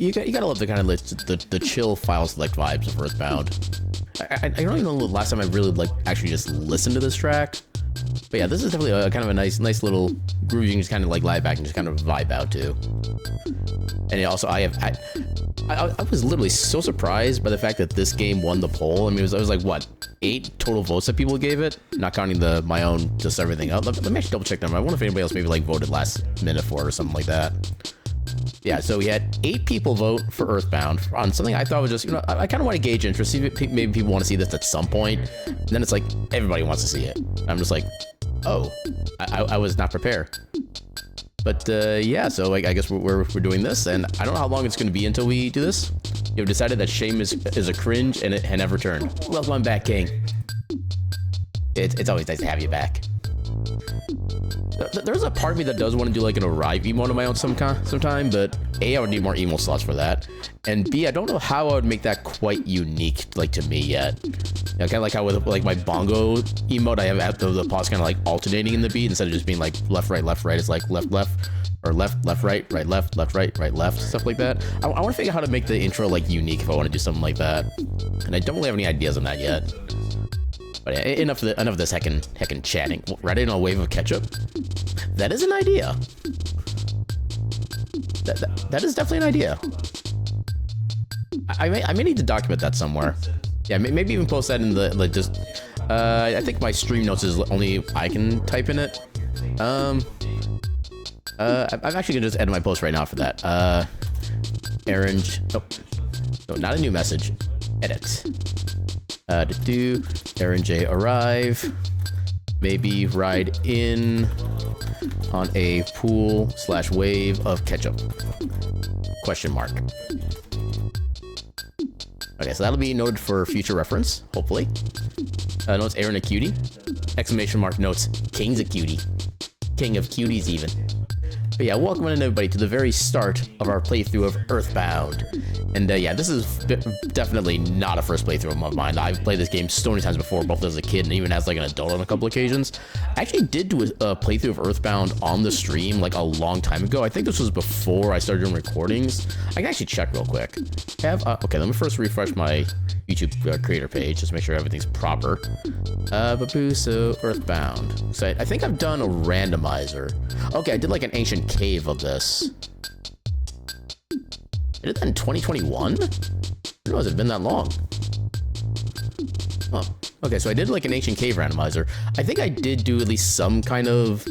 you gotta love the kind of the chill file select vibes of Earthbound. I don't even know the last time I really like actually just listened to this track. But yeah, this is definitely a kind of a nice little groove you can just kind of like lie back and just kind of vibe out to. And also, I was literally so surprised by the fact that this game won the poll. I mean, it was like, what, 8 total votes that people gave it? Not counting my own, just everything else. Let me actually double check them. I wonder if anybody else maybe like voted last minute for it or something like that. Yeah, so we had 8 people vote for Earthbound on something I thought was just, I kind of want to gauge interest. See if maybe people want to see this at some point. And then it's like, everybody wants to see it. I'm just like, oh, I was not prepared. But yeah, so like, I guess we're doing this, and I don't know how long it's going to be until we do this. You've decided that shame is a cringe, and it had never returned. Welcome back, King. It's always nice to have you back. There's a part of me that does want to do like an arrive emote on my own sometime, but A, I would need more emo slots for that, and B, I don't know how I would make that quite unique, like, to me yet. Kind of like how with like my bongo emote, I have the pause kind of like alternating in the beat instead of just being like left, right, it's like left, left, or left, right, left, right, left, stuff like that. I want to figure out how to make the intro like unique if I want to do something like that, and I don't really have any ideas on that yet. But yeah, enough of this heckin' chatting. Right in a wave of ketchup? That is an idea. That is definitely an idea. I may need to document that somewhere. Yeah, maybe even post that in the, like, just, I think my stream notes is only I can type in it. I'm actually gonna just edit my post right now for that. Orange, no, not a new message. Edit. Aaron J arrive, maybe ride in on a pool/wave of ketchup, question mark. Okay, so that'll be noted for future reference, hopefully. Notes Aaron a cutie, exclamation mark notes King's a cutie, king of cuties even. But yeah, welcome in everybody to the very start of our playthrough of Earthbound. And yeah, this is definitely not a first playthrough of mine. I've played this game so many times before, both as a kid and even as like an adult on a couple occasions. I actually did do a playthrough of Earthbound on the stream like a long time ago. I think this was before I started doing recordings. I can actually check real quick. Okay, let me first refresh my YouTube creator page, just make sure everything's proper. So Earthbound. So I think I've done a randomizer. Okay, I did like an ancient cave of this. I did that in 2021? I didn't realize it had been that long. Oh, okay, so I did like an ancient cave randomizer. I think I did do at least some kind of,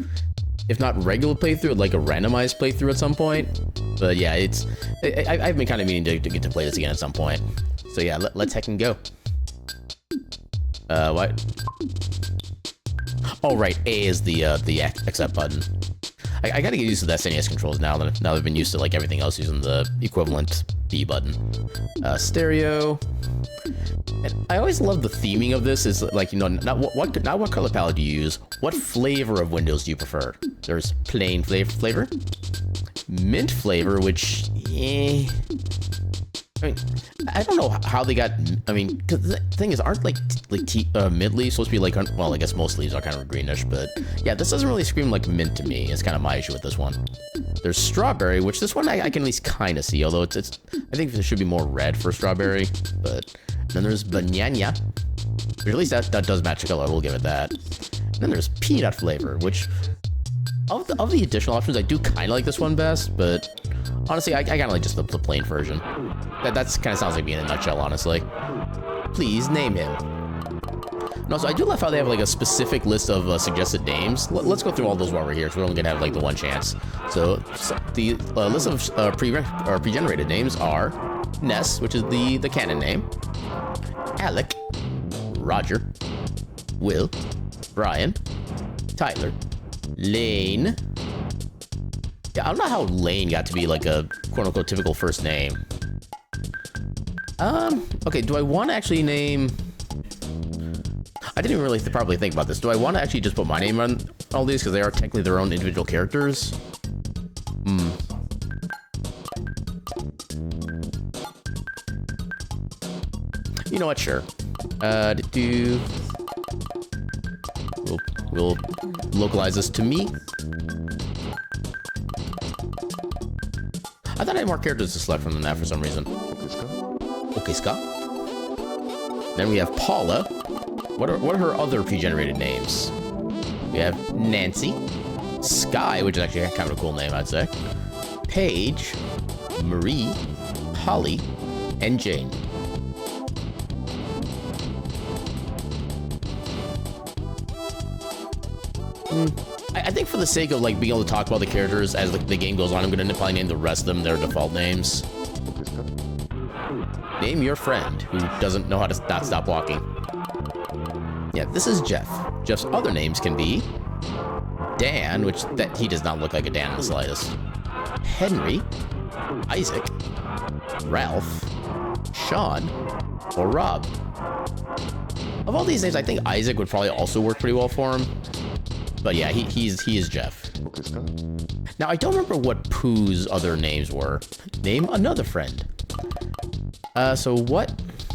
if not regular playthrough, like a randomized playthrough at some point. But yeah, I've been kind of meaning to get to play this again at some point. So yeah, let's heckin' go. What? Oh right, A is the accept button. I gotta get used to the SNES controls now that I've been used to like everything else using the equivalent B button. Stereo. And I always love the theming of this is like, not what color palette do you use, what flavor of Windows do you prefer? There's plain flavor, mint flavor, which, I mean, I don't know how they got, I mean, because the thing is, aren't like mint leaves supposed to be like, well, I guess most leaves are kind of greenish, but yeah, this doesn't really scream like mint to me. It's kind of my issue with this one. There's strawberry, which this one I can at least kind of see, although it's I think there should be more red for strawberry, but then there's banana, which at least that does match the color, I will give it that. And then there's peanut flavor, which of the additional options, I do kind of like this one best, but honestly, I kind of like just the plain version. That's kind of sounds like me in a nutshell, honestly. Please name him. And also, I do love how they have like a specific list of suggested names. Let's go through all those while we're here, because we're only gonna have like the one chance. So the list of pre-generated names are Ness, which is the canon name, Alec, Roger, Will, Brian, Tyler, Lane. Yeah, I don't know how Lane got to be like a quote-unquote typical first name. Okay, do I want to actually name... I didn't even really probably think about this. Do I want to actually just put my name on all these because they are technically their own individual characters? You know what, sure. We'll localize this to me. I thought I had more characters to select from than that for some reason. Okay, Scott. Then we have Paula. What are her other pre-generated names? We have Nancy, Sky, which is actually kind of a cool name, I'd say, Paige, Marie, Holly, and Jane. I think for the sake of like being able to talk about the characters as like, the game goes on, I'm gonna probably name the rest of them their default names. Name your friend who doesn't know how to not stop walking. Yeah, this is Jeff. Jeff's other names can be Dan, which he does not look like a Dan in the slightest. Henry, Isaac, Ralph, Sean, or Rob. Of all these names, I think Isaac would probably also work pretty well for him. But yeah, he is Jeff. Now, I don't remember what Pooh's other names were. Name another friend. So what?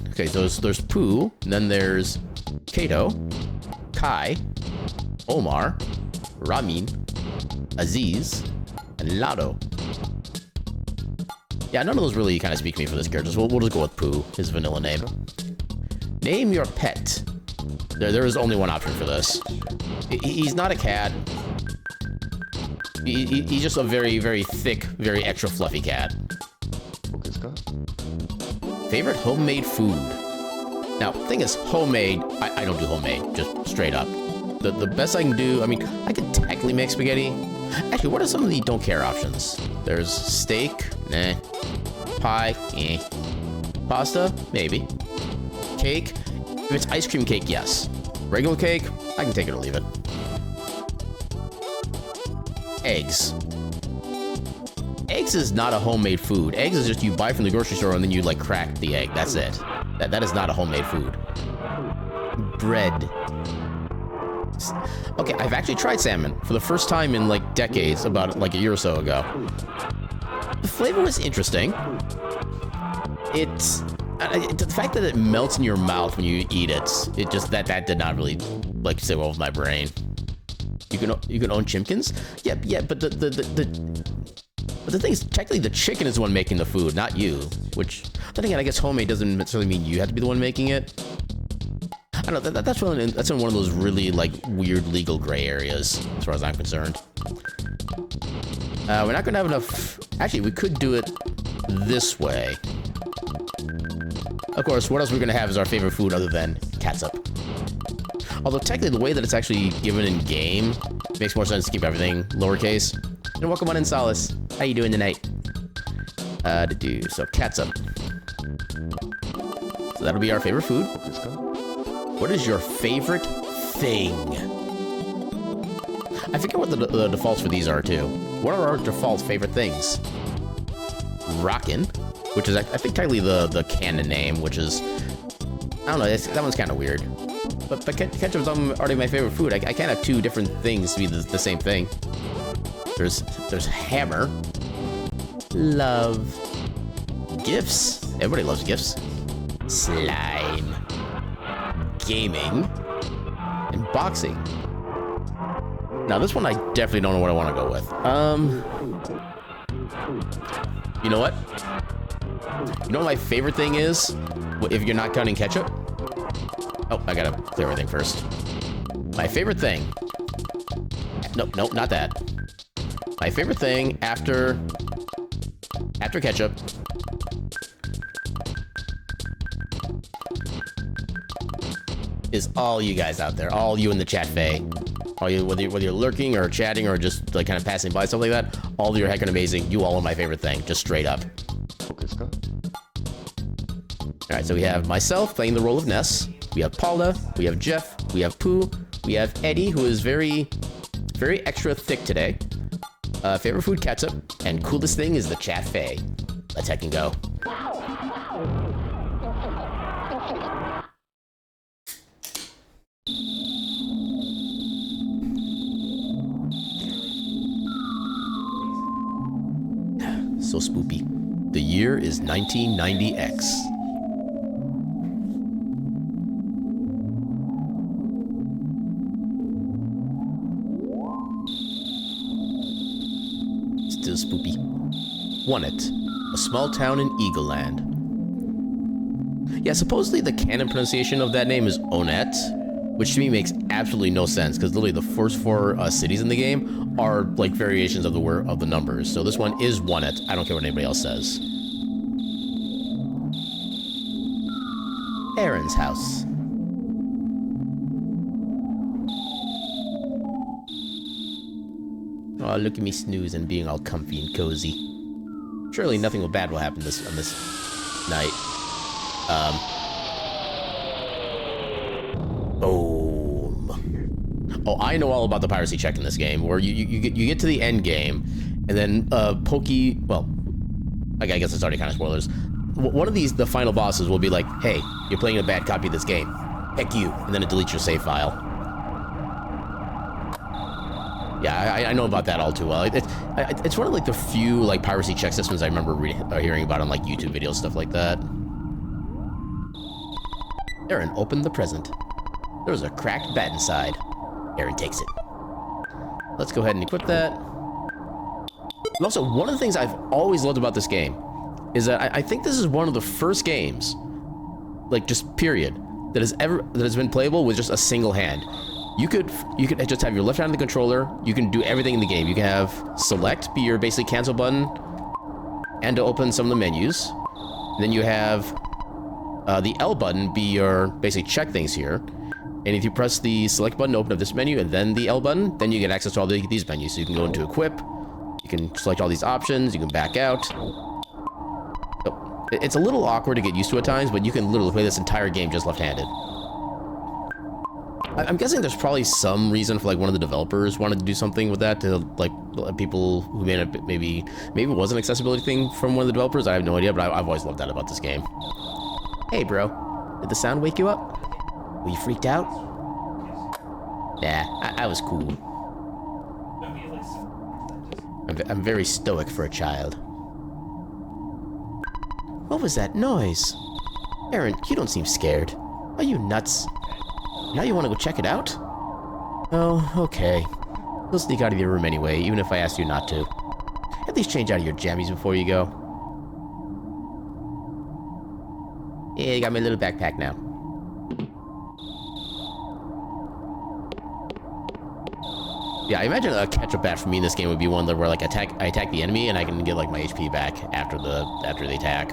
Okay, so there's Pooh, and then there's Kato, Kai, Omar, Ramin, Aziz, and Lado. Yeah, none of those really kind of speak to me for this character, so we'll just go with Pooh, his vanilla name. Name your pet. There is only one option for this. He's not a cat. He's just a very, very thick, very extra fluffy cat. Favorite homemade food. Now, thing is, homemade, I don't do homemade, just straight up. The best I can do, I mean, I could technically make spaghetti. Actually, what are some of the don't care options? There's steak, nah. Pie, eh. Pasta, maybe. Cake, if it's ice cream cake, yes. Regular cake, I can take it or leave it. Eggs. Eggs is not a homemade food. Eggs is just you buy from the grocery store and then you like crack the egg. That's it. That is not a homemade food. Bread. Okay, I've actually tried salmon for the first time in like decades, about like a year or so ago. The flavor was interesting. The fact that it melts in your mouth when you eat it just that did not really like sit well with my brain. You can own chimkins? Yeah, but the thing is, technically the chicken is the one making the food, not you. Which, then again, I guess homemade doesn't necessarily mean you have to be the one making it. I don't know, that's in one of those really like weird legal gray areas, as far as I'm concerned. We're not gonna have enough. Actually, we could do it this way. Of course, what else we're gonna have is our favorite food other than catsup. Although technically the way that it's actually given in game makes more sense to keep everything lowercase. And welcome on in, Solace. How you doing tonight? So catsup. So that'll be our favorite food. What is your favorite thing? I forget what the defaults for these are too. What are our default favorite things? Rockin', which is I think technically the canon name, which is, I don't know, that one's kind of weird. But ketchup's already my favorite food. I can't have two different things to be the same thing. There's hammer. Love. Gifts. Everybody loves gifts. Slime. Gaming. And boxing. Now this one I definitely don't know what I want to go with. You know what? You know what my favorite thing is? If you're not counting ketchup? Oh, I gotta clear everything first. My favorite thing. Nope, not that. My favorite thing after ketchup is all you guys out there, all you in the chat fay. All you, whether you're lurking or chatting or just like kind of passing by, stuff like that, all of you are heckin' amazing. You all are my favorite thing, just straight up. Alright, so we have myself playing the role of Ness. We have Paula, we have Jeff, we have Pooh, we have Eddie, who is very, very extra thick today. Favorite food, ketchup, and coolest thing is the chat fay. Let's heckin' go. So spoopy. The year is 1990X. Still spoopy. Want it. A small town in Eagle Land. Yeah, supposedly the canon pronunciation of that name is Onet, which to me makes absolutely no sense, because literally the first 4 cities in the game are like variations of the word of the numbers. So this one is Onet. I don't care what anybody else says. Aaron's house. Oh, look at me snoozing, being all comfy and cozy. Surely nothing bad will happen on this night. Boom. Oh, I know all about the piracy check in this game, where you get to the end game, and then well, I guess it's already kind of spoilers. One of the final bosses will be like, hey, you're playing a bad copy of this game. Heck you. And then it deletes your save file. Yeah, I know about that all too well. It's one of like the few like piracy check systems I remember hearing about on like YouTube videos, stuff like that. Aaron opened the present. There was a cracked bat inside. Aaron takes it. Let's go ahead and equip that. And also, one of the things I've always loved about this game is that I think this is one of the first games, like just period, that has been playable with just a single hand. You could just have your left hand on the controller. You can do everything in the game. You can have select be your basically cancel button, and to open some of the menus. And then you have the L button be your basically check things here. And if you press the select button to open up this menu and then the L button, then you get access to all these menus. So you can go into equip. You can select all these options. You can back out. It's a little awkward to get used to at times, but you can literally play this entire game just left-handed. I'm guessing there's probably some reason for like one of the developers wanted to do something with that to like people who maybe it was an accessibility thing from one of the developers. I have no idea, but I've always loved that about this game. Hey, bro, did the sound wake you up? Were you freaked out? Nah, I was cool. I'm very stoic for a child. What was that noise? Aaron, you don't seem scared. Are you nuts? Now you want to go check it out? Oh, okay. You'll sneak out of your room anyway, even if I asked you not to. At least change out of your jammies before you go. Yeah, you got my little backpack now. Yeah, I imagine a catch-up bat for me in this game would be one where like I attack the enemy and I can get like my HP back after the attack.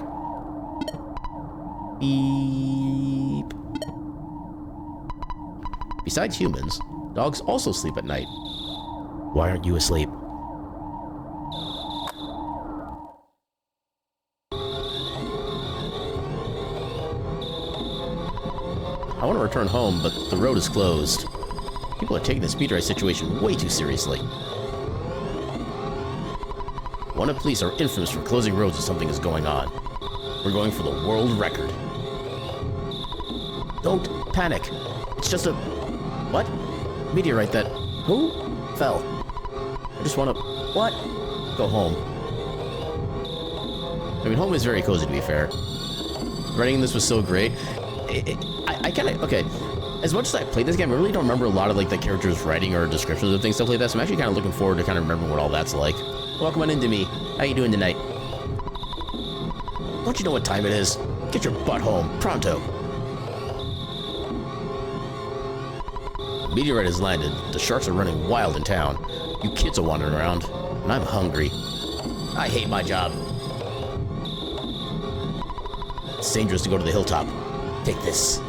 Beep. Besides humans, dogs also sleep at night. Why aren't you asleep? I want to return home, but the road is closed. People are taking the speedrun situation way too seriously. Wanted police are infamous for closing roads if something is going on. We're going for the world record. Don't panic. It's just a... What? Meteorite that... Who? Fell. I just want to... What? Go home. I mean, home is very cozy, to be fair. Writing this was so great. I kind of... Okay. As much as I played this game, I really don't remember a lot of like the characters' writing or descriptions of things, stuff like that. So I'm actually kind of looking forward to kind of remembering what all that's like. Welcome on into me. How you doing tonight? Don't you know what time it is? Get your butt home, pronto. Meteorite has landed. The sharks are running wild in town. You kids are wandering around, and I'm hungry. I hate my job. It's dangerous to go to the hilltop. Take this.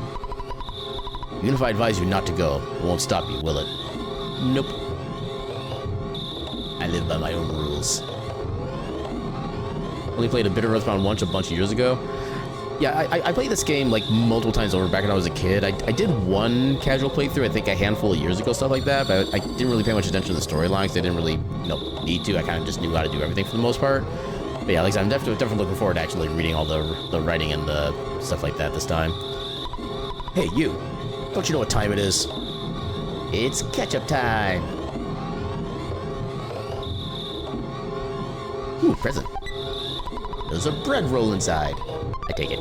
Even if I advise you not to go, it won't stop you, will it? Nope. I live by my own rules. Only played a bit of Earthbound once a bunch of years ago. Yeah, I played this game like multiple times over back when I was a kid. I did one casual playthrough, I think a handful of years ago, stuff like that, but I didn't really pay much attention to the storylines. I didn't really, need to. I kind of just knew how to do everything for the most part. But yeah, like I said, I'm definitely looking forward to actually reading all the writing and the stuff like that this time. Hey, you. Don't you know what time it is? It's ketchup time. Ooh, present. There's a bread roll inside. I take it.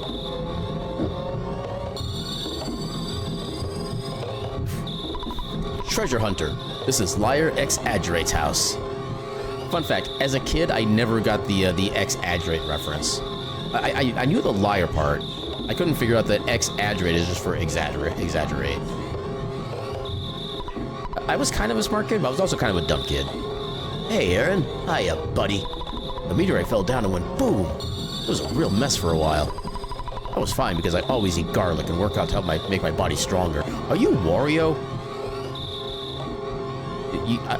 Treasure hunter. This is Liar X Adjurate's house. Fun fact, as a kid, I never got the exaggerate reference. I knew the liar part. I couldn't figure out that exaggerate is just for exaggerate. I was kind of a smart kid, but I was also kind of a dumb kid. Hey, Aaron. Hiya, buddy. The meteorite fell down and went boom. It was a real mess for a while. I was fine because I always eat garlic and work out to help make my body stronger. Are you Wario?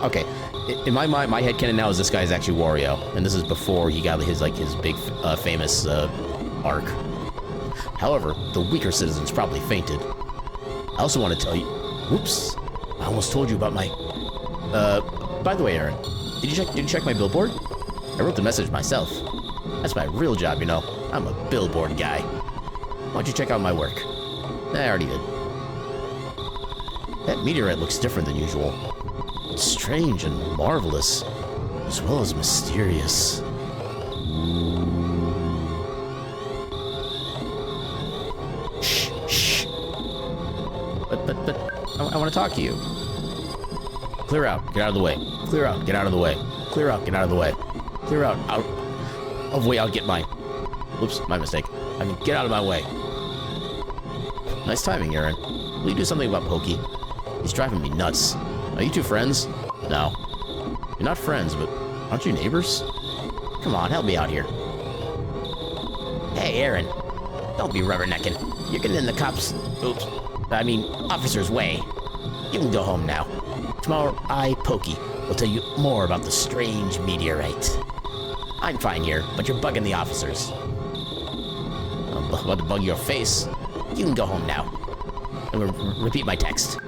Okay. In my mind, my headcanon now is this guy is actually Wario, and this is before he got his big famous arc. However, the weaker citizens probably fainted. I also want to tell you. Whoops! I almost told you about my. By the way, Aaron, did you check my billboard? I wrote the message myself. That's my real job, you know. I'm a billboard guy. Why don't you check out my work? I already did. That meteorite looks different than usual. It's strange and marvelous, as well as mysterious. Shh. But, I want to talk to you. Clear out, get out of the way. Clear out, get out of the way. Clear out, get out of the way. Clear out, wait, I'll get mine. Oops, my mistake. I mean, get out of my way. Nice timing, Aaron. Will you do something about Pokey? He's driving me nuts. Are you two friends? No. You're not friends, but aren't you neighbors? Come on, help me out here. Hey, Aaron. Don't be rubbernecking. You're getting in the cops' officer's way. You can go home now. Tomorrow, I, Pokey, will tell you more about the strange meteorite. I'm fine here, but you're bugging the officers. I'm about to bug your face. You can go home now. I'm gonna repeat my text.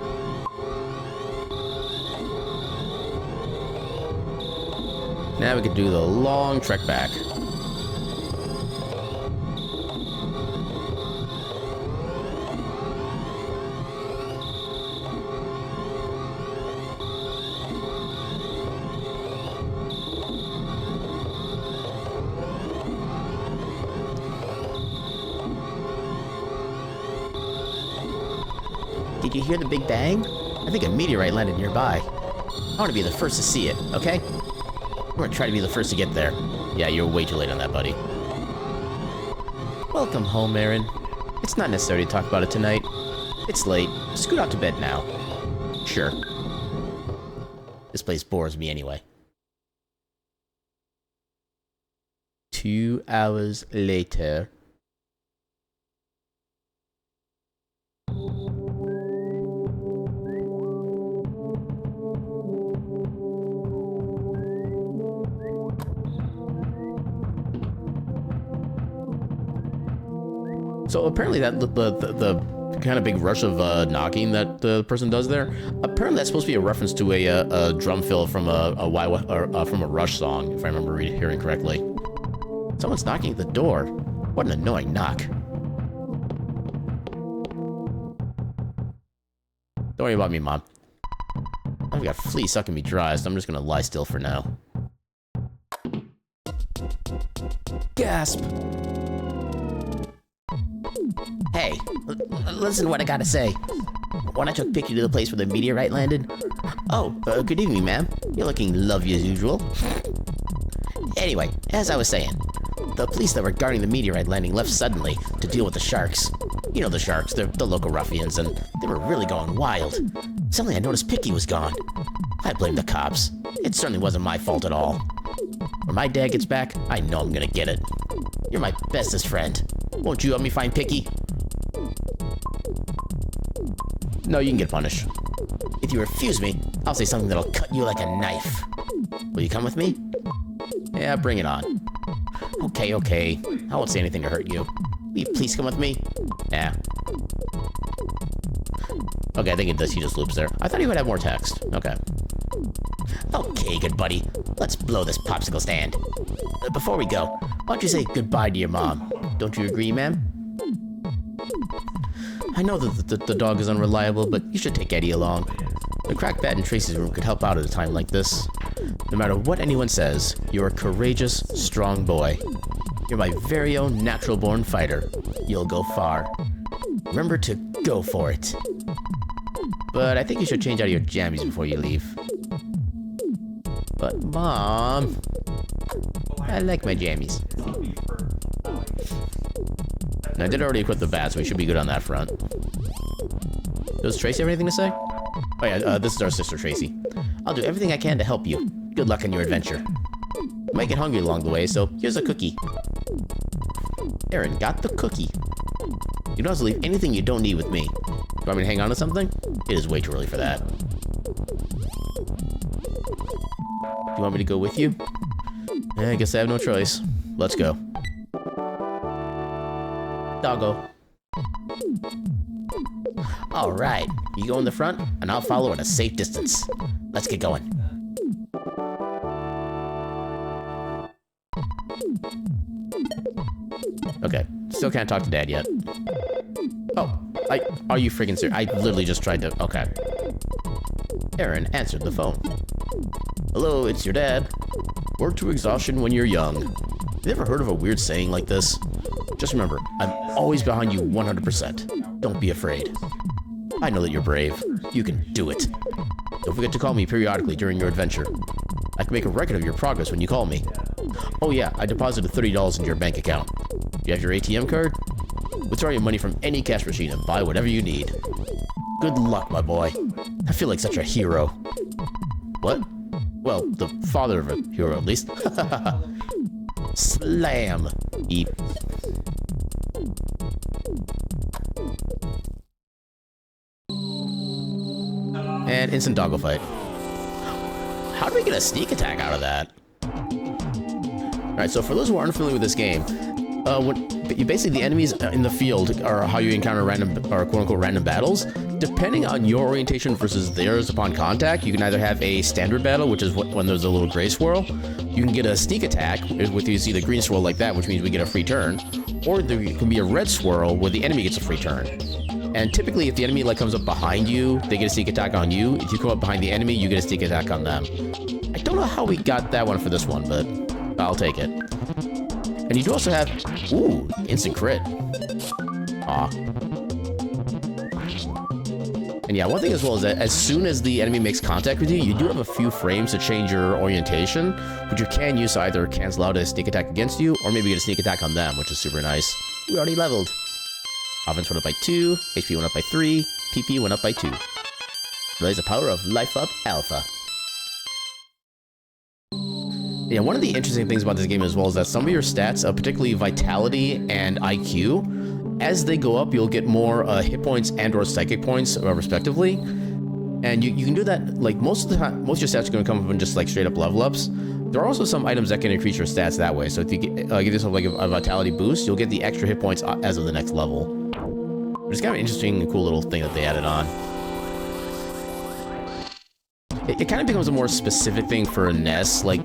Now we can do the long trek back. Did you hear the big bang? I think a meteorite landed nearby. I want to be the first to see it, okay? I'm gonna try to be the first to get there. Yeah, you're way too late on that, buddy. Welcome home, Aaron. It's not necessary to talk about it tonight. It's late. Scoot out to bed now. Sure. This place bores me anyway. 2 hours later. So apparently that the kind of big rush of knocking that the person does there, apparently that's supposed to be a reference to a drum fill from from a Rush song, if I remember hearing correctly. Someone's knocking at the door. What an annoying knock. Don't worry about me, Mom. I've got fleas sucking me dry, so I'm just gonna lie still for now. Gasp! Hey, listen to what I gotta say. When I took Picky to the place where the meteorite landed... Oh, good evening, ma'am. You're looking lovely as usual. Anyway, as I was saying, the police that were guarding the meteorite landing left suddenly to deal with the sharks. You know the sharks, they're the local ruffians, and they were really going wild. Suddenly I noticed Picky was gone. I blame the cops. It certainly wasn't my fault at all. When my dad gets back, I know I'm gonna get it. You're my bestest friend. Won't you help me find Picky? No, you can get punished. If you refuse me, I'll say something that'll cut you like a knife. Will you come with me? Yeah, bring it on. Okay. I won't say anything to hurt you. Will you please come with me? Yeah. Okay, I think it does. He just loops there. I thought he would have more text. Okay. Okay, good buddy. Let's blow this popsicle stand. Before we go, why don't you say goodbye to your mom? Don't you agree, ma'am? I know that the dog is unreliable, but you should take Eddie along. The crack bed in Tracy's room could help out at a time like this. No matter what anyone says, you're a courageous, strong boy. You're my very own natural-born fighter. You'll go far. Remember to go for it. But I think you should change out of your jammies before you leave. But Mom, I like my jammies. And I did already equip the bat, so we should be good on that front. Does Tracy have anything to say? Oh yeah, this is our sister Tracy. I'll do everything I can to help you. Good luck on your adventure. You might get hungry along the way, so here's a cookie. Aaron got the cookie. You don't have to leave anything you don't need with me. You want me to hang on to something? It is way too early for that. You want me to go with you? Yeah, I guess I have no choice. Let's go. Doggo. Alright, you go in the front, and I'll follow at a safe distance. Let's get going. Okay, still can't talk to Dad yet. Oh, are you freaking serious? I literally just tried to, okay. Aaron answered the phone. Hello, it's your dad. Work to exhaustion when you're young. You ever heard of a weird saying like this? Just remember, I'm always behind you 100%. Don't be afraid. I know that you're brave. You can do it. Don't forget to call me periodically during your adventure. I can make a record of your progress when you call me. Oh yeah, I deposited $30 into your bank account. You have your ATM card? Withdraw your money from any cash machine and buy whatever you need. Good luck, my boy. I feel like such a hero. What? Well, the father of a hero, at least. Slam! Eep. And instant doggo fight. How do we get a sneak attack out of that? Alright, so for those who aren't familiar with this game, basically the enemies in the field are how you encounter random, or quote-unquote random battles. Depending on your orientation versus theirs upon contact, you can either have a standard battle, which is when there's a little gray swirl. You can get a sneak attack, with you see the green swirl like that, which means we get a free turn. Or there can be a red swirl where the enemy gets a free turn. And typically, if the enemy comes up behind you, they get a sneak attack on you. If you come up behind the enemy, you get a sneak attack on them. I don't know how we got that one for this one, but I'll take it. And you do also have, ooh, instant crit. Aw. And yeah, one thing as well is that as soon as the enemy makes contact with you, you do have a few frames to change your orientation, which you can use to either cancel out a sneak attack against you, or maybe get a sneak attack on them, which is super nice. We already leveled. Offense went up by 2, HP went up by 3, PP went up by 2. Realize the power of Life Up Alpha. Yeah, one of the interesting things about this game as well is that some of your stats, particularly Vitality and IQ, as they go up, you'll get more hit points and or psychic points, respectively. And you can do that, like, most of the time, most of your stats are going to come from just, like, straight-up level-ups. There are also some items that can increase your stats that way. So if you give yourself, like, a Vitality boost, you'll get the extra hit points as of the next level. It's kind of an interesting and cool little thing that they added on. It kind of becomes a more specific thing for Ness, like,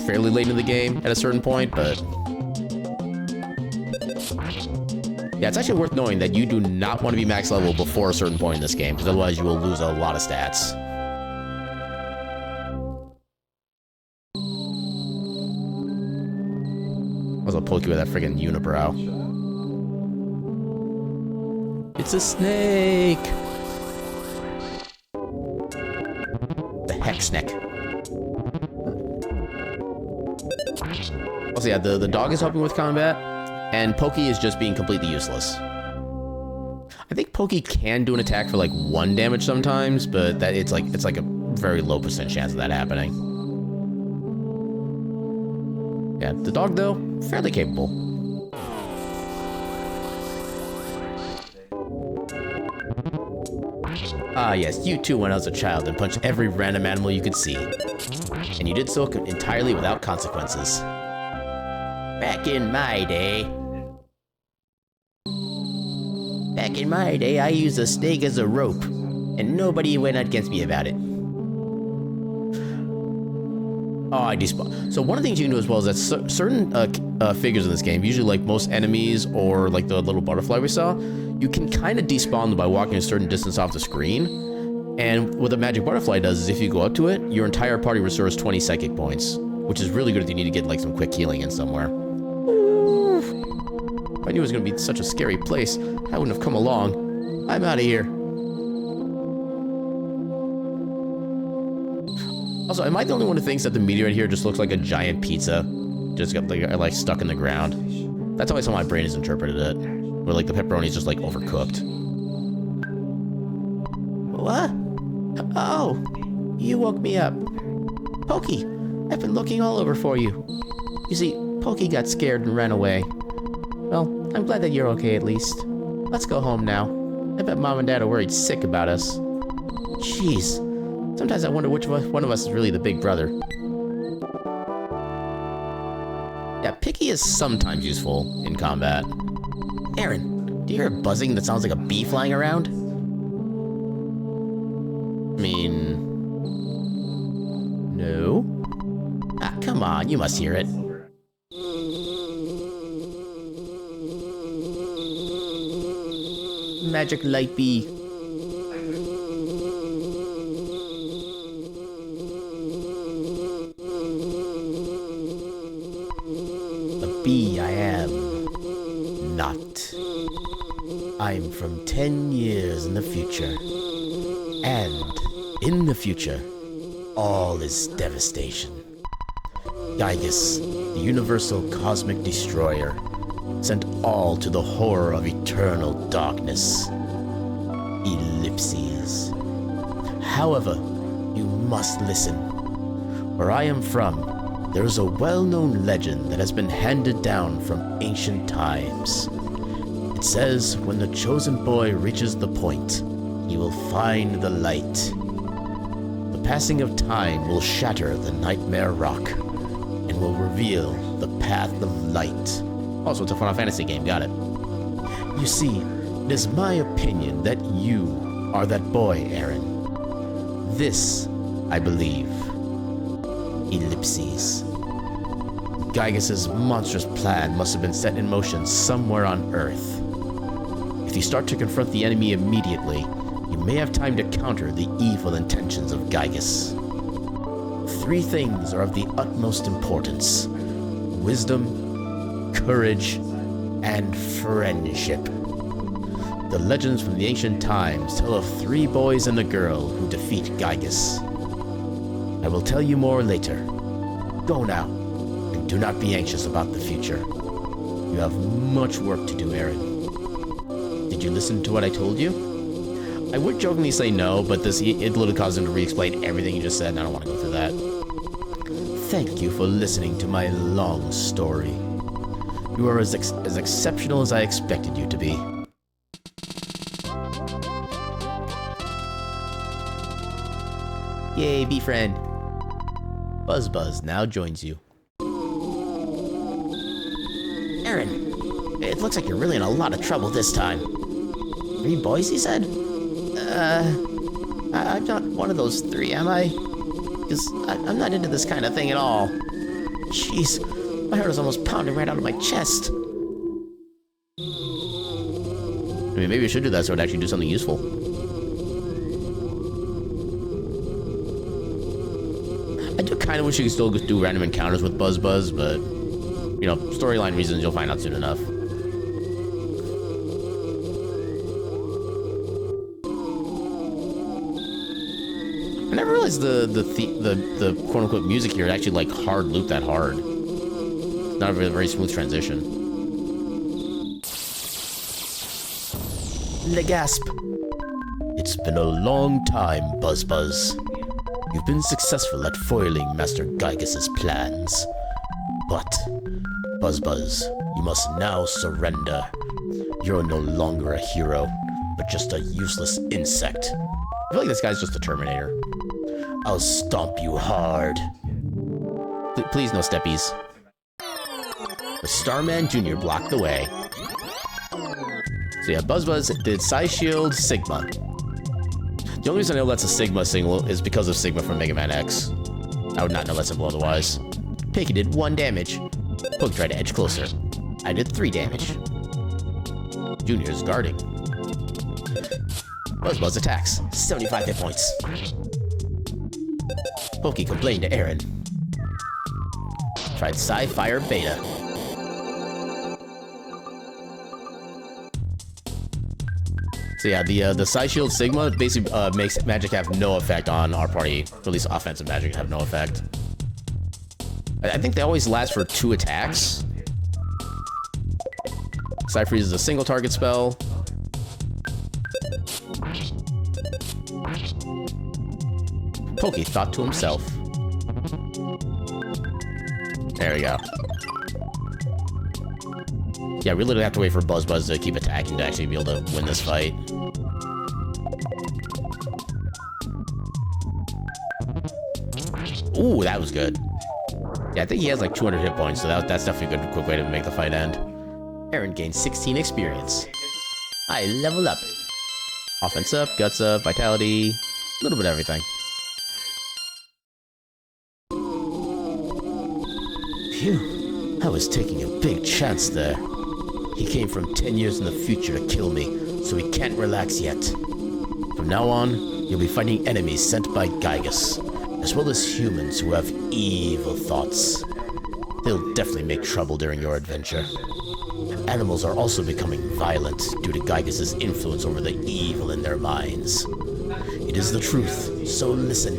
fairly late in the game at a certain point, but... yeah, it's actually worth knowing that you do not want to be max level before a certain point in this game, because otherwise you will lose a lot of stats. I was gonna poke you with that friggin' unibrow. It's a snake! The heck snake. Also, yeah, the dog is helping with combat, and Pokey is just being completely useless. I think Pokey can do an attack for like 1 damage sometimes, but that it's like a very low % chance of that happening. Yeah, the dog though, fairly capable. Ah yes, you too went out as a child and punched every random animal you could see. And you did so entirely without consequences. Back in my day, I used a snake as a rope, and nobody went against me about it. Oh, I despawn. So one of the things you can do as well is that certain figures in this game, usually like most enemies or like the little butterfly we saw, you can kind of despawn them by walking a certain distance off the screen. And what the magic butterfly does is if you go up to it, your entire party restores 20 psychic points, which is really good if you need to get like some quick healing in somewhere. If I knew it was going to be such a scary place, I wouldn't have come along. I'm out of here. Also, am I the only one who thinks that the meteorite here just looks like a giant pizza? Just got like stuck in the ground. That's always how my brain has interpreted it. Where like the pepperoni's just like overcooked. What? Oh, you woke me up. Pokey, I've been looking all over for you. You see, Pokey got scared and ran away. Well, I'm glad that you're okay at least. Let's go home now. I bet Mom and Dad are worried sick about us. Jeez. Sometimes I wonder which one of us is really the big brother. Yeah, Picky is sometimes useful in combat. Aaron, do you hear a buzzing that sounds like a bee flying around? I mean... No? Ah, come on, you must hear it. Magic light bee. Bee I am not. I'm from 10 years in the future. And in the future, all is devastation. Gygus, the universal cosmic destroyer, sent all to the horror of eternal darkness. Ellipses. However, you must listen. Where I am from, there is a well-known legend that has been handed down from ancient times. It says when the chosen boy reaches the point, he will find the light. The passing of time will shatter the nightmare rock and will reveal the path of light. Also, it's a Final Fantasy game, got it. You see, it is my opinion that you are that boy, Aaron. This, I believe. Ellipses. Gygus' monstrous plan must have been set in motion somewhere on Earth. If you start to confront the enemy immediately, you may have time to counter the evil intentions of Gygus. 3 things are of the utmost importance: wisdom, courage, and friendship. The legends from the ancient times tell of 3 boys and a girl who defeat Gygus. I will tell you more later. Go now, and do not be anxious about the future. You have much work to do, Aaron. Did you listen to what I told you? I would jokingly say no, but it literally caused him to re-explain everything you just said, and I don't want to go through that. Thank you for listening to my long story. You are as exceptional as I expected you to be. Yay, befriend. Buzz now joins you. Aaron, it looks like you're really in a lot of trouble this time. 3 boys, he said? I'm not one of those 3, am I? Because I'm not into this kind of thing at all. Jeez, my heart is almost pounding right out of my chest. I mean, maybe we should do that so it would actually do something useful. I do kind of wish you could still do random encounters with Buzz, but, you know, storyline reasons you'll find out soon enough. I never realized the quote-unquote music here actually, like, hard loop that hard. It's not a very smooth transition. Le gasp. It's been a long time, Buzz. You've been successful at foiling Master Gygus' plans. But, Buzz, you must now surrender. You're no longer a hero, but just a useless insect. I feel like this guy's just a Terminator. I'll stomp you hard. Please, no steppies. The Starman Jr. blocked the way. So yeah, Buzz did Psy Shield, Sigma. The only reason I know that's a Sigma single is because of Sigma from Mega Man X. I would not know that simple otherwise. Picky did 1 damage. Poke tried to edge closer. I did 3 damage. Junior's guarding. Buzz attacks. 75 hit points. Pokey complained to Aaron. Tried Psy-Fire Beta. So yeah, the Side Shield Sigma basically makes magic have no effect on our party. Or at least offensive magic have no effect. I think they always last for 2 attacks. Side Freeze is a single target spell. Pokey thought to himself. There we go. Yeah, we literally have to wait for Buzz to keep attacking to actually be able to win this fight. Ooh, that was good. Yeah, I think he has like 200 hit points, so that's definitely a good, quick way to make the fight end. Aaron gains 16 experience. I level up. Offense up, guts up, vitality, a little bit of everything. Phew, I was taking a big chance there. He came from 10 years in the future to kill me, so he can't relax yet. From now on, you'll be fighting enemies sent by Gygus, as well as humans who have evil thoughts. They'll definitely make trouble during your adventure. Animals are also becoming violent due to Gygus' influence over the evil in their minds. It is the truth, so listen.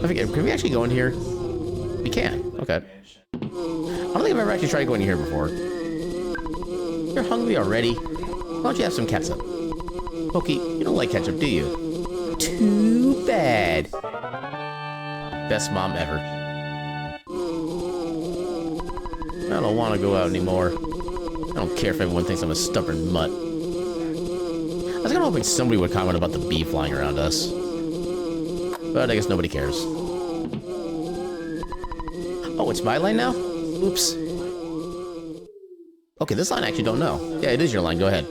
Can we actually go in here? We can, okay. I don't think I've ever actually tried going in here before. You're hungry already? Why don't you have some ketchup? Pokey, you don't like ketchup, do you? Too bad. Best mom ever. I don't want to go out anymore. I don't care if everyone thinks I'm a stubborn mutt. I was kind of hoping somebody would comment about the bee flying around us. But I guess nobody cares. Oh, it's my line now? Oops. Okay, this line I actually don't know. Yeah, it is your line. Go ahead.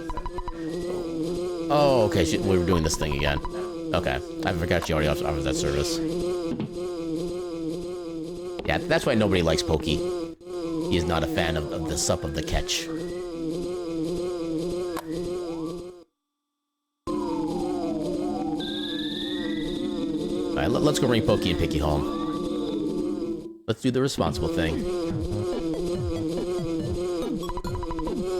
Oh, okay. We were doing this thing again. Okay. I forgot you already offered that service. Yeah, that's why nobody likes Pokey. He is not a fan of the sup of the catch. Alright, let's go bring Pokey and Picky home. Let's do the responsible thing.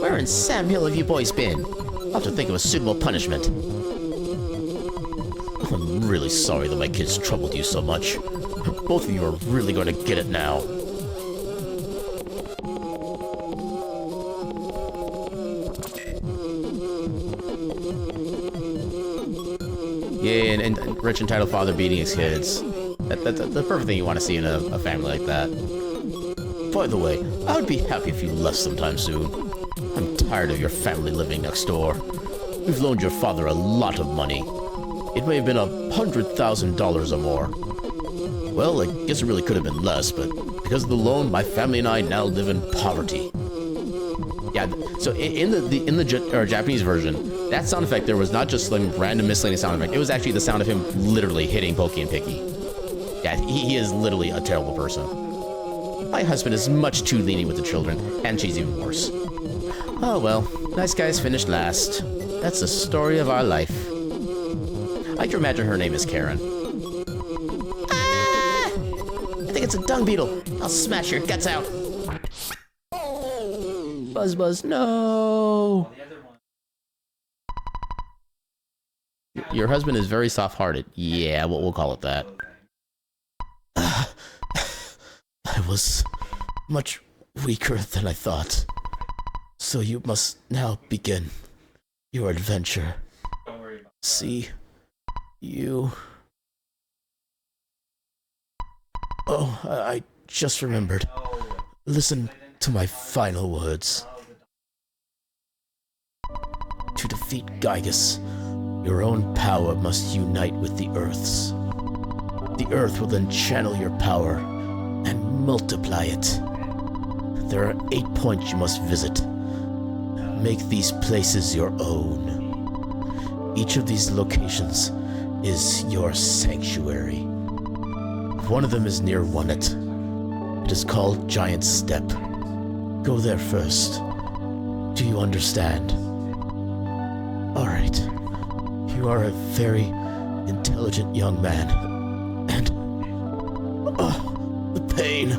Where in Sam Hill have you boys been? I'll have to think of a suitable punishment. I'm really sorry that my kids troubled you so much. Both of you are really going to get it now. Yeah, and rich entitled father beating his kids. That's the perfect thing you want to see in a family like that. By the way, I would be happy if you left sometime soon. I'm tired of your family living next door. We've loaned your father a lot of money. It may have been $100,000 or more. Well, I guess it really could have been less, but because of the loan, my family and I now live in poverty. Yeah, so in the Japanese version, that sound effect there was not just some random miscellaneous sound effect. It was actually the sound of him literally hitting Pokey and Picky. Yeah, he is literally a terrible person. My husband is much too lenient with the children, and she's even worse. Oh well, nice guys finished last. That's the story of our life. I like to imagine her name is Karen. Ah! I think it's a dung beetle. I'll smash your guts out. Buzz, no! Your husband is very soft-hearted. Yeah, we'll call it that. I was much weaker than I thought. So you must now begin your adventure. Don't worry about that. See you. Oh, I just remembered. Listen to my final words. To defeat Gygus, your own power must unite with the Earth's. The Earth will then channel your power and multiply it. There are 8 points you must visit. Make these places your own. Each of these locations is your sanctuary. One of them is near Wonnet. It is called Giant Step. Go there first. Do you understand? Alright. You are a very intelligent young man. And... oh, the pain.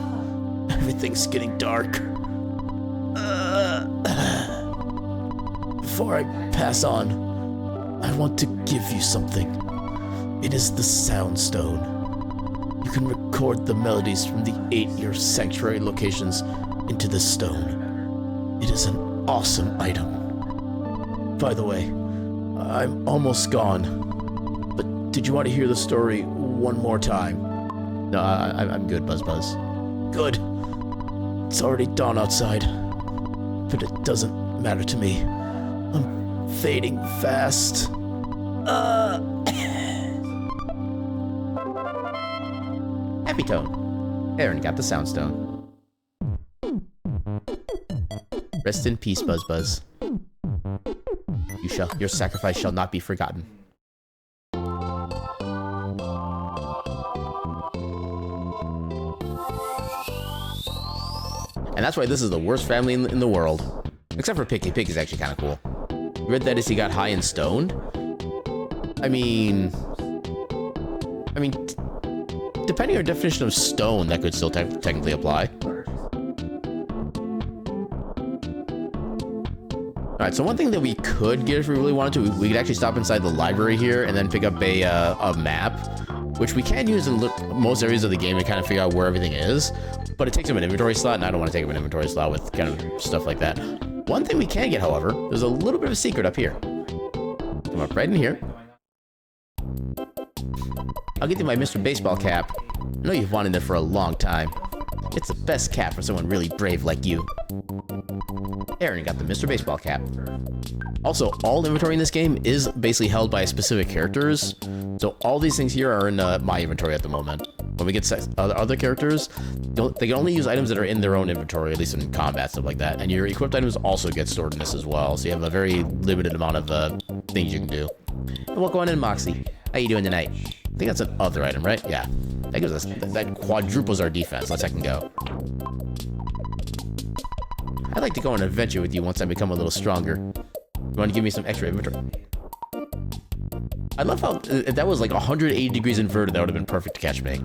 Everything's getting dark. Before I pass on, I want to give you something. It is the Sound Stone. You can record the melodies from the 8 your sanctuary locations into this stone. It is an awesome item. By the way, I'm almost gone. But did you want to hear the story one more time? No, I'm good, Buzz Buzz. Good. It's already dawn outside. But it doesn't matter to me. I'm fading fast. Happy Tone. Aaron got the Sound Stone. Rest in peace, Buzz Buzz. Your sacrifice shall not be forgotten. And that's why this is the worst family in the world. Except for Picky. Picky's actually kind of cool. You read that as he got high and stoned? I mean, depending on your definition of stone, that could still technically apply. Alright, so one thing that we could get if we really wanted to, we could actually stop inside the library here and then pick up a map, which we can use in most areas of the game to kind of figure out where everything is, but it takes up an inventory slot, and I don't want to take up an inventory slot with kind of stuff like that. One thing we can get, however, there's a little bit of a secret up here. Come up right in here. I'll get you my Mr. Baseball cap. I know you've wanted it for a long time. It's the best cap for someone really brave like you. Aaron got the Mr. Baseball cap. Also, all inventory in this game is basically held by specific characters. So all these things here are in my inventory at the moment. When we get other characters, they can only use items that are in their own inventory, at least in combat, stuff like that. And your equipped items also get stored in this as well. So you have a very limited amount of things you can do. And welcome on in, Moxie. How you doing tonight? I think that's an other item, right? Yeah. That gives us, that quadruples our defense. Let's second go. I'd like to go on an adventure with you once I become a little stronger. You want to give me some extra inventory? I love how, if that was like 180 degrees inverted, that would have been perfect to catch me.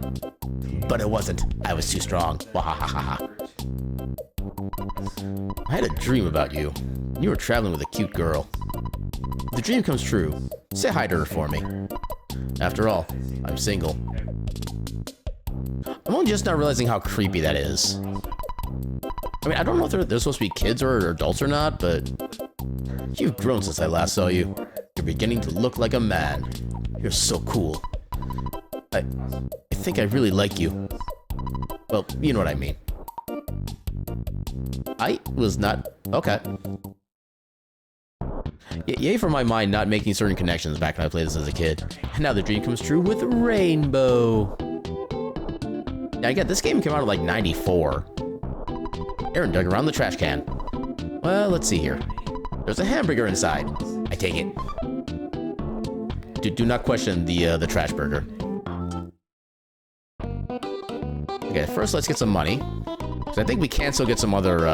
But it wasn't. I was too strong. Wahahaha. I had a dream about you. You were traveling with a cute girl. If the dream comes true, say hi to her for me. After all, I'm single. I'm only just now realizing how creepy that is. I mean, I don't know if they're supposed to be kids or adults or not, but you've grown since I last saw you. You're beginning to look like a man. You're so cool. I think I really like you. Well, you know what I mean. I was not... Okay. Yay for my mind not making certain connections back when I played this as a kid. And now the dream comes true with Rainbow. Yeah, I get this game came out in like 94. Aaron dug around the trash can. Well, let's see here. There's a hamburger inside. I take it. Do not question the trash burger. Okay, first let's get some money. Because I think we can still get some other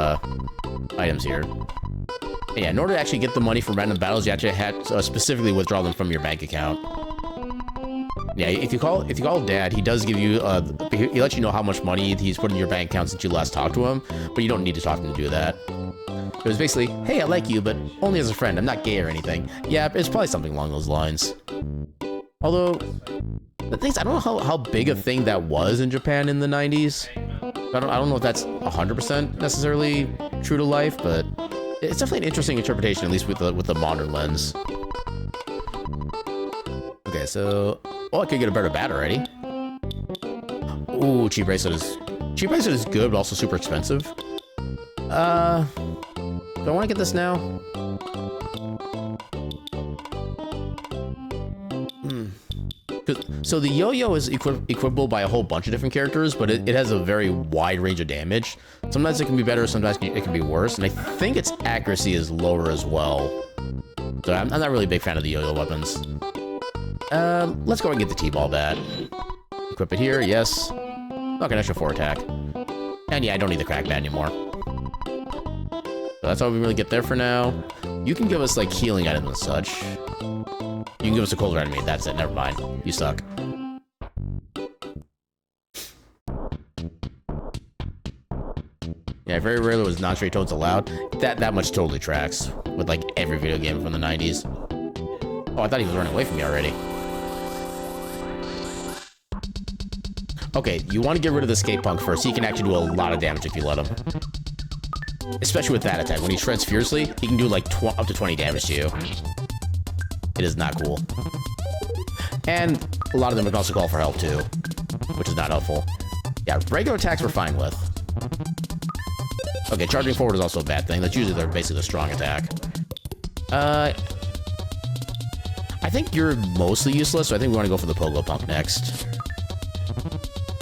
items here. And yeah, in order to actually get the money from random battles, you actually had to specifically withdraw them from your bank account. Yeah, if you call Dad, he does give you he lets you know how much money he's put in your bank account since you last talked to him, but you don't need to talk to him to do that. It was basically, hey, I like you, but only as a friend. I'm not gay or anything. Yeah, it's probably something along those lines. Although, the thing is, I don't know how big a thing that was in Japan in the 90s. I don't know if that's 100% necessarily true to life, but it's definitely an interesting interpretation, at least with the modern lens. Okay, so... Oh, I could get a better bat already. Ooh, cheap bracelet is good, but also super expensive. Do I want to get this now? So the yo-yo is equipable by a whole bunch of different characters, but it has a very wide range of damage. Sometimes it can be better, sometimes it can be worse, and I think its accuracy is lower as well. So I'm not really a big fan of the yo-yo weapons. Let's go and get the T-ball bat. Equip it here, yes. Not an extra 4 attack. And yeah, I don't need the crack bat anymore. So that's all we really get there for now. You can give us like healing items and such. You can give us a cold enemy. That's it. Never mind. You suck. Yeah, very rarely was non-straight tones allowed. That much totally tracks with like every video game from the 90s. Oh, I thought he was running away from me already. Okay, you want to get rid of the skate punk first. He can actually do a lot of damage if you let him. Especially with that attack. When he shreds fiercely, he can do like up to 20 damage to you. It is not cool. And a lot of them would also call for help too, which is not helpful. Yeah, regular attacks we're fine with. Okay, charging forward is also a bad thing. That's usually basically the strong attack. I think you're mostly useless, so I think we want to go for the Pogo Pump next.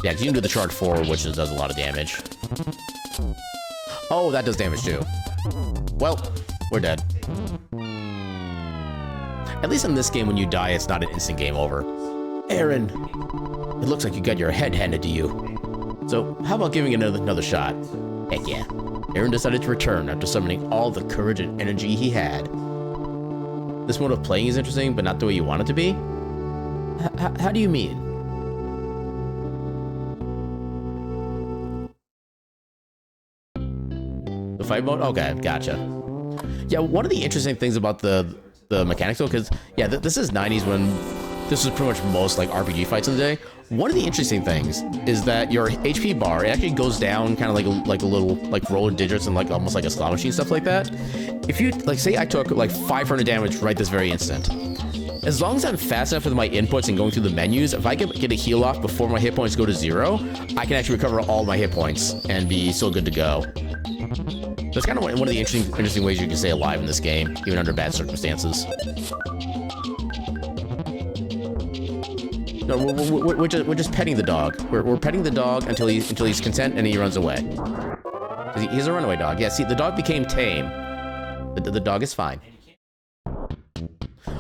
Yeah, because you can do the charge forward, which does a lot of damage. Oh, that does damage too. Well, we're dead. At least in this game, when you die, it's not an instant game over. Aaron, it looks like you got your head handed to you. So, how about giving it another shot? Heck yeah. Aaron decided to return after summoning all the courage and energy he had. This mode of playing is interesting, but not the way you want it to be? How do you mean? The fight mode? Okay, gotcha. Yeah, one of the interesting things about the mechanics though, because yeah, this is 90s when this was pretty much most like RPG fights in the day. One of the interesting things is that your HP bar, it actually goes down kind of like a little like roll of digits and like almost like a slot machine, stuff like that. If you like say I took like 500 damage right this very instant, as long as I'm fast enough with my inputs and going through the menus, if I can get a heal off before my hit points go to 0, I can actually recover all my hit points and be still good to go. That's kind of one of the interesting ways you can stay alive in this game, even under bad circumstances. No, we're just petting the dog. We're petting the dog until he's content and he runs away. He's a runaway dog. Yeah, see, the dog became tame. The dog is fine.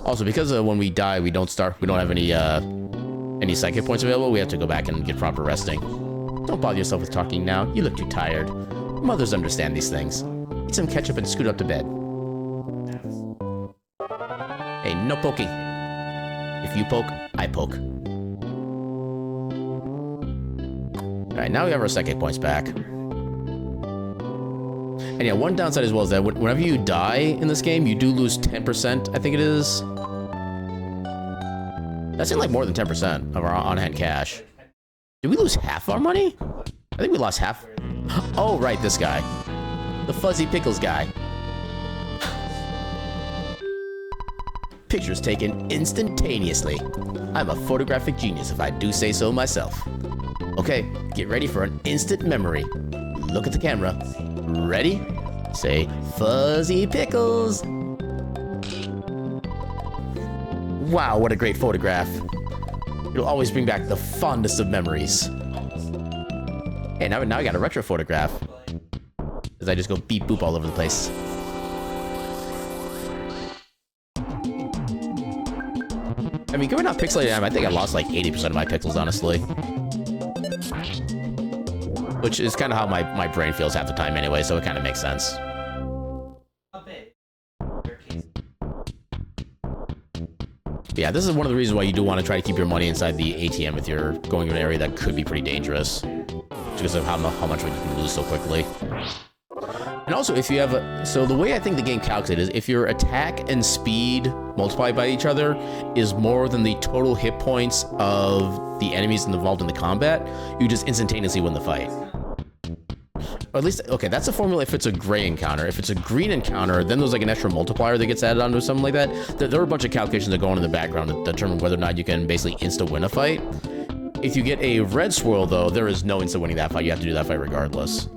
Also, because when we die, we don't have any psychic points available. We have to go back and get proper resting. Don't bother yourself with talking now. You look too tired. Mothers understand these things. Eat some ketchup and scoot up to bed. Hey, no poking. If you poke, I poke. Alright, now we have our psychic points back. And yeah, one downside as well is that whenever you die in this game, you do lose 10%, I think it is. That seemed like more than 10% of our on-hand cash. Did we lose half our money? I think we lost half. Oh, right, this guy. The Fuzzy Pickles guy. Pictures taken instantaneously. I'm a photographic genius if I do say so myself. Okay, get ready for an instant memory. Look at the camera. Ready? Say, Fuzzy Pickles. Wow, what a great photograph. It'll always bring back the fondest of memories. Hey, now I got a retro photograph. As I just go beep boop all over the place. I mean, going off pixelated, I think I lost like 80% of my pixels, honestly. Which is kind of how my brain feels half the time anyway, so it kind of makes sense. But yeah, this is one of the reasons why you do want to try to keep your money inside the ATM if you're going to an area that could be pretty dangerous. Because of how much you can lose so quickly. And also, if you have so the way I think the game calculates is if your attack and speed multiplied by each other is more than the total hit points of the enemies involved in the combat, you just instantaneously win the fight. Or at least, okay, that's a formula if it's a gray encounter. If it's a green encounter, then there's like an extra multiplier that gets added onto something like that. There are a bunch of calculations that go on in the background to determine whether or not you can basically insta-win a fight. If you get a red swirl, though, there is no instant winning that fight. You have to do that fight regardless.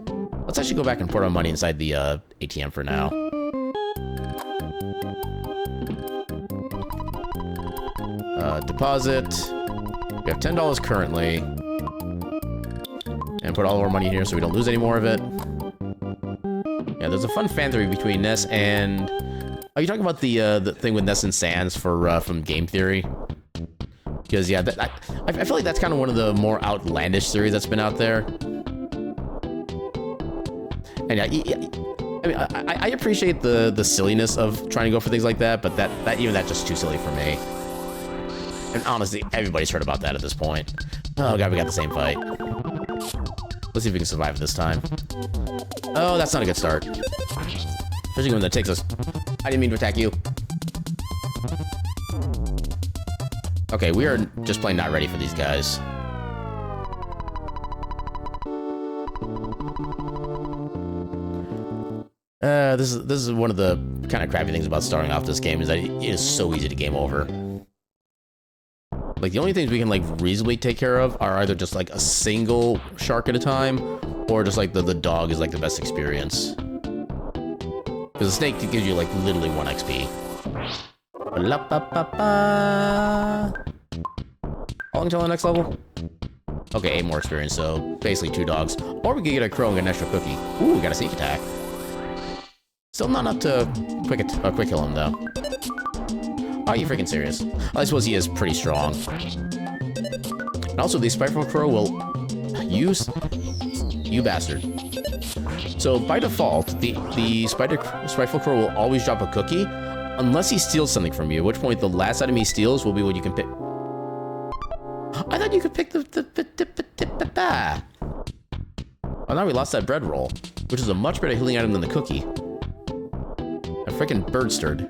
Let's actually go back and put our money inside the ATM for now. Deposit. We have $10 currently. And put all of our money in here so we don't lose any more of it. Yeah, there's a fun fan theory between Ness and... Are you talking about the thing with Ness and Sans from Game Theory? Because, yeah, I feel like that's kind of one of the more outlandish theories that's been out there. And yeah, I mean, I appreciate the silliness of trying to go for things like that, but that's just too silly for me. And honestly, everybody's heard about that at this point. Oh god, we got the same fight. Let's see if we can survive this time. Oh, that's not a good start. Especially when that takes us... I didn't mean to attack you. Okay, we are just plain not ready for these guys. This is one of the kind of crappy things about starting off this game, is that it is so easy to game over. Like, the only things we can, like, reasonably take care of are either just, like, a single shark at a time, or just, like, the dog is, like, the best experience. Because the snake gives you, like, literally 1 XP. How long until the next level? Okay, 8 more experience, so basically 2 dogs. Or we could get a crow and get an extra cookie. Ooh, we got a sneak attack. Still not up to quick kill him, though. Are you freaking serious? I suppose he is pretty strong. And also, the Spiteful Crow will use... You bastard. So, by default, the Spiteful Crow will always drop a cookie, unless he steals something from you, at which point the last item he steals will be what you can pick. I thought you could pick the... Oh, now we lost that bread roll, which is a much better healing item than the cookie. A freaking bird stirred.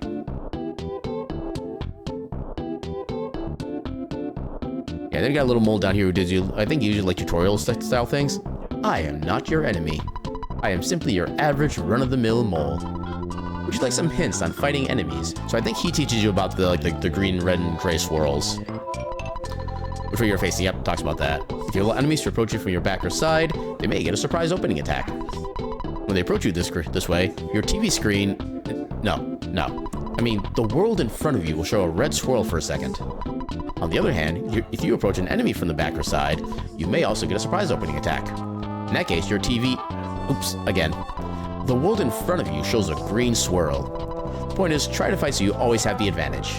Yeah, then you got a little mole down here who did you, I think, usually like tutorial style things. I am not your enemy. I am simply your average run-of-the-mill mole. Would you like some hints on fighting enemies? So I think he teaches you about the green, red, and gray swirls. Which way you're facing, yep, talks about that. If you allow enemies to approach you from your back or side, they may get a surprise opening attack. When they approach you this way, your TV screen... No. I mean, the world in front of you will show a red swirl for a second. On the other hand, if you approach an enemy from the back or side, you may also get a surprise opening attack. In that case, your TV... Oops, again. The world in front of you shows a green swirl. The point is, try to fight so you always have the advantage.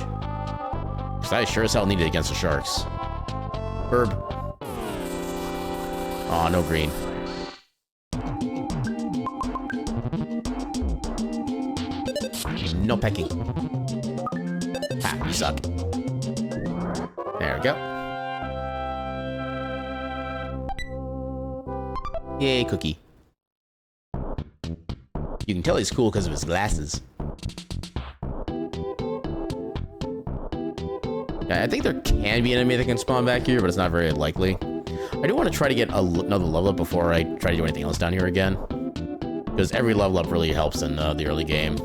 Because I sure as hell need it against the sharks. Herb. Aw, no green. No pecking. Ha, you suck. There we go. Yay, cookie. You can tell he's cool because of his glasses. Yeah, I think there can be an enemy that can spawn back here, but it's not very likely. I do want to try to get another level up before I try to do anything else down here again. Because every level up really helps in the early game.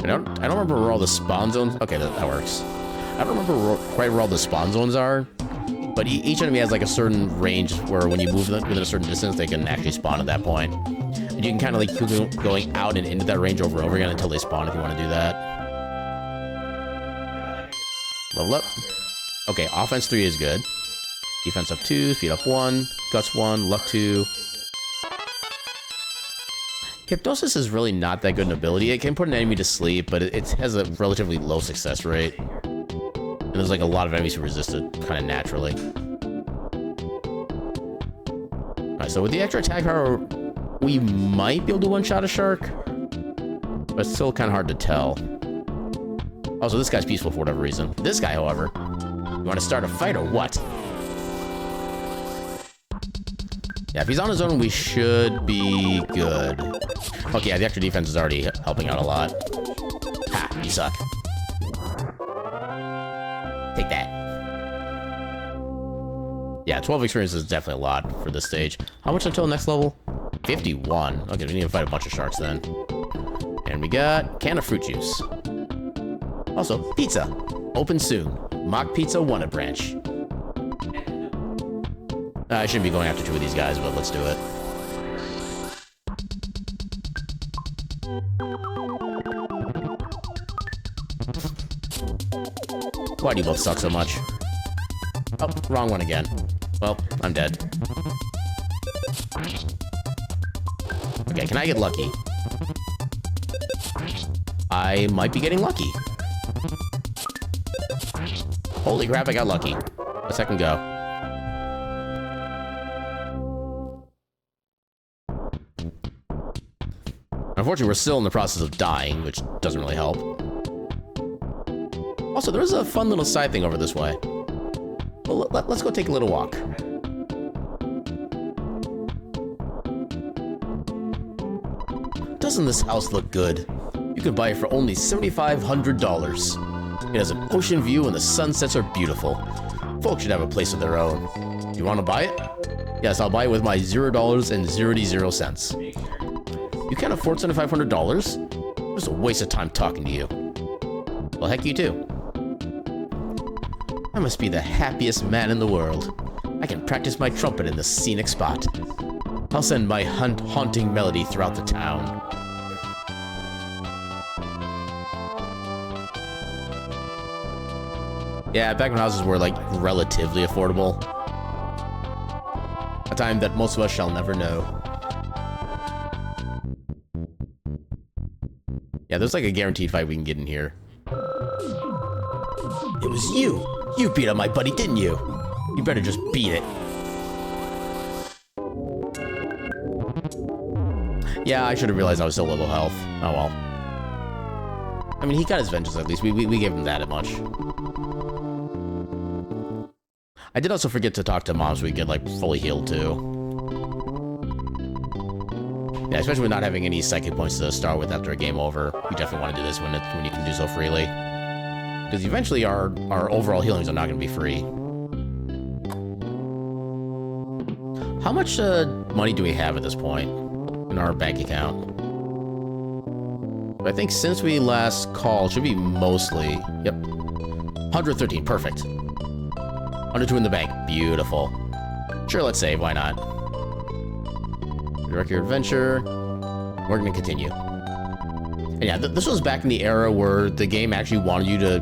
I don't remember where all the spawn zones... Okay, that works. I don't remember quite where all the spawn zones are, but each enemy has like a certain range where when you move them within a certain distance, they can actually spawn at that point. And you can kind of like keep going out and into that range over and over again until they spawn if you want to do that. Level up. Okay, offense 3 is good. Defense up 2, speed up 1, guts 1, luck 2. Hypnosis is really not that good an ability. It can put an enemy to sleep, but it has a relatively low success rate. And there's like a lot of enemies who resist it kind of naturally. Alright, so with the extra attack power, we might be able to one-shot a shark, but it's still kind of hard to tell. Also, this guy's peaceful for whatever reason. This guy, however, you want to start a fight or what? Yeah, if he's on his own, we should be good. Okay, yeah, the extra defense is already helping out a lot. Ha, you suck. Take that. Yeah, 12 experience is definitely a lot for this stage. How much until next level? 51. Okay, we need to fight a bunch of sharks then. And we got can of fruit juice. Also, pizza. Open soon. Mock Pizza Wanted Branch. I shouldn't be going after 2 of these guys, but let's do it. Why do you both suck so much? Oh, wrong one again. Well, I'm dead. Okay, can I get lucky? I might be getting lucky. Holy crap, I got lucky. A second go. Unfortunately, we're still in the process of dying, which doesn't really help. Also, there is a fun little side thing over this way. Well, let's go take a little walk. doesn't this house look good? You can buy it for only $7,500. It has an ocean view and the sunsets are beautiful. Folks should have a place of their own. Do you want to buy it? Yes, I'll buy it with my $0.00. You can't afford $7,500? It's a waste of time talking to you. Well, heck you too. I must be the happiest man in the world. I can practice my trumpet in this scenic spot. I'll send my haunting melody throughout the town. Yeah, back when houses were, like, relatively affordable. A time that most of us shall never know. Yeah, there's like a guaranteed fight we can get in here. It was you! You beat up my buddy, didn't you? You better just beat it. Yeah, I should have realized I was so low health. Oh well. I mean, he got his vengeance at least. We gave him that much. I did also forget to talk to Mom so we get, like, fully healed, too. Yeah, especially with not having any psychic points to start with after a game over. You definitely want to do this when you can do so freely. Because eventually our overall healings are not going to be free. How much money do we have at this point in our bank account? I think since we last called, should be mostly... Yep. 113, perfect. 102 in the bank, beautiful. Sure, let's save, why not? Direct your adventure. We're gonna continue. And yeah, this was back in the era where the game actually wanted you to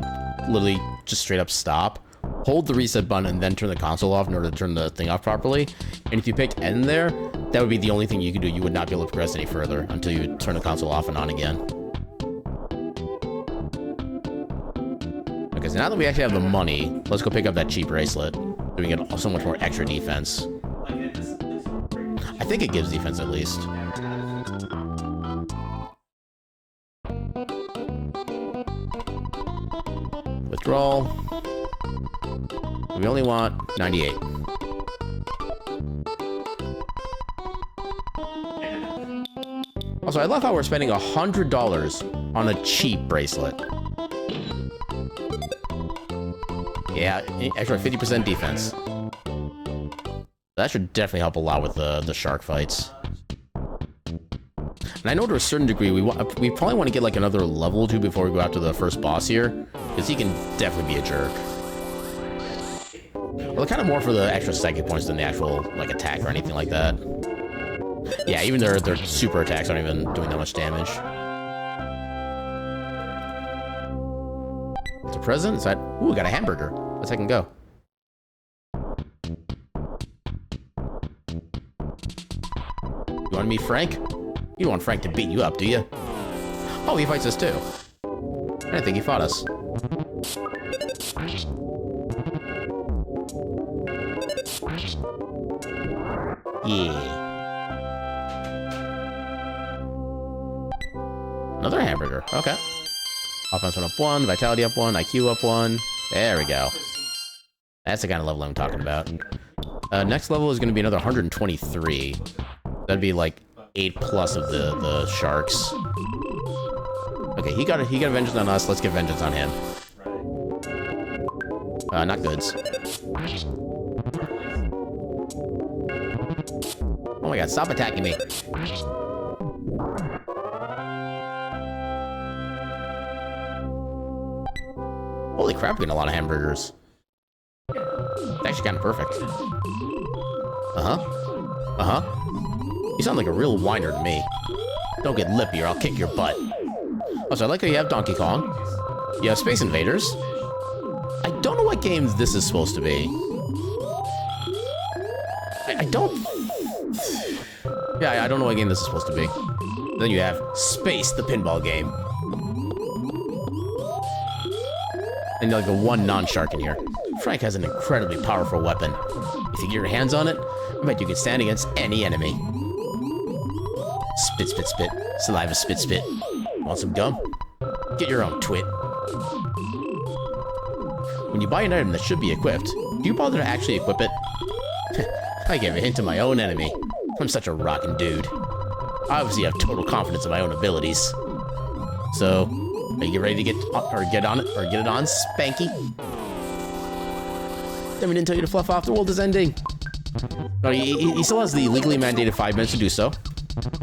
literally just straight up stop, hold the reset button, and then turn the console off in order to turn the thing off properly. And if you picked end there, that would be the only thing you could do. You would not be able to progress any further until you turn the console off and on again. Okay, so now that we actually have the money, let's go pick up that cheap bracelet so we can get so much more extra defense. I think it gives defense at least. Withdrawal. We only want 98. Also, I love how we're spending $100 on a cheap bracelet. Yeah, extra 50% defense. That should definitely help a lot with the shark fights. And I know to a certain degree, we probably want to get like another level or two before we go after the first boss here, because he can definitely be a jerk. Well, kind of more for the extra psychic points than the actual like attack or anything like that. Yeah, even their super attacks aren't even doing that much damage. It's a present. Is that? Ooh, we got a hamburger. Let's I can go. You want to meet Frank? You don't want Frank to beat you up, do you? Oh, he fights us too. I didn't think he fought us. Yeah. Another hamburger. Okay. Offense up 1, vitality up 1, IQ up 1. There we go. That's the kind of level I'm talking about. Next level is going to be another 123. That'd be like 8 plus of the sharks. Okay, he got vengeance on us. Let's get vengeance on him. Not goods. Oh my god, stop attacking me. Holy crap, we're getting a lot of hamburgers. It's actually kind of perfect. Uh-huh. Uh-huh. You sound like a real whiner to me. Don't get lippy or I'll kick your butt. Also, I like how you have Donkey Kong. You have Space Invaders. I don't know what games this is supposed to be. I don't... Yeah, I don't know what game this is supposed to be. Then you have Space, the pinball game. And like a one non-shark in here. Frank has an incredibly powerful weapon. If you get your hands on it, I bet you can stand against any enemy. Spit, spit, spit. Saliva, spit, spit. Want some gum? Get your own, twit. When you buy an item that should be equipped, do you bother to actually equip it? I gave a hint to my own enemy. I'm such a rockin' dude. I obviously have total confidence in my own abilities. So, are you ready to get on it, Spanky? Then we didn't tell you to fluff off. The world is ending. No, he still has the legally mandated 5 minutes to do so.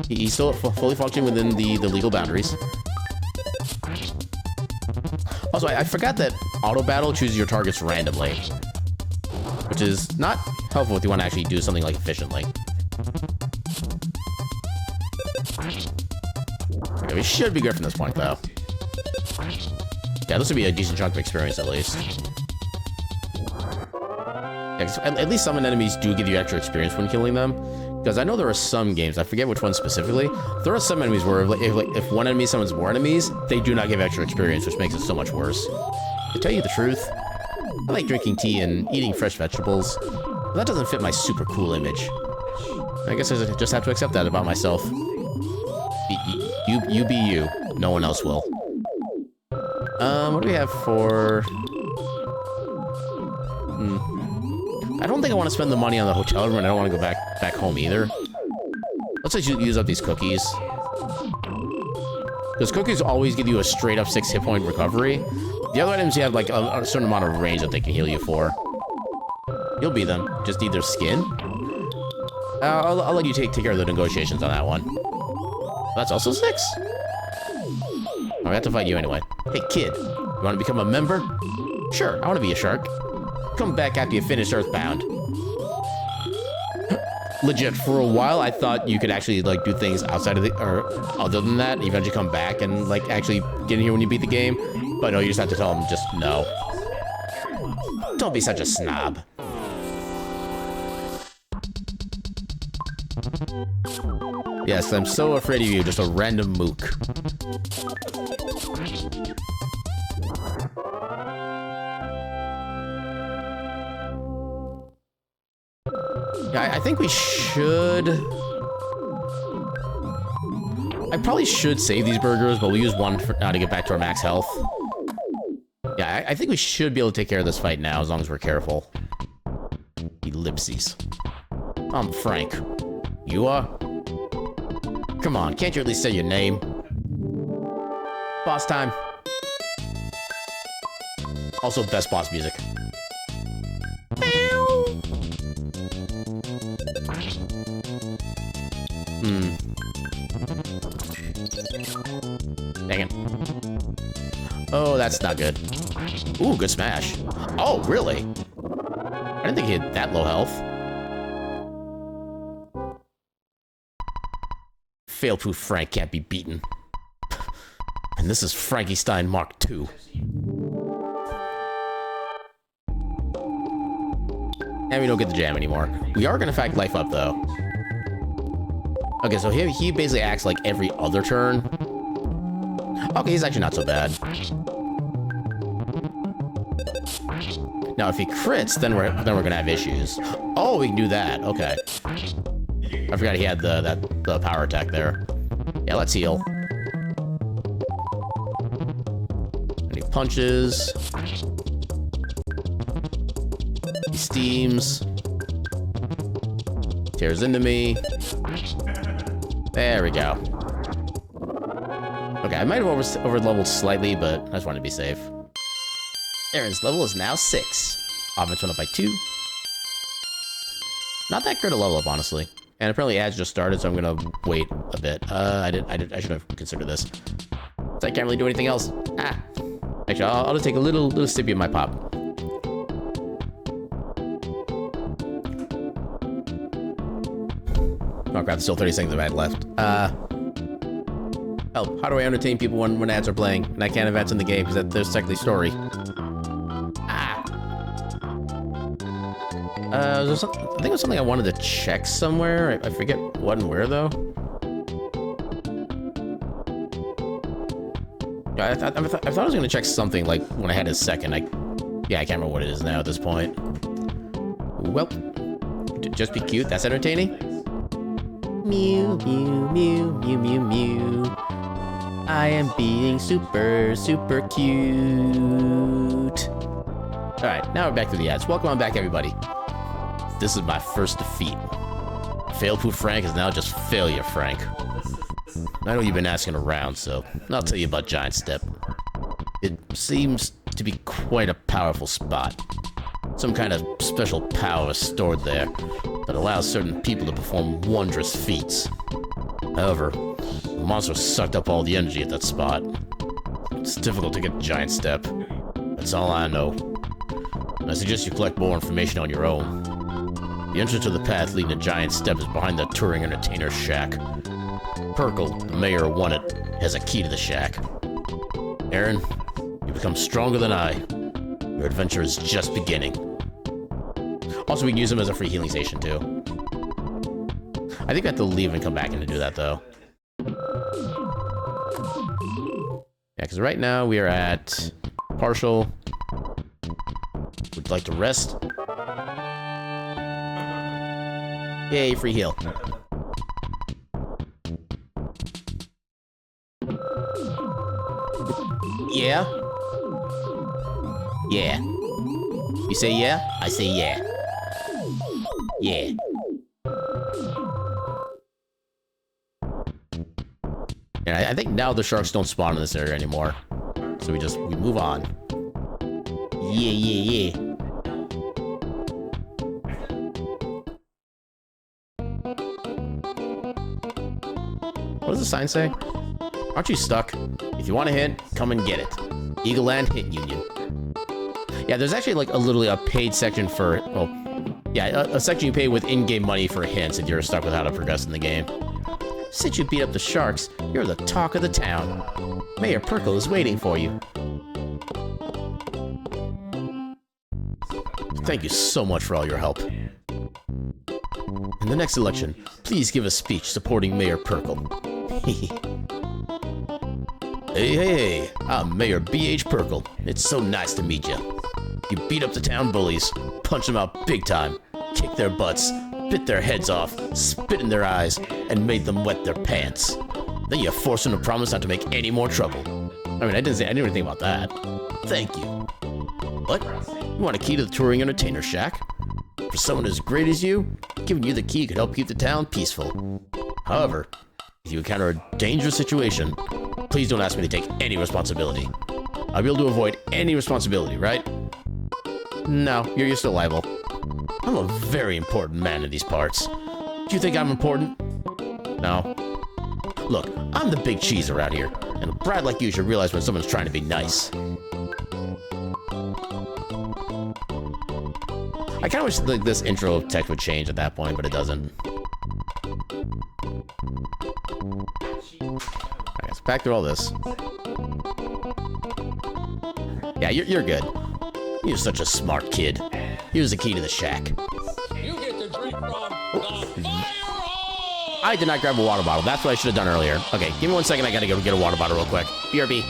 He's still fully functioning within the legal boundaries. Also, I forgot that auto battle chooses your targets randomly, which is not helpful if you want to actually do something like efficiently. Okay, we should be good from this point, though. Yeah, this would be a decent chunk of experience, at least. Yeah, at least some enemies do give you extra experience when killing them. Because I know there are some games, I forget which one specifically, there are some enemies where if one enemy summons more enemies, they do not give extra experience, which makes it so much worse. To tell you the truth, I like drinking tea and eating fresh vegetables, but that doesn't fit my super cool image. I guess I just have to accept that about myself. You be you, no one else will. What do we have for... I don't think I want to spend the money on the hotel room, and I don't want to go back home either. Let's just use up these cookies. Because cookies always give you a straight up 6 hit point recovery. The other items you have like a certain amount of range that they can heal you for. You'll be them. Just need their skin. I'll let you take care of the negotiations on that one. That's also 6? I have to fight you anyway. Hey kid, you want to become a member? Sure, I want to be a shark. Come back after you finish Earthbound. Legit, for a while I thought you could actually like do things outside of the, or other than that, eventually come back and like actually get in here when you beat the game. But no, you just have to tell them just no. Don't be such a snob. Yes, I'm so afraid of you, just a random mook. Yeah, I think we should... I probably should save these burgers, but we'll use one for now to get back to our max health. Yeah, I think we should be able to take care of this fight now, as long as we're careful. Ellipses. I'm Frank. You are? Come on, can't you at least say your name? Boss time. Also, best boss music. Dang it. Oh, that's not good. Ooh, good smash. Oh, really? I didn't think he had that low health. Fail-proof Frank can't be beaten. And this is Frankenstein Mark II. And we don't get the jam anymore. We are gonna fact life up, though. Okay, so he basically acts like every other turn. Okay, he's actually not so bad. Now, if he crits, then we're gonna have issues. Oh, we can do that. Okay. I forgot he had the power attack there. Yeah, let's heal. And he punches. He steams. Tears into me. There we go. Okay, I might have over-leveled slightly, but I just wanted to be safe. Aaron's level is now 6. Offense went up by 2. Not that great a level up, honestly. And apparently ads just started, so I'm gonna wait a bit. I should have considered this. So I can't really do anything else. Ah. Actually, I'll just take a little sippy of my pop. Oh crap, there's still 30 seconds of ad left. Help, how do I entertain people when ads are playing and I can't advance in the game because there's technically story? Ah! I think it was something I wanted to check somewhere. I forget what and where, though. I thought I was going to check something, like, when I had a second. Yeah, I can't remember what it is now at this point. Well, just be cute. That's entertaining. Mew, mew, mew, mew, mew, mew. I am being super, super cute. Alright, now we're back to the ads. Welcome on back, everybody. This is my first defeat. Fail-proof Frank is now just Failure Frank. I know you've been asking around, so I'll tell you about Giant Step. It seems to be quite a powerful spot. Some kind of special power is stored there that allows certain people to perform wondrous feats. However, the monster sucked up all the energy at that spot. It's difficult to get Giant Step. That's all I know. I suggest you collect more information on your own. The entrance to the path leading to Giant Step is behind the touring entertainer's shack. Perkle, the mayor who won it, has a key to the shack. Aaron, you become stronger than I. Your adventure is just beginning. Also, we can use him as a free healing station, too. I think we have to leave and come back in to do that, though. Yeah, because right now we are at partial. Would like to rest. Yay, free heal. Yeah? Yeah. You say yeah? I say yeah. Yeah. And I think now the sharks don't spawn in this area anymore. So we move on. Yeah, yeah, yeah. What does the sign say? Aren't you stuck? If you want a hint, come and get it. Eagle Land Hit Union. Yeah, there's actually like literally a paid section for, well, yeah, a section you pay with in-game money for hints if you're stuck with how to progress in the game. Since you beat up the sharks, you're the talk of the town. Mayor Perkle is waiting for you. Thank you so much for all your help. In the next election, please give a speech supporting Mayor Perkle. Hey, I'm Mayor B.H. Perkle. It's so nice to meet you. You beat up the town bullies, punched them out big time, kicked their butts, bit their heads off, spit in their eyes, and made them wet their pants. Then you forced them to promise not to make any more trouble. I mean, I didn't even think about that. Thank you. What? You want a key to the touring entertainer shack? For someone as great as you, giving you the key could help keep the town peaceful. However, if you encounter a dangerous situation, please don't ask me to take any responsibility. I'll be able to avoid any responsibility, right? No, you're still liable. I'm a very important man in these parts. Do you think I'm important? No. Look, I'm the big cheese around here, and a brat like you should realize when someone's trying to be nice. I kind of wish like this intro text would change at that point, but it doesn't. I guess back through all this. Yeah, you're good. You're such a smart kid. Here's the key to the shack. You get to drink from the fire hose! I did not grab a water bottle. That's what I should have done earlier. Okay, give me 1 second. I gotta go get a water bottle real quick. BRB.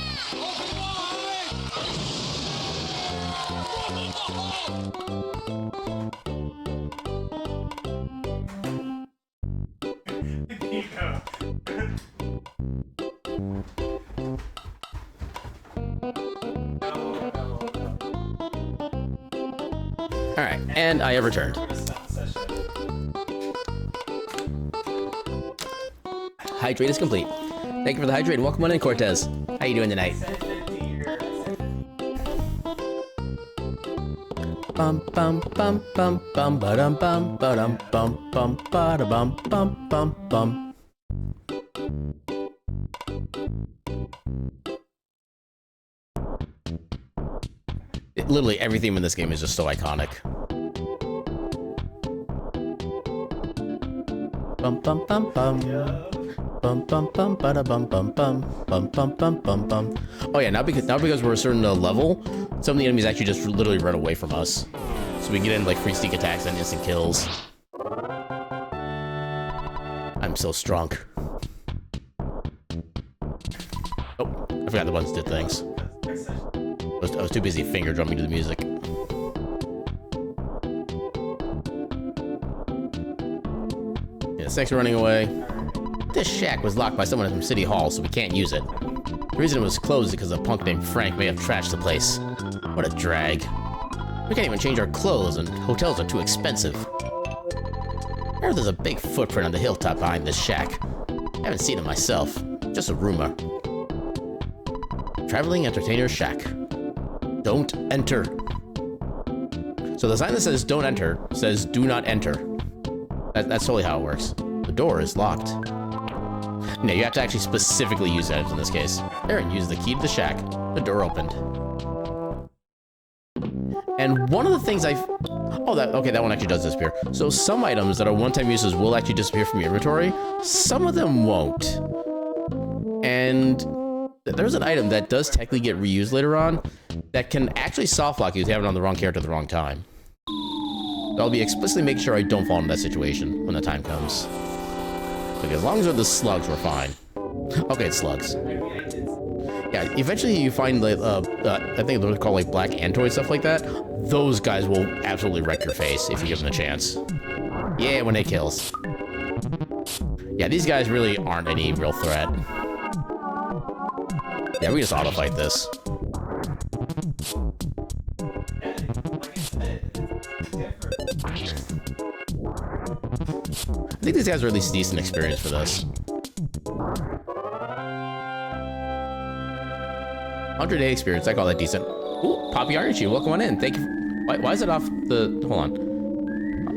Alright, and I have returned. Hydrate is complete. Thank you for the hydrate. Welcome on in, Cortez. How you doing tonight? Bum bum bum bum bum ba-dum bum ba-dum bum bum ba-da-bum bum bum bum. Literally everything in this game is just so iconic. Bum bum bum bum. Bum bum bum bada bum bum bum bum bum bum bum bum. Oh yeah, now because we're a certain level, some of the enemies actually just literally run away from us. So we can get in like free sneak attacks and instant kills. I'm so strong. Oh, I forgot the buttons did things. I was too busy finger drumming to the music. Yeah, thanks for running away. This shack was locked by someone from City Hall, so we can't use it. The reason it was closed is because a punk named Frank may have trashed the place. What a drag. We can't even change our clothes, and hotels are too expensive. I heard there's a big footprint on the hilltop behind this shack. I haven't seen it myself. Just a rumor. Traveling Entertainer's Shack. Don't enter. So the sign that says don't enter says do not enter. That's totally how it works. The door is locked. No, you have to actually specifically use items in this case. Aaron used the key to the shack. The door opened. And one of the things okay, that one actually does disappear. So some items that are one-time uses will actually disappear from your inventory. Some of them won't. And there's an item that does technically get reused later on that can actually soft lock you if you have it on the wrong character at the wrong time. I'll be explicitly making sure I don't fall into that situation when the time comes. Like, as long as they're the slugs, we're fine. Okay, it's slugs. Yeah, eventually you find, like, I think they're called, like, black Antoid, stuff like that. Those guys will absolutely wreck your face if you give them a chance. Yeah, when they kills. Yeah, these guys really aren't any real threat. Yeah, we just auto-fight this. I think these guys are at least decent experience for this. 100-day experience, I call that decent. Ooh, Poppy Archie, welcome on in. Thank you. Why is it off the... Hold on.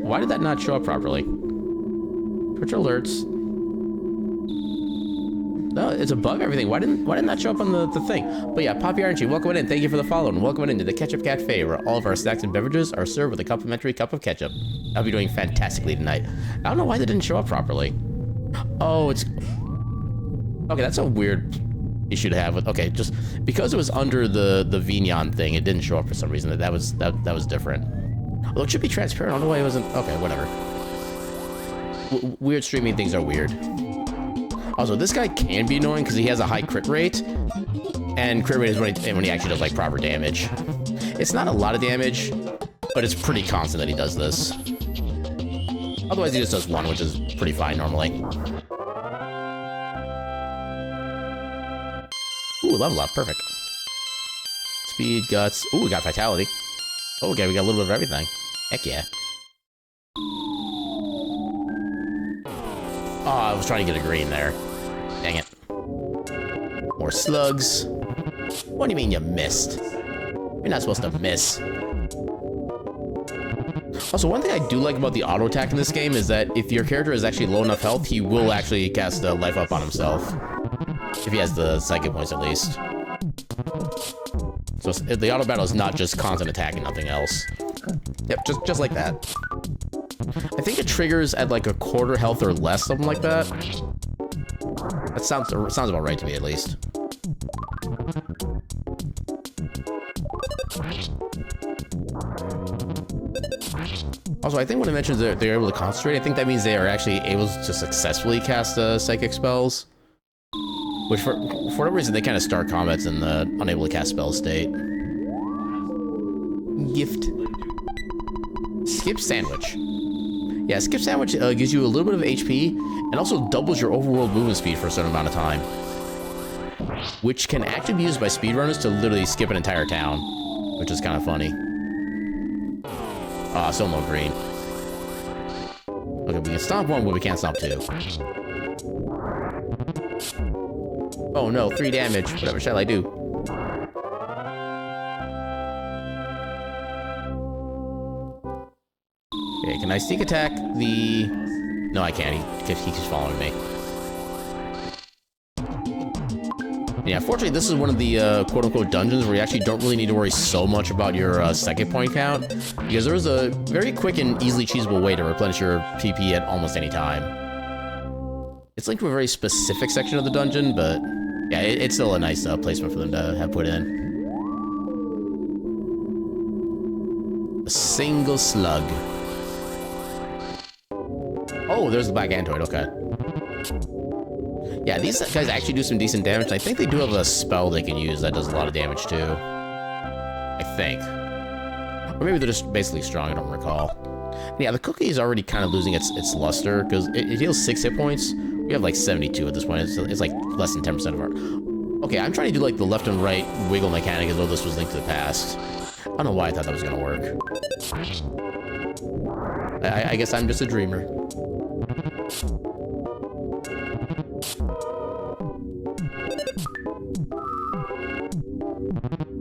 Why did that not show up properly? Twitch alerts. No, it's above everything. Why didn't that show up on the thing? But yeah, Poppy Archie, welcome on in. Thank you for the follow, and welcome on into the Ketchup Cafe, where all of our snacks and beverages are served with a complimentary cup of ketchup. I'll be doing fantastically tonight. I don't know why they didn't show up properly. Oh, it's... Okay, that's a weird issue to have with... Okay, just because it was under the Vignon thing, it didn't show up for some reason. That was different. Although it should be transparent. I don't know why it wasn't... Okay, whatever. Weird streaming things are weird. Also, this guy can be annoying because he has a high crit rate, and crit rate is when he actually does, like, proper damage. It's not a lot of damage, but it's pretty constant that he does this. Otherwise, he just does one, which is pretty fine normally. Ooh, level up, perfect. Speed, guts. Ooh, we got vitality. Oh, okay, we got a little bit of everything. Heck yeah. Oh, I was trying to get a green there. Dang it. More slugs. What do you mean you missed? You're not supposed to miss. Also, one thing I do like about the auto attack in this game is that if your character is actually low enough health, he will actually cast a life up on himself. If he has the psychic points at least. So the auto battle is not just constant attack and nothing else. Yep, just like that. I think it triggers at like a quarter health or less, something like that. That sounds about right to me, at least. Also, I think when it mentions they're able to concentrate, I think that means they are actually able to successfully cast psychic spells. Which, for whatever reason, they kind of start combats in the unable to cast spell state. Gift. Skip sandwich. Yeah, skip sandwich gives you a little bit of HP and also doubles your overworld movement speed for a certain amount of time. Which can actually be used by speedrunners to literally skip an entire town, which is kind of funny. Ah, still no green. Okay, we can stomp one, but we can't stomp two. Oh no, 3 damage. Whatever shall I do? Okay, can I sneak attack the... No, I can't. He keeps following me. Yeah, fortunately, this is one of the quote-unquote dungeons where you actually don't really need to worry so much about your second point count, because there is a very quick and easily cheesable way to replenish your PP at almost any time. It's linked to a very specific section of the dungeon, but yeah, it's still a nice placement for them to have put in. A single slug. Oh, there's the black Antoid, okay. Yeah, these guys actually do some decent damage. I think they do have a spell they can use that does a lot of damage too. I think. Or maybe they're just basically strong, I don't recall. And yeah, the cookie is already kind of losing its luster, because it heals 6 hit points. We have like 72 at this point. It's like less than 10% of our... Okay, I'm trying to do like the left and right wiggle mechanic as though this was linked to the past. I don't know why I thought that was gonna work. I guess I'm just a dreamer.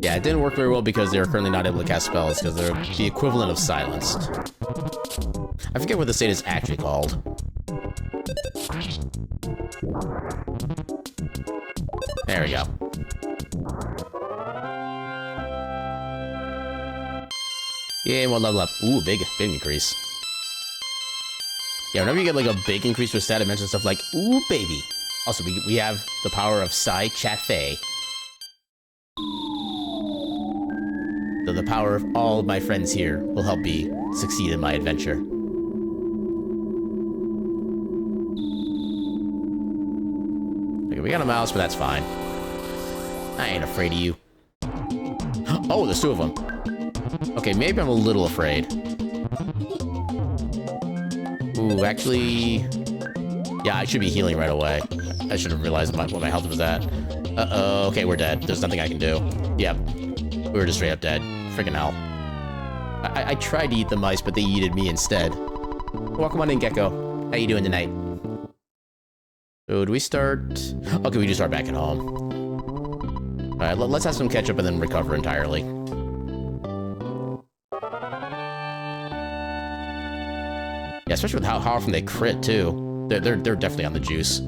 Yeah, it didn't work very well because they're currently not able to cast spells because they're the equivalent of silenced. I forget what the state is actually called. There we go. Yeah, one level up. Ooh, big increase. Yeah, whenever you get like a big increase to a stat, it mentions stuff like, ooh, baby. Also, we have the power of Psi Chat Fei. So the power of all of my friends here will help me succeed in my adventure. Okay, we got a mouse, but that's fine. I ain't afraid of you. Oh, there's two of them. Okay, maybe I'm a little afraid. Ooh, actually... Yeah, I should be healing right away. I should have realized what my health was at. Uh-oh, okay, we're dead. There's nothing I can do. Yep. We were just straight up dead. Freaking hell. I tried to eat the mice, but they yeeted me instead. Welcome on in, Gecko. How you doing tonight? So, do we start... Okay, we just start back at home. Alright, let's have some ketchup and then recover entirely. Yeah, especially with how often they crit, too. They're definitely on the juice.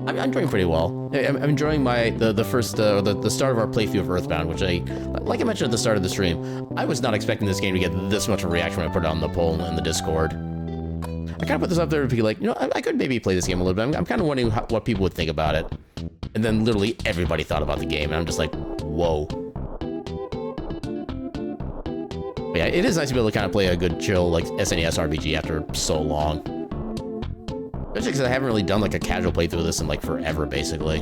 I'm doing pretty well. I'm enjoying the start of our playthrough of Earthbound, which like I mentioned at the start of the stream, I was not expecting this game to get this much of a reaction when I put it on the poll in the Discord. I kind of put this up there to be like, you know, I could maybe play this game a little bit. I'm kind of wondering what people would think about it. And then literally everybody thought about the game, and I'm just like, whoa. But yeah, it is nice to be able to kind of play a good, chill, like, SNES RPG after so long. Especially because I haven't really done, like, a casual playthrough of this in, like, forever, basically.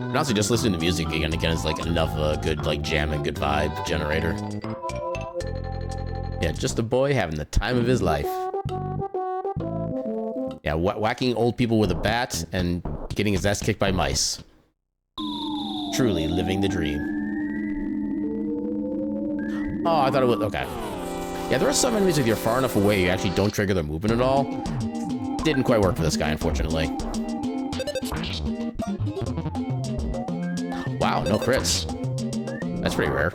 And also, just listening to music again and again is, like, enough good, like, jam and good vibe generator. Yeah, just a boy having the time of his life. Yeah, whacking old people with a bat and getting his ass kicked by mice. Truly living the dream. Oh, I thought it was... Okay. Yeah, there are some enemies if you're far enough away you actually don't trigger their movement at all. Didn't quite work for this guy, unfortunately. Wow, no crits. That's pretty rare.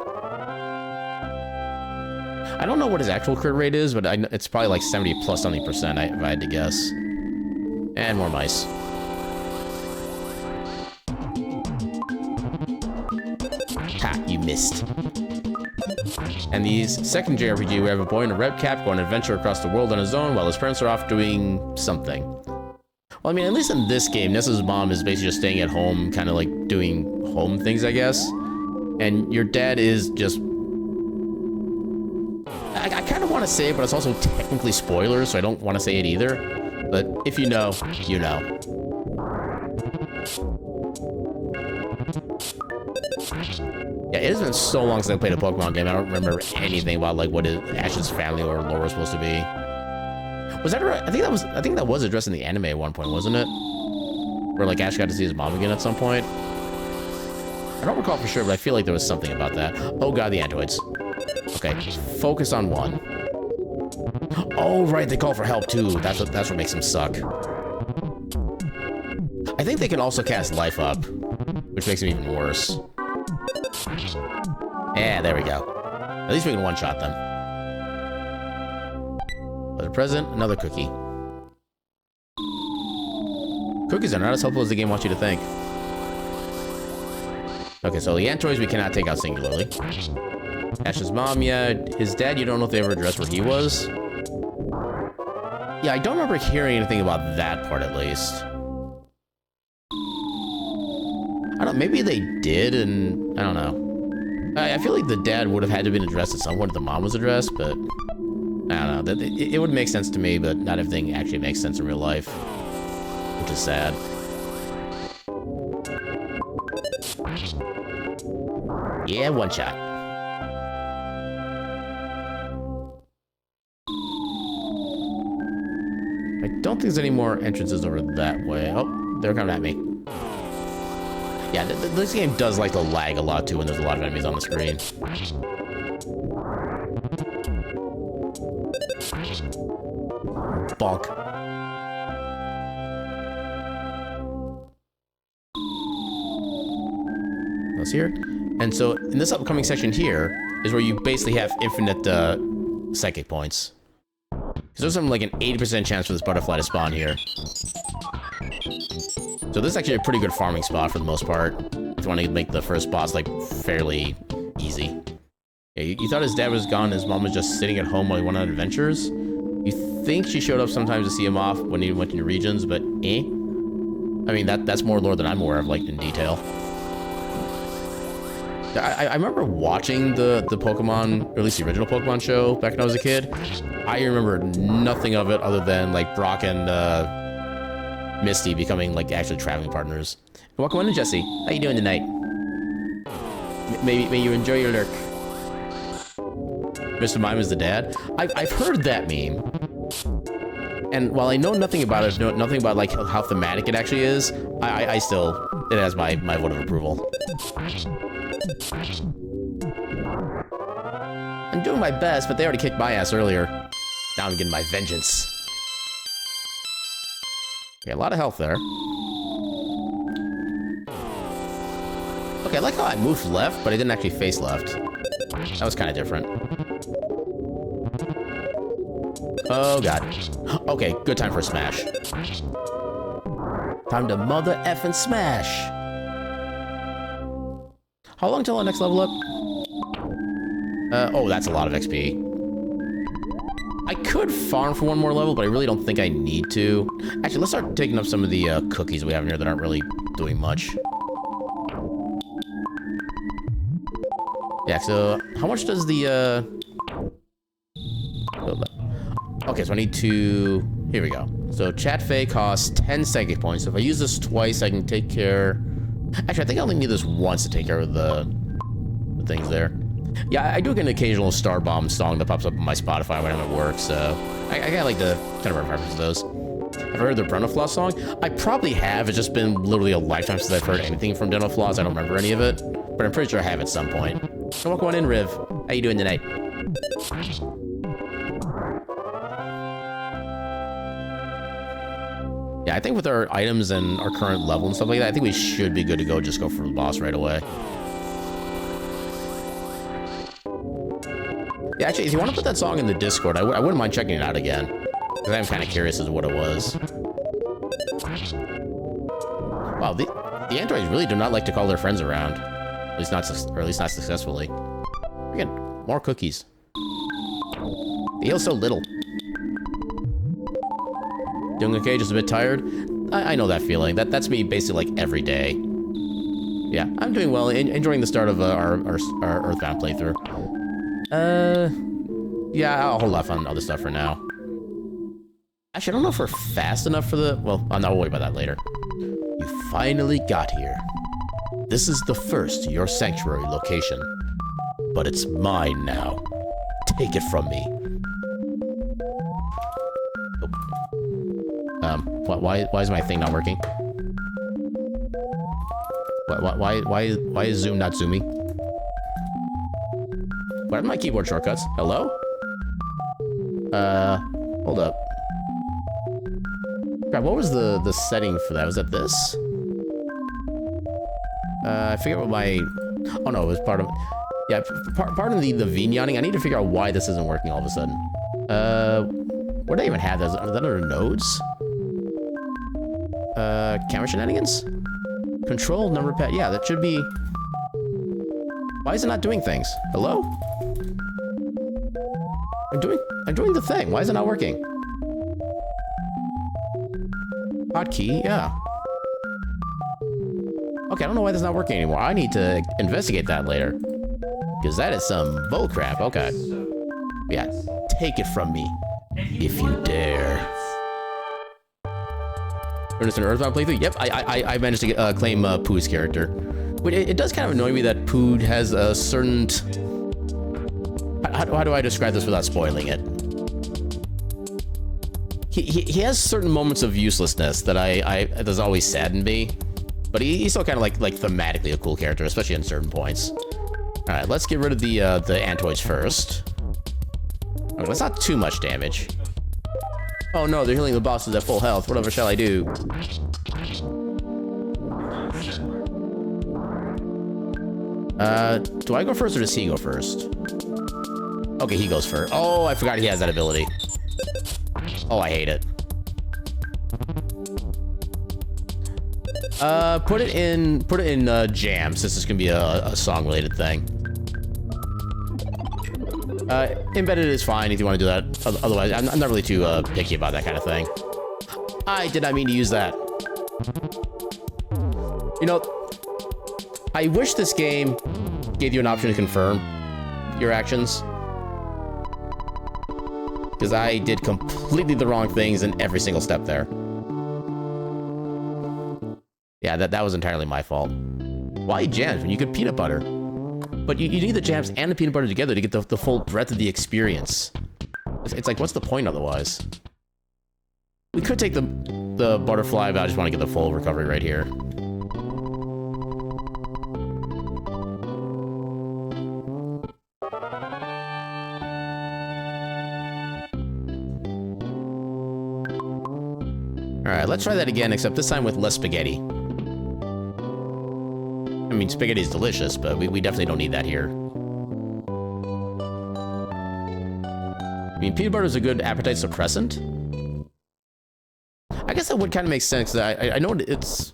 I don't know what his actual crit rate is, but it's probably like 70 plus something %, if I had to guess. And more mice. Ha, you missed. And these second JRPG, we have a boy in a red cap going on an adventure across the world on his own while his parents are off doing something. Well, I mean, at least in this game, Nessa's mom is basically just staying at home, kind of like doing home things, I guess. And your dad is just... I kind of want to say it, but it's also technically spoilers, so I don't want to say it either. But if you know, you know. Yeah, it has been so long since I played a Pokemon game. I don't remember anything about like what Ash's family or lore was supposed to be. Was that right? I think that was addressed in the anime at one point, wasn't it? Where like Ash got to see his mom again at some point. I don't recall for sure, but I feel like there was something about that. Oh god, the androids. Okay, focus on one. Oh right, they call for help too. That's what makes them suck. I think they can also cast life up, which makes them even worse. Yeah, there we go. At least we can one-shot them. Another present, another cookie. Cookies are not as helpful as the game wants you to think. Okay, so the androids we cannot take out singularly. Ash's mom, yeah. His dad, you don't know if they ever addressed where he was. Yeah, I don't remember hearing anything about that part, at least. I don't know, maybe they did, and I don't know. I feel like the dad would have had to have been addressed at some point if the mom was addressed, but I don't know. It would make sense to me, but not everything actually makes sense in real life, which is sad. Yeah, one shot. I don't think there's any more entrances over that way. Oh, they're coming at me. Yeah, this game does like to lag a lot too when there's a lot of enemies on the screen. Bonk. Let's hear. And so in this upcoming section here is where you basically have infinite psychic points. Because there's something like an 80% chance for this butterfly to spawn here. So this is actually a pretty good farming spot for the most part. If you want to make the first boss like fairly easy. Yeah, you thought his dad was gone, his mom was just sitting at home while he went on adventures? You think she showed up sometimes to see him off when he went into regions, but eh? I mean, that's more lore than I'm aware of, like, in detail. I remember watching the Pokemon, or at least the original Pokemon show back when I was a kid. I remember nothing of it other than, like, Brock and Misty becoming, like, actually traveling partners. Welcome on in, Jesse. How you doing tonight? May you enjoy your lurk. Mr. Mime is the dad. I've heard that meme. And while I know nothing about it, nothing about, like, how thematic it actually is, I still, it has my vote of approval. I'm doing my best, but they already kicked my ass earlier. Now I'm getting my vengeance. Okay, a lot of health there. Okay, I like how I moved left, but I didn't actually face left. That was kind of different. Oh, God. Okay, good time for a smash. Time to mother effing smash. How long till our next level up? Oh, that's a lot of XP. I could farm for one more level, but I really don't think I need to. Actually, let's start taking up some of the cookies we have in here that aren't really doing much. Yeah, so how much does the... Okay, so I need to... Here we go. So Chat Fey costs 10 psychic points. So if I use this twice, I can take care... Actually, I think I only need this once to take care of the things there. Yeah, I do get an occasional Star Bomb song that pops up on my Spotify when I'm at work, so I kind of like to kind of reference those. Have I heard the Dental Floss song? I probably have. It's just been literally a lifetime since I've heard anything from Dental Floss. I don't remember any of it, but I'm pretty sure I have at some point. So welcome on in, Riv. How you doing tonight? Yeah, I think with our items and our current level and stuff like that, I think we should be good to go. Just go for the boss right away. Yeah, actually, if you want to put that song in the Discord, I wouldn't mind checking it out again. Because I'm kind of curious as to what it was. Wow, the androids really do not like to call their friends around. At least not successfully. Again, more cookies. They heal so little. Doing okay, just a bit tired? I know that feeling. That's me basically like every day. Yeah, I'm doing well, enjoying the start of our Earthbound playthrough. Yeah, I'll hold off on other stuff for now. Actually, I don't know if we're fast enough for the... Well, I'll worry about that later. You finally got here. This is the first to your sanctuary location. But it's mine now. Take it from me. Oh. Why is my thing not working? Why is Zoom not zooming? What are my keyboard shortcuts? Hello? Hold up. God, what was the setting for that? Was that this? I forget what my... Oh no, it was part of... Yeah, part of the vigneting. I need to figure out why this isn't working all of a sudden. What do I even have? Are that under nodes? Camera shenanigans? Control number pad. Yeah, that should be... Why is it not doing things? Hello? I'm doing the thing. Why is it not working? Hotkey, yeah. Okay, I don't know why that's not working anymore. I need to investigate that later. Because that is some bullcrap. Okay. Yeah, take it from me. If you dare. Ernest and Earthbound playthrough? Yep, I managed to claim Pooh's character. But it does kind of annoy me that Pooh has a certain... How do I describe this without spoiling it? He has certain moments of uselessness that that's always saddened me. But he's still kind of like thematically a cool character, especially in certain points. All right, let's get rid of the Antoids first. Okay, that's not too much damage. Oh no, they're healing the bosses at full health. Whatever shall I do? Do I go first or does he go first? Okay, he goes first. Oh, I forgot he has that ability. Oh, I hate it. Put it in jam, since this can be a song-related thing. Embedded is fine if you want to do that. Otherwise, I'm not really too picky about that kind of thing. I did not mean to use that. You know, I wish this game gave you an option to confirm your actions. Because I did completely the wrong things in every single step there. Yeah, that was entirely my fault. Why jams when you could peanut butter? But you need the jams and the peanut butter together to get the full breadth of the experience. It's like, what's the point otherwise? We could take the butterfly, but I just want to get the full recovery right here. Alright, let's try that again, except this time with less spaghetti. I mean, spaghetti is delicious, but we definitely don't need that here. I mean, peanut butter is a good appetite suppressant. I guess that would kind of make sense, because I know it's...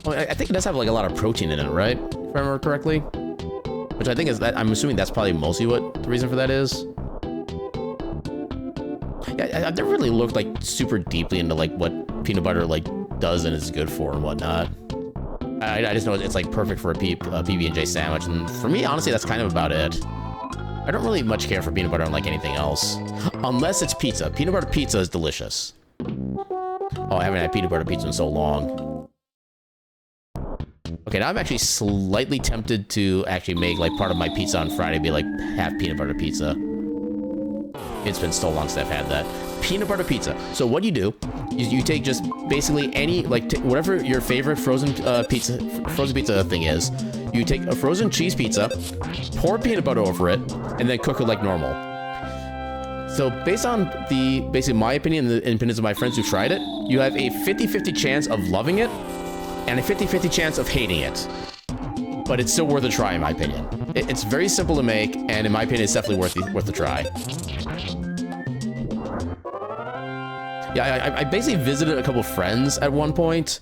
Well, I think it does have, like, a lot of protein in it, right? If I remember correctly. Which I think is that... I'm assuming that's probably mostly what the reason for that is. Yeah, I've never really looked, like, super deeply into, like, what peanut butter, like, does and is good for and whatnot. I just know it's, like, perfect for a PB&J sandwich, and for me, honestly, that's kind of about it. I don't really much care for peanut butter unlike anything else. Unless it's pizza. Peanut butter pizza is delicious. Oh, I haven't had peanut butter pizza in so long. Okay, now I'm actually slightly tempted to actually make, like, part of my pizza on Friday be, like, half peanut butter pizza. It's been so long since I've had that. Peanut butter pizza. So what you do, you take just basically any, like, whatever your favorite frozen pizza thing is. You take a frozen cheese pizza, pour peanut butter over it, and then cook it like normal. So based on basically my opinion and the opinions of my friends who tried it, you have a 50-50 chance of loving it and a 50-50 chance of hating it. But it's still worth a try, in my opinion. It's very simple to make, and in my opinion, it's definitely worth the try. Yeah, I basically visited a couple friends at one point,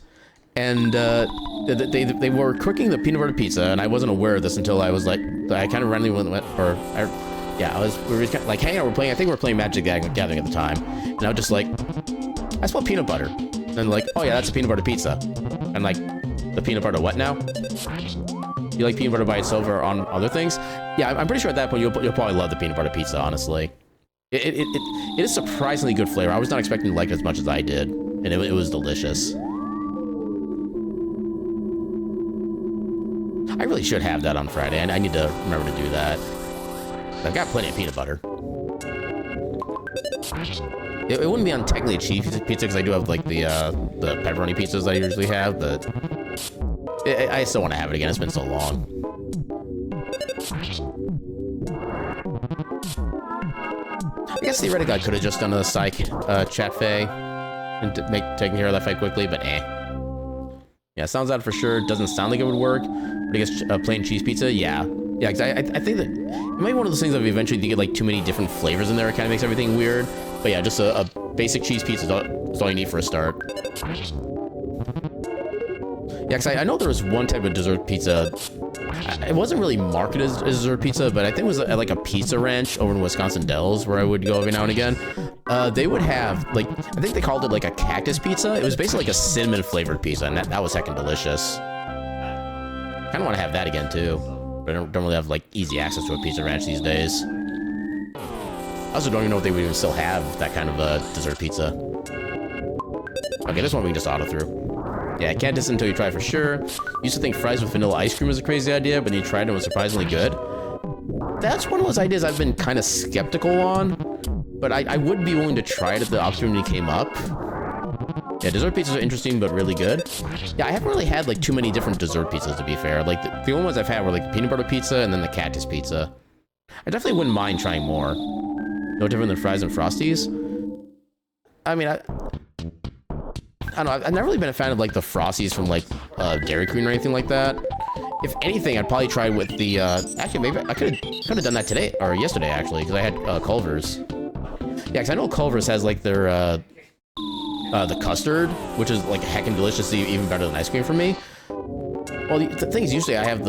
and they were cooking the peanut butter pizza, and I wasn't aware of this until I was like, I kind of randomly went, we were just kind of like hanging out, I think we were playing Magic Gathering at the time, and I was just like, I smell peanut butter, and like, oh yeah, that's a peanut butter pizza, and like, the peanut butter what now? You like peanut butter by itself or on other things? Yeah, I'm pretty sure at that point you'll probably love the peanut butter pizza, honestly. It is surprisingly good flavor. I was not expecting to like it as much as I did, and it was delicious. I really should have that on Friday, and I need to remember to do that. I've got plenty of peanut butter. It wouldn't be on technically a cheese pizza because I do have like the pepperoni pizzas I usually have, but I still want to have it again. It's been so long. I guess theoretically I could have just done a psych chat fay and taking care of that fight quickly, but eh. Yeah, sounds out for sure. Doesn't sound like it would work. But I guess plain cheese pizza, yeah. Yeah, because I think that it might be one of those things that eventually you get like too many different flavors in there. It kind of makes everything weird. But yeah, just a basic cheese pizza is all you need for a start. Yeah, because I know there was one type of dessert pizza. It wasn't really marketed as dessert pizza, but I think it was at like a pizza ranch over in Wisconsin Dells where I would go every now and again. They would have, like, I think they called it like a cactus pizza. It was basically like a cinnamon flavored pizza, and that was heckin' delicious. Kind of want to have that again too, but I don't really have like easy access to a pizza ranch these days. I also don't even know if they would even still have that kind of dessert pizza. Okay, this one we can just auto through. Yeah, can't diss it until you try for sure. Used to think fries with vanilla ice cream was a crazy idea, but then you tried it and it was surprisingly good. That's one of those ideas I've been kind of skeptical on, but I would be willing to try it if the opportunity came up. Yeah, dessert pizzas are interesting, but really good. Yeah, I haven't really had like too many different dessert pizzas, to be fair. Like the only ones I've had were like the peanut butter pizza and then the cactus pizza. I definitely wouldn't mind trying more. No different than fries and Frosties. I mean, I don't know. I've never really been a fan of like the Frosties from like Dairy Queen or anything like that. If anything, I'd probably try with the. Actually, maybe I could have done that today or yesterday actually, because I had Culver's. Yeah, because I know Culver's has like their the custard, which is like heckin' delicious, even better than ice cream for me. Well, the thing is, usually I have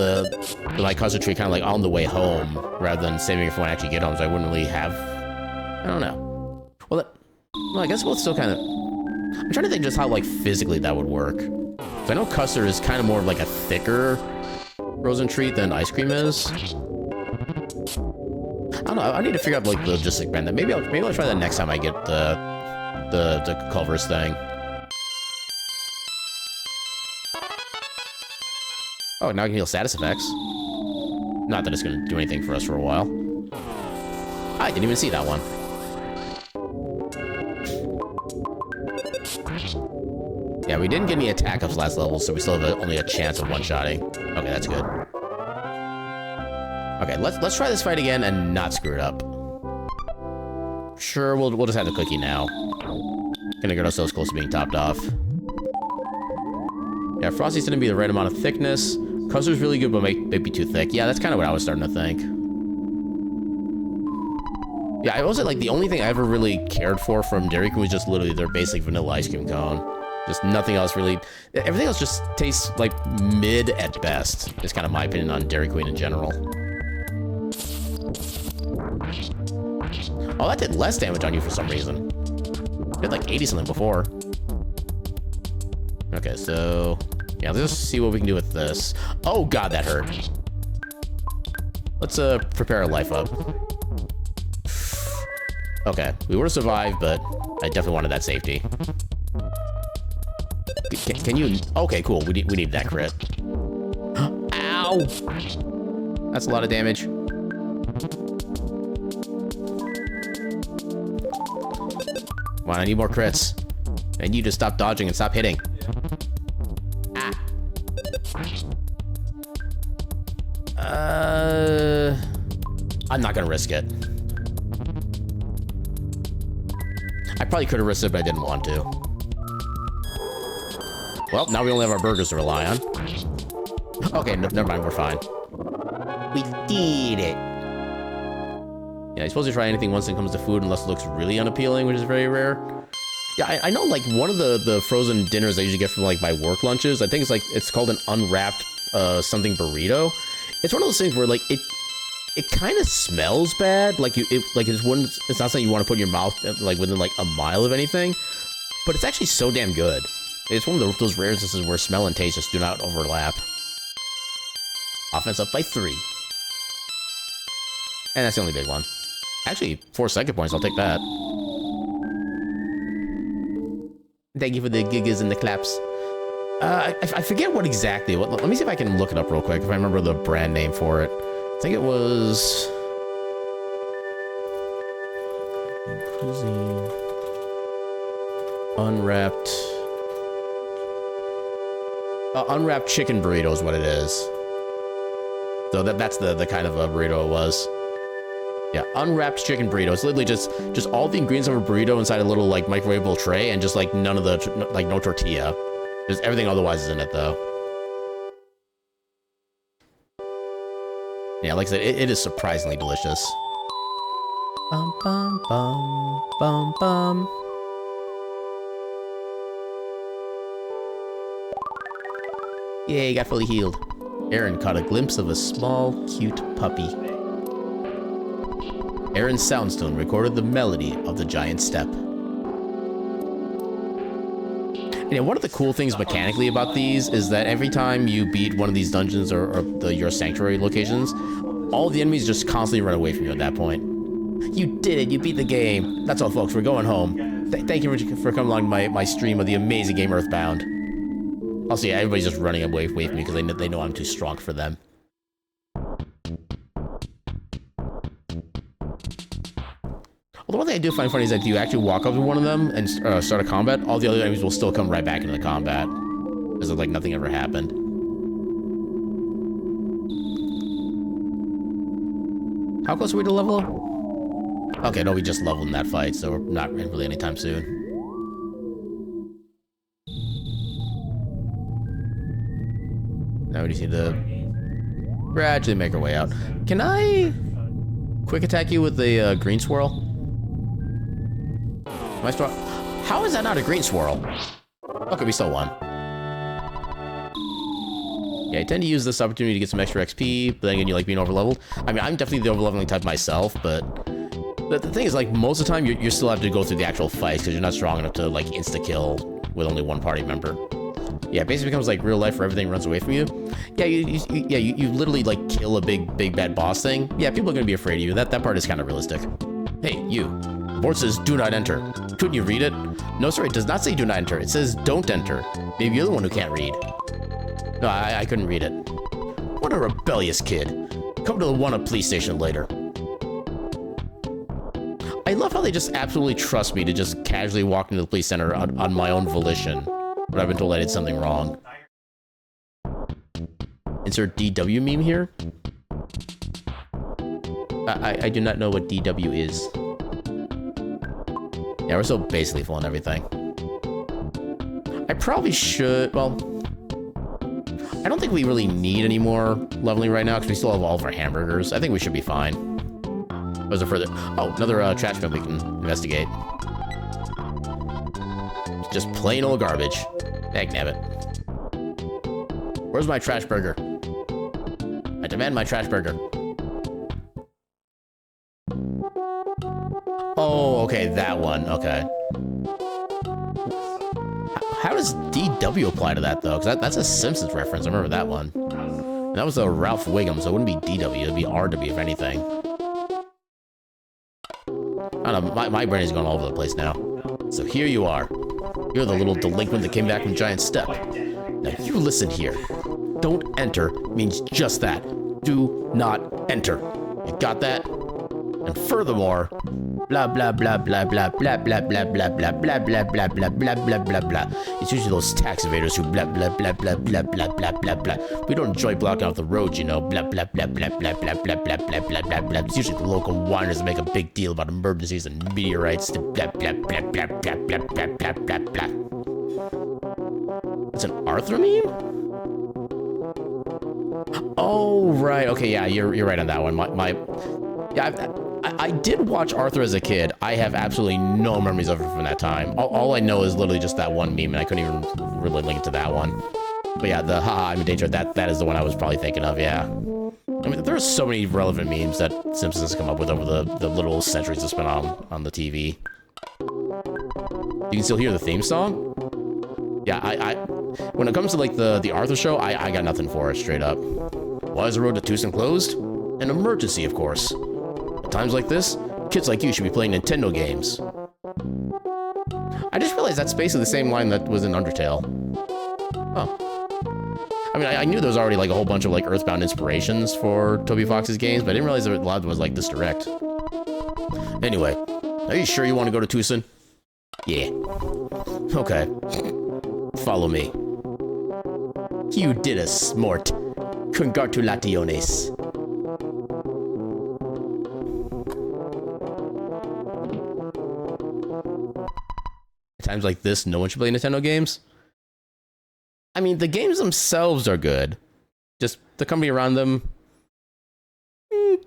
my custard treat kind of like on the way home, rather than saving it for when I actually get home, so I wouldn't really have. I don't know. Well, I guess we'll still kind of. I'm trying to think just how like physically that would work. So I know custard is kind of more of like a thicker frozen treat than ice cream is. I don't know. I need to figure out like the logistic behind that. Maybe I'll try that next time I get the Culver's thing. Oh, now I can heal status effects. Not that it's gonna do anything for us for a while. I didn't even see that one. Yeah, we didn't get any attack ups last level, so we still have only a chance of one-shotting. Okay, that's good. Okay, let's try this fight again and not screw it up. Sure, we'll just have the cookie now. Gonna get ourselves close to being topped off. Yeah, Frosty's gonna be the right amount of thickness. Custard's really good, but might be too thick. Yeah, that's kind of what I was starting to think. Yeah, I wasn't like the only thing I ever really cared for from Dairy Queen was just literally their basic vanilla ice cream cone. Just nothing else really. Everything else just tastes like mid at best. Is kind of my opinion on Dairy Queen in general. Oh, that did less damage on you for some reason. It did like 80 something before. Okay, so yeah, let's just see what we can do with this. Oh god, that hurt. Let's prepare our life up. Okay, we would have survived, but I definitely wanted that safety. Can you? Okay, cool. We need that crit. Ow! That's a lot of damage. Come on, I need more crits. I need you to stop dodging and stop hitting. Ah. I'm not gonna risk it. I probably could have risked it, but I didn't want to. Well, now we only have our burgers to rely on. Okay, never mind, we're fine. We did it. Yeah, you're supposed to try anything once it comes to food unless it looks really unappealing, which is very rare. Yeah, I know like one of the frozen dinners I usually get from like my work lunches, I think it's called an unwrapped something burrito. It's one of those things where like it kind of smells bad, like it's not something you want to put in your mouth like within like a mile of anything, but it's actually so damn good. It's one of those rare instances where smell and taste just do not overlap. Offense up by 3. And that's the only big one. Actually, 4 second points, I'll take that. Thank you for the gigas and the claps. I forget what exactly. Let me see if I can look it up real quick, if I remember the brand name for it. I think it was... Unwrapped... unwrapped chicken burrito is what it is. So that's the kind of a burrito it was. Yeah, unwrapped chicken burrito. It's literally just all the ingredients of a burrito inside a little like microwavable tray, and just like none of the like no tortilla. Just everything otherwise is in it though. Yeah, like I said, it is surprisingly delicious. Bum bum bum bum bum. Yay, got fully healed. Aaron caught a glimpse of a small, cute puppy. Aaron's soundstone recorded the melody of the giant step. And yeah, one of the cool things mechanically about these is that every time you beat one of these dungeons or your sanctuary locations, all the enemies just constantly run away from you at that point. You did it, you beat the game. That's all folks, we're going home. Thank you for coming along my stream of the amazing game Earthbound. Also, yeah, everybody's just running away from me because they know I'm too strong for them. Well, the one thing I do find funny is that if you actually walk up to one of them and start a combat, all the other enemies will still come right back into the combat. As if like nothing ever happened. How close are we to level up? Okay, no, we just leveled in that fight, so we're not really anytime soon. Now we just need to gradually make our way out. Can I quick attack you with the green swirl? Am I still... How is that not a green swirl? Okay, we still won. Yeah, I tend to use this opportunity to get some extra XP, but then again, you like being overleveled. I mean, I'm definitely the overleveling type myself, but the thing is, like, most of the time, you still have to go through the actual fights because you're not strong enough to, like, insta-kill with only one party member. Yeah, it basically becomes like real life where everything runs away from you. Yeah, you literally, like, kill a big bad boss thing. Yeah, people are gonna be afraid of you. That part is kind of realistic. Hey, you. The board says, do not enter. Couldn't you read it? No, sir, it does not say do not enter. It says don't enter. Maybe you're the one who can't read. No, I couldn't read it. What a rebellious kid. Come to the one-up police station later. I love how they just absolutely trust me to just casually walk into the police center on my own volition, but I've been told I did something wrong. Insert DW meme here? I do not know what DW is. Yeah, we're still basically full on everything. I probably should, well... I don't think we really need any more leveling right now because we still have all of our hamburgers. I think we should be fine. Was there further? Oh, another trash bin we can investigate. Just plain old garbage. Dagnabbit. Where's my trash burger? I demand my trash burger. Oh, okay, that one. Okay. How does DW apply to that, though? Because that's a Simpsons reference. I remember that one. And that was a Ralph Wiggum, so it wouldn't be DW. It'd be RW, if anything. I don't know. My brain is going all over the place now. So here you are. You're the little delinquent that came back from Giant Step. Now you listen here. Don't enter means just that. Do not enter. You got that? And furthermore, blah blah blah blah blah blah blah blah blah blah blah blah blah blah blah blah blah blah. It's usually those tax evaders who blah blah blah blah blah blah blah blah blah. We don't enjoy blocking off the road, you know. Blah blah blah blah blah blah blah blah blah blah blah blah. It's usually the local whiners that make a big deal about emergencies and meteorites. Blah blah blah blah blah blah blah blah blah blah. It's an Arthur meme? Oh right, okay, yeah, you're right on that one. Yeah, I did watch Arthur as a kid. I have absolutely no memories of it from that time. All I know is literally just that one meme, and I couldn't even really link it to that one. But yeah, the haha, I'm in danger, that is the one I was probably thinking of, yeah. I mean, there are so many relevant memes that Simpsons has come up with over the literal centuries it's been on the TV. You can still hear the theme song? Yeah, I when it comes to, like, the Arthur show, I got nothing for it, straight up. Why is the road to Tucson closed? An emergency, of course. At times like this, kids like you should be playing Nintendo games. I just realized that's basically the same line that was in Undertale. Oh. I mean, I knew there was already, like, a whole bunch of, like, Earthbound inspirations for Toby Fox's games, but I didn't realize that a lot of it was, like, this direct. Anyway, are you sure you want to go to Tucson? Yeah. Okay. Follow me. You did a smart. Congratulations. At times like this, no one should play Nintendo games. I mean, the games themselves are good. Just the company around them,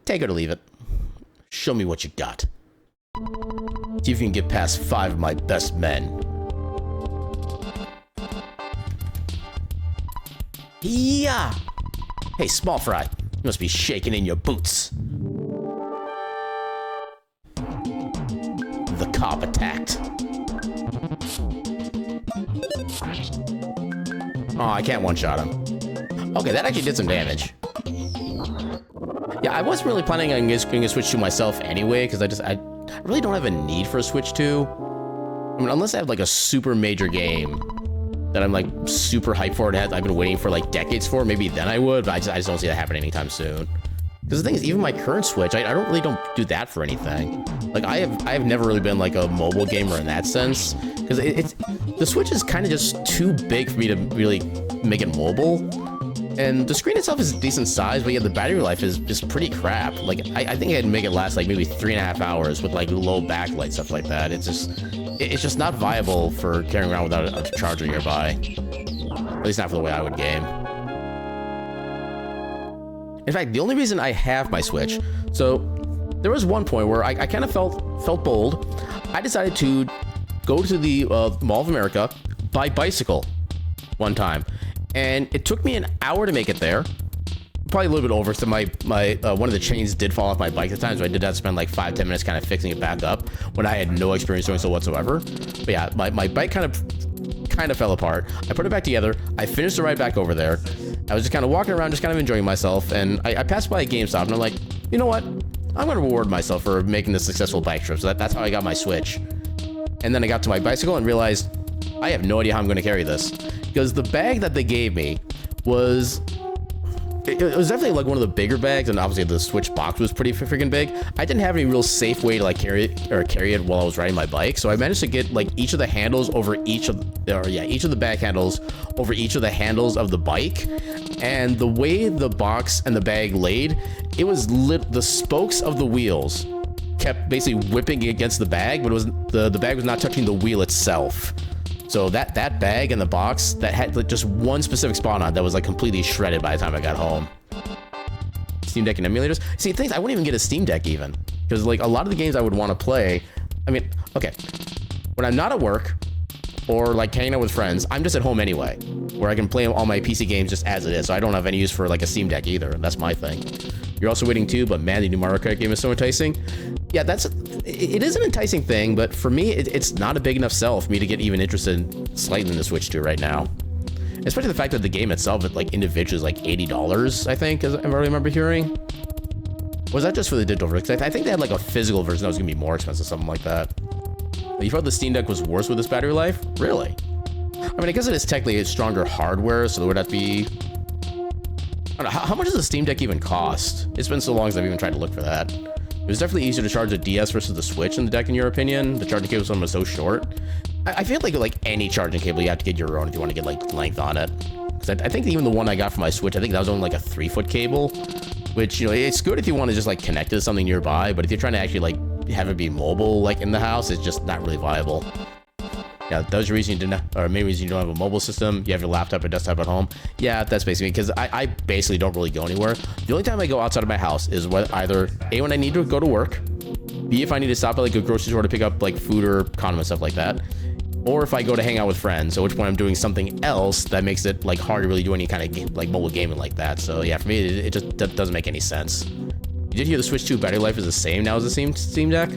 take it or leave it. Show me what you got. See if you can get past 5 of my best men. Yeah! Hey, small fry, you must be shaking in your boots. The cop attacked. Oh, I can't one-shot him. Okay, that actually did some damage. Yeah, I wasn't really planning on getting a Switch 2 myself anyway, because I really don't have a need for a Switch 2. I mean, unless I have, like, a super major game that I'm, like, super hyped for and I've been waiting for, like, decades for, maybe then I would, but I just don't see that happening anytime soon. Because the thing is, even my current Switch, I don't do that for anything. Like, I have never really been, like, a mobile gamer in that sense. Because the Switch is kind of just too big for me to really make it mobile. And the screen itself is a decent size, but yeah, the battery life is pretty crap. Like, I think I'd make it last, like, maybe 3.5 hours with, like, low backlight, stuff like that. It's just not viable for carrying around without a charger nearby. At least not for the way I would game. In fact, the only reason I have my Switch, so there was one point where I kind of felt bold. I decided to go to the Mall of America, buy bicycle one time, and it took me an hour to make it there. Probably a little bit over, so my one of the chains did fall off my bike at the time, so I did have to spend like 5-10 minutes kind of fixing it back up when I had no experience doing so whatsoever. But yeah, my bike kind of fell apart. I put it back together. I finished the ride back over there. I was just kind of walking around, just kind of enjoying myself, and I passed by a GameStop, and I'm like, you know what? I'm going to reward myself for making this successful bike trip. So that's how I got my Switch. And then I got to my bicycle and realized I have no idea how I'm going to carry this, because the bag that they gave me was... It was definitely like one of the bigger bags, and obviously the Switch box was pretty freaking big. I didn't have any real safe way to like carry it while I was riding my bike, so I managed to get like each of the handles over each of the back handles over each of the handles of the bike. And the way the box and the bag laid, it was the spokes of the wheels kept basically whipping against the bag, but it was the bag was not touching the wheel itself. So that bag and the box that had like just one specific spot on it that was like completely shredded by the time I got home. Steam Deck and emulators. See, things I wouldn't even get a Steam Deck even, because like a lot of the games I would want to play. I mean, okay, when I'm not at work or like hanging out with friends, I'm just at home anyway, where I can play all my PC games just as it is. So I don't have any use for like a Steam Deck either. That's my thing. You're also waiting too, but man, the new Mario Kart game is so enticing. Yeah, it is an enticing thing, but for me, it's not a big enough sell for me to get even interested slightly in the Switch 2 right now. Especially the fact that the game itself, it like individually is like $80, I think, as I remember hearing. Was that just for the digital version? I think they had like a physical version that was gonna be more expensive, something like that. You thought the Steam Deck was worse with this battery life? Really? I mean, I guess it is technically a stronger hardware, so there would have to be... I don't know, how much does the Steam Deck even cost? It's been so long since I've even tried to look for that. It was definitely easier to charge the DS versus the Switch in the deck, in your opinion. The charging cable was so short. I feel like any charging cable, you have to get your own if you want to get like length on it. Because I think even the one I got for my Switch, I think that was only like a 3-foot cable, which, you know, it's good if you want to just like connect it to something nearby, but if you're trying to actually like have it be mobile like in the house, it's just not really viable. Yeah, that's the reason you didn't, or maybe reason you don't have a mobile system. You have your laptop or desktop at home. Yeah, that's basically because I basically don't really go anywhere. The only time I go outside of my house is when either A, when I need to go to work, B, if I need to stop at like a grocery store to pick up like food or condiments, stuff like that, or if I go to hang out with friends, at which point I'm doing something else that makes it like hard to really do any kind of game, like mobile gaming like that. So yeah, for me, it just doesn't make any sense. You did hear the Switch 2 battery life is the same now as the Steam Deck?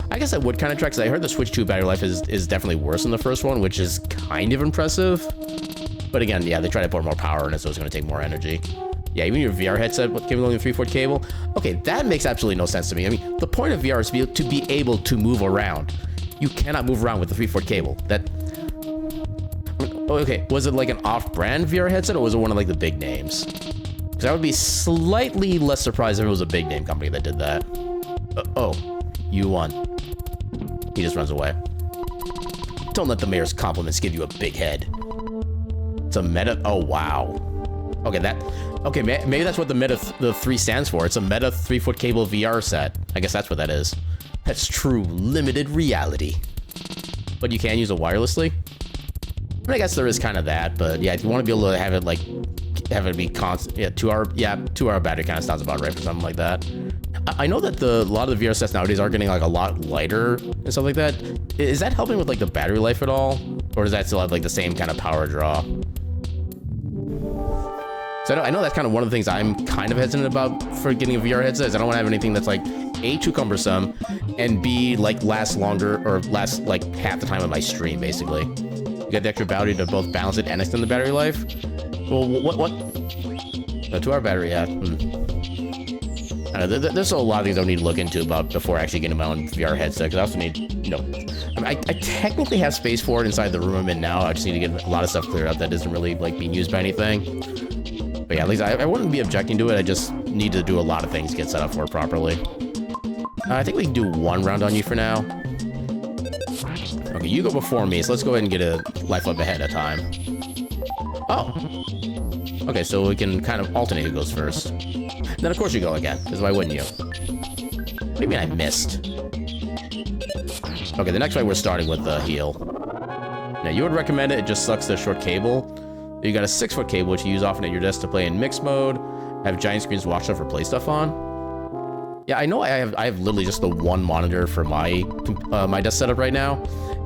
I guess I would kind of try, because I heard the Switch 2 battery life is definitely worse than the first one, which is kind of impressive. But again, yeah, they try to put more power in it, so it's going to take more energy. Yeah, even your VR headset with only a 3-foot cable. Okay, that makes absolutely no sense to me. I mean, the point of VR is to be able to move around. You cannot move around with the 3-foot cable. Okay, was it like an off-brand VR headset, or was it one of like the big names? Because I would be slightly less surprised if it was a big name company that did that. Oh, you won. He just runs away. Don't let the mayor's compliments give you a big head. It's a Meta. Oh wow. Okay, maybe that's what the 3 stands for. It's a Meta 3-foot cable VR set. I guess that's what that is. That's true limited reality. But you can use it wirelessly. I mean, I guess there is kind of that, but yeah, if you want to be able to have it be constant, yeah, 2-hour battery kind of sounds about right for something like that. I know that a lot of the VR sets nowadays are getting like a lot lighter and stuff like that. Is that helping with like the battery life at all, or does that still have like the same kind of power draw? So I know that's kind of one of the things I'm kind of hesitant about for getting a VR headset. Is I don't want to have anything that's like A, too cumbersome, and B, like lasts longer or lasts like half the time of my stream basically. You got the extra battery to both balance it and extend the battery life. Well, what? A 2-hour battery, yeah. There's a lot of things I need to look into before actually getting my own VR headset, because I also need, you know, I mean, I technically have space for it inside the room I'm in now. I just need to get a lot of stuff cleared out that isn't really like being used by anything. But yeah, at least I wouldn't be objecting to it. I just need to do a lot of things to get set up for it properly. I think we can do 1 round on you for now. Okay, you go before me, so let's go ahead and get a life up ahead of time. Oh. Okay, so we can kind of alternate who goes first. Then of course you go again, because why wouldn't you? What do you mean I missed? Okay, the next fight we're starting with the heal. Now you would recommend it just sucks the short cable. You got a 6-foot cable which you use often at your desk to play in mixed mode, have giant screens to watch stuff or play stuff on. Yeah, I know I have literally just the one monitor for my my desk setup right now,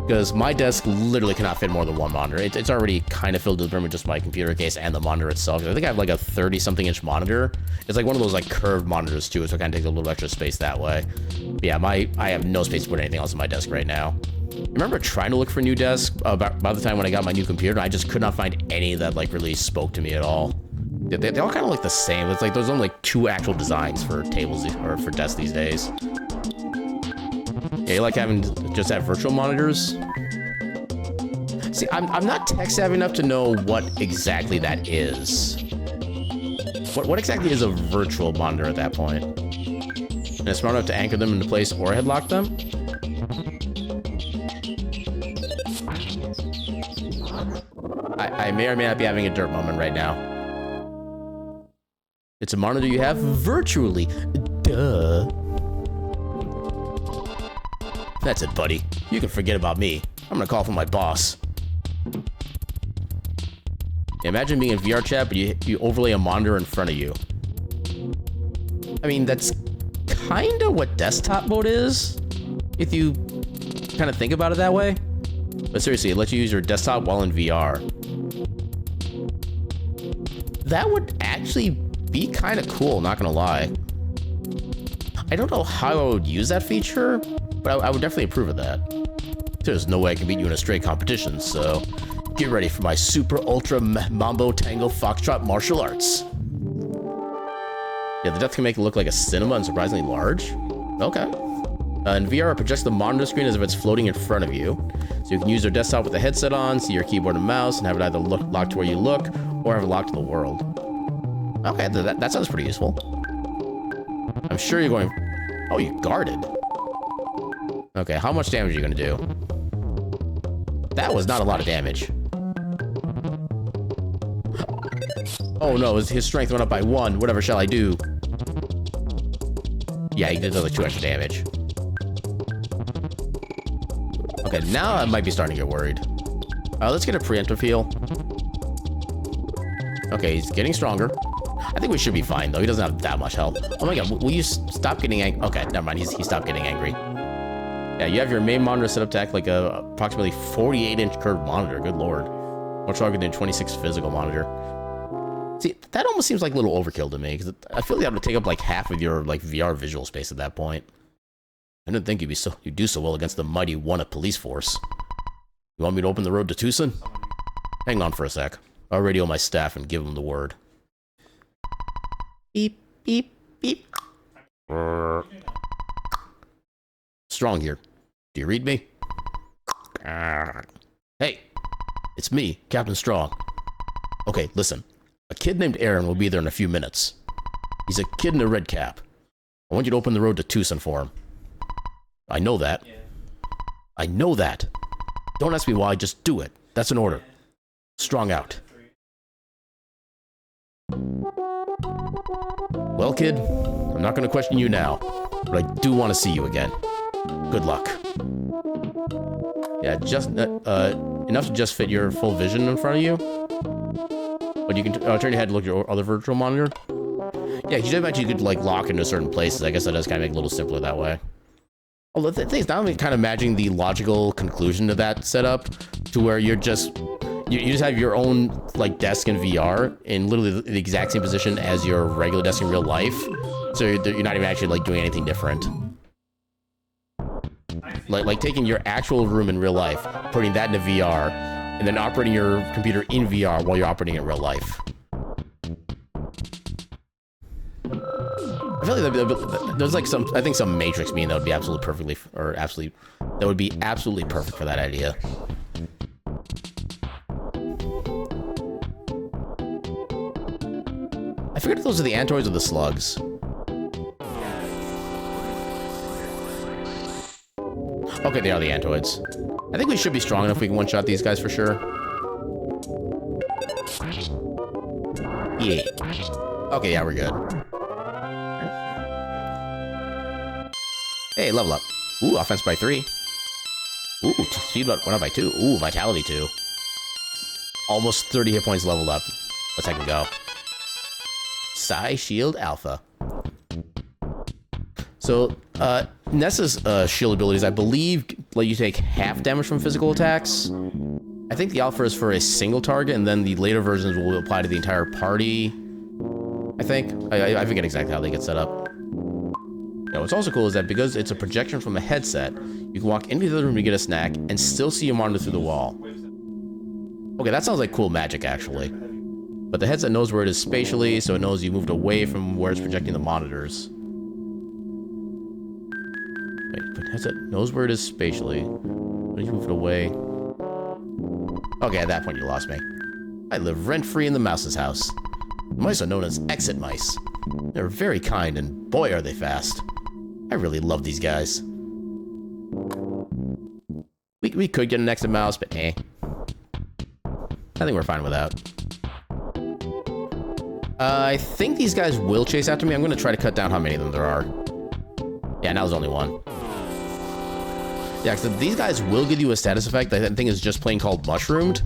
because my desk literally cannot fit more than one monitor. It's already kind of filled to the brim with just my computer case and the monitor itself. I think I have like a 30-something inch monitor. It's like one of those like curved monitors too, so it kind of takes a little extra space that way. But yeah, I have no space to put anything else on my desk right now. I remember trying to look for a new desk about the time when I got my new computer, and I just could not find any that like really spoke to me at all. They all kind of look the same. It's like there's only like 2 actual designs for tables or for desks these days. Yeah, you like having just have virtual monitors? See, I'm not tech savvy enough to know what exactly that is. What exactly is a virtual monitor at that point? And it's smart enough to anchor them into place or headlock them? I may or may not be having a dirt moment right now. It's a monitor you have virtually. Duh. That's it, buddy. You can forget about me. I'm gonna call for my boss. Imagine being in VR chat, but you overlay a monitor in front of you. I mean, that's kind of what desktop mode is, if you kind of think about it that way. But seriously, it lets you use your desktop while in VR. That would actually be kind of cool, not gonna lie. I don't know how I would use that feature, but I would definitely approve of that. There's no way I can beat you in a straight competition, so get ready for my super ultra mambo tango foxtrot martial arts. Yeah, the depth can make it look like a cinema and surprisingly large. Okay. In VR, it projects the monitor screen as if it's floating in front of you. So you can use your desktop with the headset on, see your keyboard and mouse, and have it either locked to where you look, or have it locked to the world. Okay, that sounds pretty useful. I'm sure you're going... Oh, you guarded. Okay, how much damage are you going to do? That was not a lot of damage. Oh no, his strength went up by 1. Whatever shall I do? Yeah, he did like 2 extra damage. Okay, now I might be starting to get worried. Let's get a preemptive heal. Okay, he's getting stronger. I think we should be fine, though. He doesn't have that much health. Oh my god, will you stop getting angry? Okay, never mind. He stopped getting angry. Yeah, you have your main monitor set up to act like a approximately 48-inch curved monitor. Good lord. Much stronger than a 26 physical monitor. See, that almost seems like a little overkill to me, because I feel like that would take up like half of your like VR visual space at that point. I didn't think you'd do so well against the mighty one of police force. You want me to open the road to Tucson? Hang on for a sec. I'll radio my staff and give them the word. Beep, beep, beep. Strong here. Do you read me? Hey, it's me, Captain Strong. Okay, listen. A kid named Aaron will be there in a few minutes. He's a kid in a red cap. I want you to open the road to Tucson for him. I know that. Yeah. I know that. Don't ask me why, just do it. That's an order. Strong out. Well, kid, I'm not going to question you now, but I do want to see you again. Good luck. Yeah, just enough to just fit your full vision in front of you. But you can turn your head to look at your other virtual monitor. Yeah, you should mention you could like lock into certain places. I guess that does kind of make it a little simpler that way. Oh, the thing is, now I'm kind of imagining the logical conclusion to that setup, to where you're just you just have your own like desk in VR in literally the exact same position as your regular desk in real life. So you're not even actually like doing anything different. Like taking your actual room in real life, putting that into VR, and then operating your computer in VR while you're operating in real life. I feel like there's like some Matrix meme that would be absolutely perfect for that idea. I forget if those are the androids or the slugs. Okay, they are the androids. I think we should be strong enough we can one-shot these guys for sure. Yeah. Okay, yeah, we're good. Hey, level up. Ooh, offense by 3. Ooh, speed went up by 2. Ooh, vitality 2. Almost 30 hit points leveled up. Let's take a go. Psi Shield Alpha. So, Nessa's shield abilities, I believe, let you take half damage from physical attacks. I think the Alpha is for a single target, and then the later versions will apply to the entire party. I think. I forget exactly how they get set up. Now, what's also cool is that because it's a projection from a headset, you can walk into the room to get a snack and still see your monitor through the wall. Okay, that sounds like cool magic, actually. But the headset knows where it is spatially, so it knows you moved away from where it's projecting the monitors. Wait, but the headset knows where it is spatially. When you moved away... Okay, at that point you lost me. I live rent-free in the mouse's house. The mice are known as exit mice. They're very kind, and boy are they fast. I really love these guys. We could get an exit mouse, but eh. I think we're fine without. I think these guys will chase after me. I'm going to try to cut down how many of them there are. Yeah, now there's only one. Yeah, because these guys will give you a status effect that I think is just plain called mushroomed,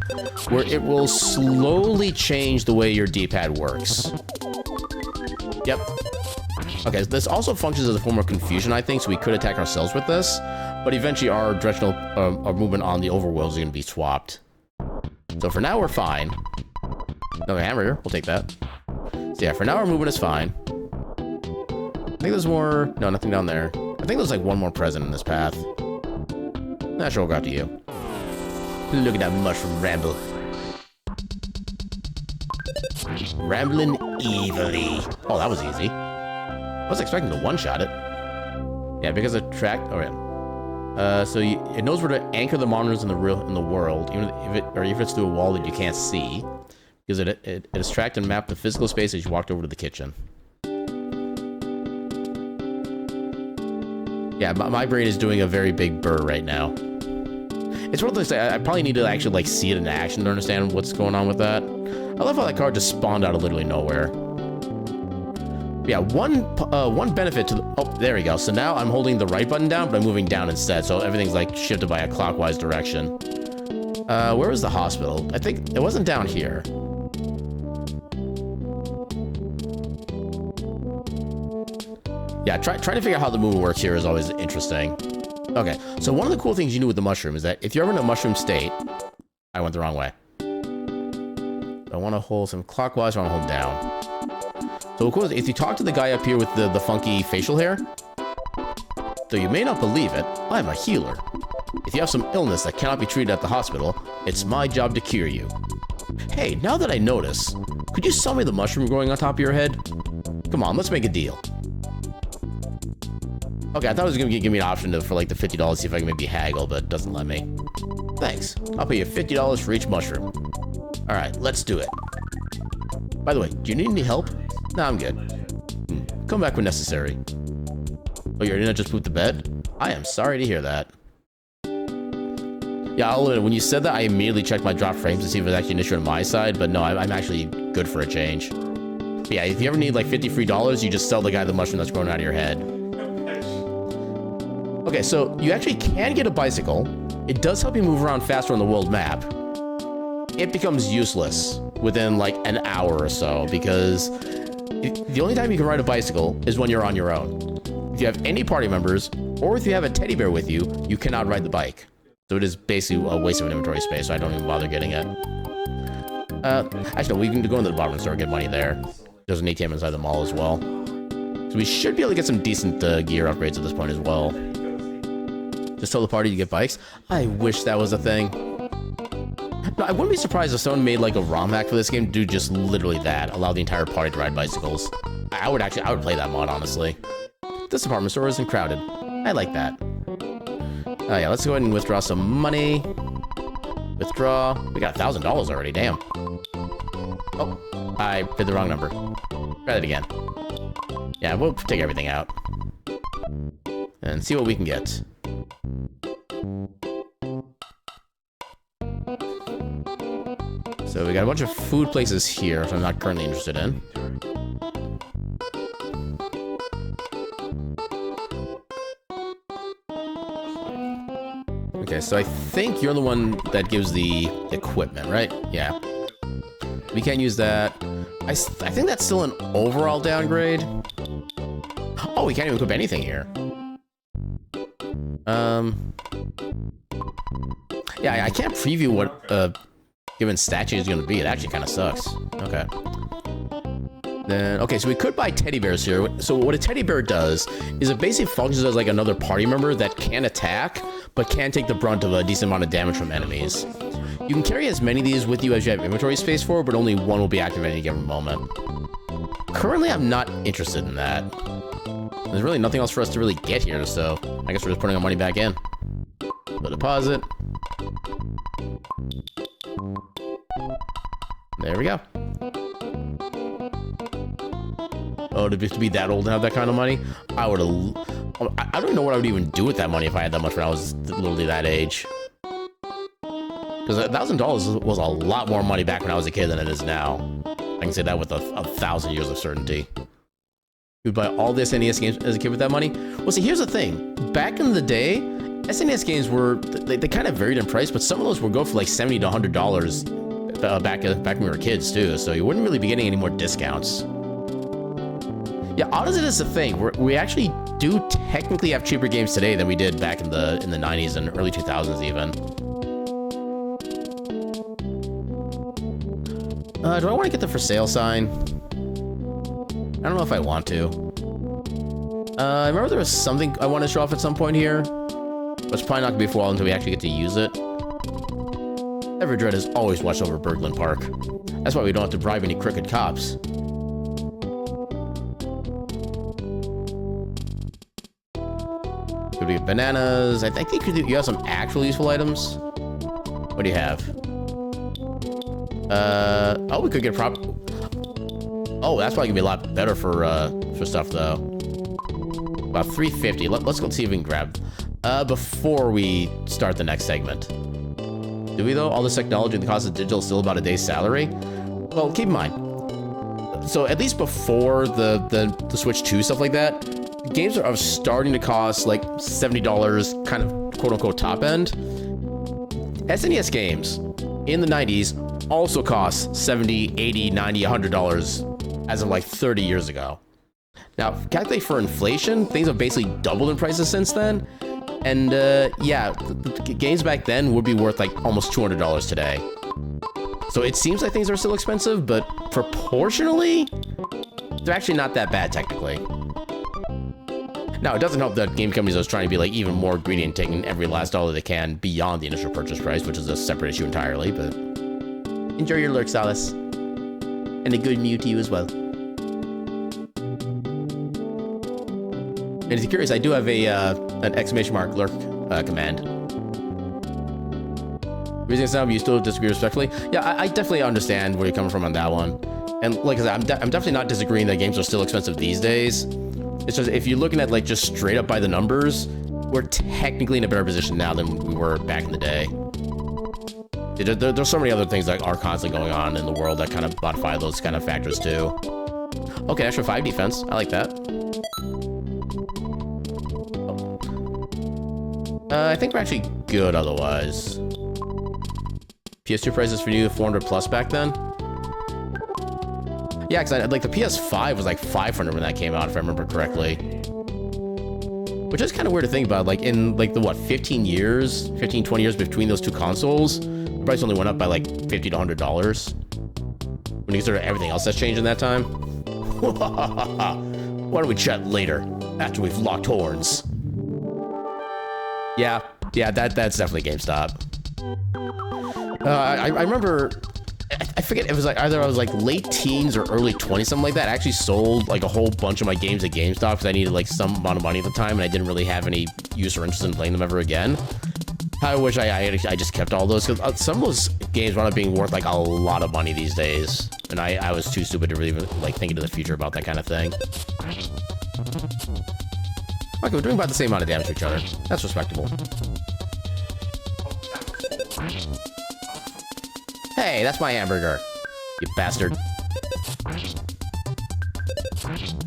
where it will slowly change the way your D-pad works. Yep. Okay, this also functions as a form of confusion, I think, so we could attack ourselves with this, but eventually our directional our movement on the overworld is going to be swapped. So for now, we're fine. No hammer, we'll take that. So yeah, for now, our movement is fine. I think there's more... No, nothing down there. I think there's like one more present in this path. Not sure we'll go after you. Look at that mushroom ramble. Rambling evilly. Oh, that was easy. I was expecting to one-shot it. Yeah, because it tracked... Oh, yeah. So it knows where to anchor the monitors in the world, even if it's through a wall that you can't see, because it has tracked and mapped the physical space as you walked over to the kitchen. Yeah, my brain is doing a very big burr right now. It's one of those things, I probably need to actually like see it in action to understand what's going on with that. I love how that card just spawned out of literally nowhere. Yeah, one benefit to the... Oh, there we go. So now I'm holding the right button down, but I'm moving down instead, so everything's like shifted by a clockwise direction. Where was the hospital? I think it wasn't down here. Yeah, trying to figure out how the movement works here is always interesting. Okay, so one of the cool things you do with the mushroom is that if you're ever in a mushroom state... I went the wrong way. I want to hold some clockwise, or I want to hold down. So of course, if you talk to the guy up here with the funky facial hair... Though you may not believe it, I'm a healer. If you have some illness that cannot be treated at the hospital, it's my job to cure you. Hey, now that I notice, could you sell me the mushroom growing on top of your head? Come on, let's make a deal. Okay, I thought it was going to give me an option for like the $50, see if I can maybe haggle, but it doesn't let me. Thanks. I'll pay you $50 for each mushroom. Alright, let's do it. By the way, do you need any help? Nah, I'm good. Come back when necessary. Oh, you're gonna just boot the bed? I am sorry to hear that. Yeah, I'll admit, when you said that, I immediately checked my drop frames to see if it was actually an issue on my side, but no, I'm actually good for a change. But yeah, if you ever need like $50 free, you just sell the guy the mushroom that's growing out of your head. Okay, so you actually can get a bicycle. It does help you move around faster on the world map. It becomes useless within like an hour or so because the only time you can ride a bicycle is when you're on your own. If you have any party members, or if you have a teddy bear with you, you cannot ride the bike. So it is basically a waste of inventory space, so I don't even bother getting it. Actually, no, we can go into the bottom store and get money there. There's an ATM inside the mall as well. So we should be able to get some decent gear upgrades at this point as well. Just tell the party to get bikes? I wish that was a thing. No, I wouldn't be surprised if someone made like a ROM hack for this game to do just literally that. Allow the entire party to ride bicycles. I would play that mod, honestly. This department store isn't crowded. I like that. Oh yeah, let's go ahead and withdraw some money. Withdraw. We got $1,000 already, damn. Oh, I did the wrong number. Try that again. Yeah, we'll take everything out. And see what we can get. So we got a bunch of food places here, which I'm not currently interested in. Okay, so I think you're the one that gives the equipment, right? Yeah. We can't use that. I think that's still an overall downgrade. Oh, we can't even equip anything here. Yeah, I can't preview what given statue is going to be. It actually kind of sucks. Okay. Then, okay, so we could buy teddy bears here. So what a teddy bear does is it basically functions as like another party member that can attack, but can take the brunt of a decent amount of damage from enemies. You can carry as many of these with you as you have inventory space for, but only one will be active at any given moment. Currently, I'm not interested in that. There's really nothing else for us to really get here, so I guess we're just putting our money back in. Put a deposit. There we go. Oh, to be that old and have that kind of money? I would have... I don't know what I would even do with that money if I had that much when I was literally that age. Because $1,000 was a lot more money back when I was a kid than it is now. I can say that with 1,000 years of certainty. You'd buy all the SNES games as a kid with that money? Well, see, here's the thing. Back in the day, SNES games were... They kind of varied in price, but some of those would go for like $70 to $100 back when we were kids, too. So you wouldn't really be getting any more discounts. Yeah, odd as it is the thing, we actually do technically have cheaper games today than we did back in the 90s and early 2000s even. Do I want to get the for sale sign? I don't know if I want to. I remember there was something I wanted to show off at some point here, but it's probably not gonna be for a while until we actually get to use it. Everdread has always watched over Berglund Park. That's why we don't have to bribe any crooked cops. Could be bananas. I think you have some actual useful items. What do you have? Oh, we could get prop. Oh, that's probably gonna be a lot better for stuff though. About 350. Let's go see if we can grab before we start the next segment. Do we though? All this technology and the cost of digital is still about a day's salary. Well, keep in mind. So at least before the Switch 2 stuff like that, games are starting to cost like $70, kind of quote-unquote top end. SNES games in the 90s also cost $70, $80, $90, $100 as of like 30 years ago. Now, calculate for inflation, things have basically doubled in prices since then. And yeah, the games back then would be worth like almost $200 today. So it seems like things are still expensive, but proportionally, they're actually not that bad technically. Now, it doesn't help that game companies are trying to be like even more greedy and taking every last dollar they can beyond the initial purchase price, which is a separate issue entirely, but enjoy your lurks, Alice. And a good Mew to you as well. And if you're curious, I do have an exclamation mark lurk command. Reason some you still disagree respectfully? Yeah, I definitely understand where you're coming from on that one. And like I said, I'm definitely not disagreeing that games are still expensive these days. It's just if you're looking at like just straight up by the numbers, we're technically in a better position now than we were back in the day. There's so many other things that are constantly going on in the world that kind of modify those kind of factors too. Okay, extra 5 defense. I like that. I think we're actually good otherwise. PS2 prices for you 400 plus back then. Yeah, because like the PS5 was like 500 when that came out, if I remember correctly. Which is kind of weird to think about. Like in like the what 15 years, 15, 20 years between those two consoles, the price only went up by like $50 to $100. When you consider everything else that's changed in that time. Why don't we chat later after we've locked horns? Yeah, that's definitely GameStop. I remember, I forget, it was like either I was like late teens or early 20s, something like that. I actually sold like a whole bunch of my games at GameStop because I needed like some amount of money at the time and I didn't really have any use or interest in playing them ever again. I wish I just kept all those because some of those games wound up being worth like a lot of money these days. And I was too stupid to really like think into the future about that kind of thing. Okay, we're doing about the same amount of damage to each other. That's respectable. Hey, that's my hamburger, you bastard.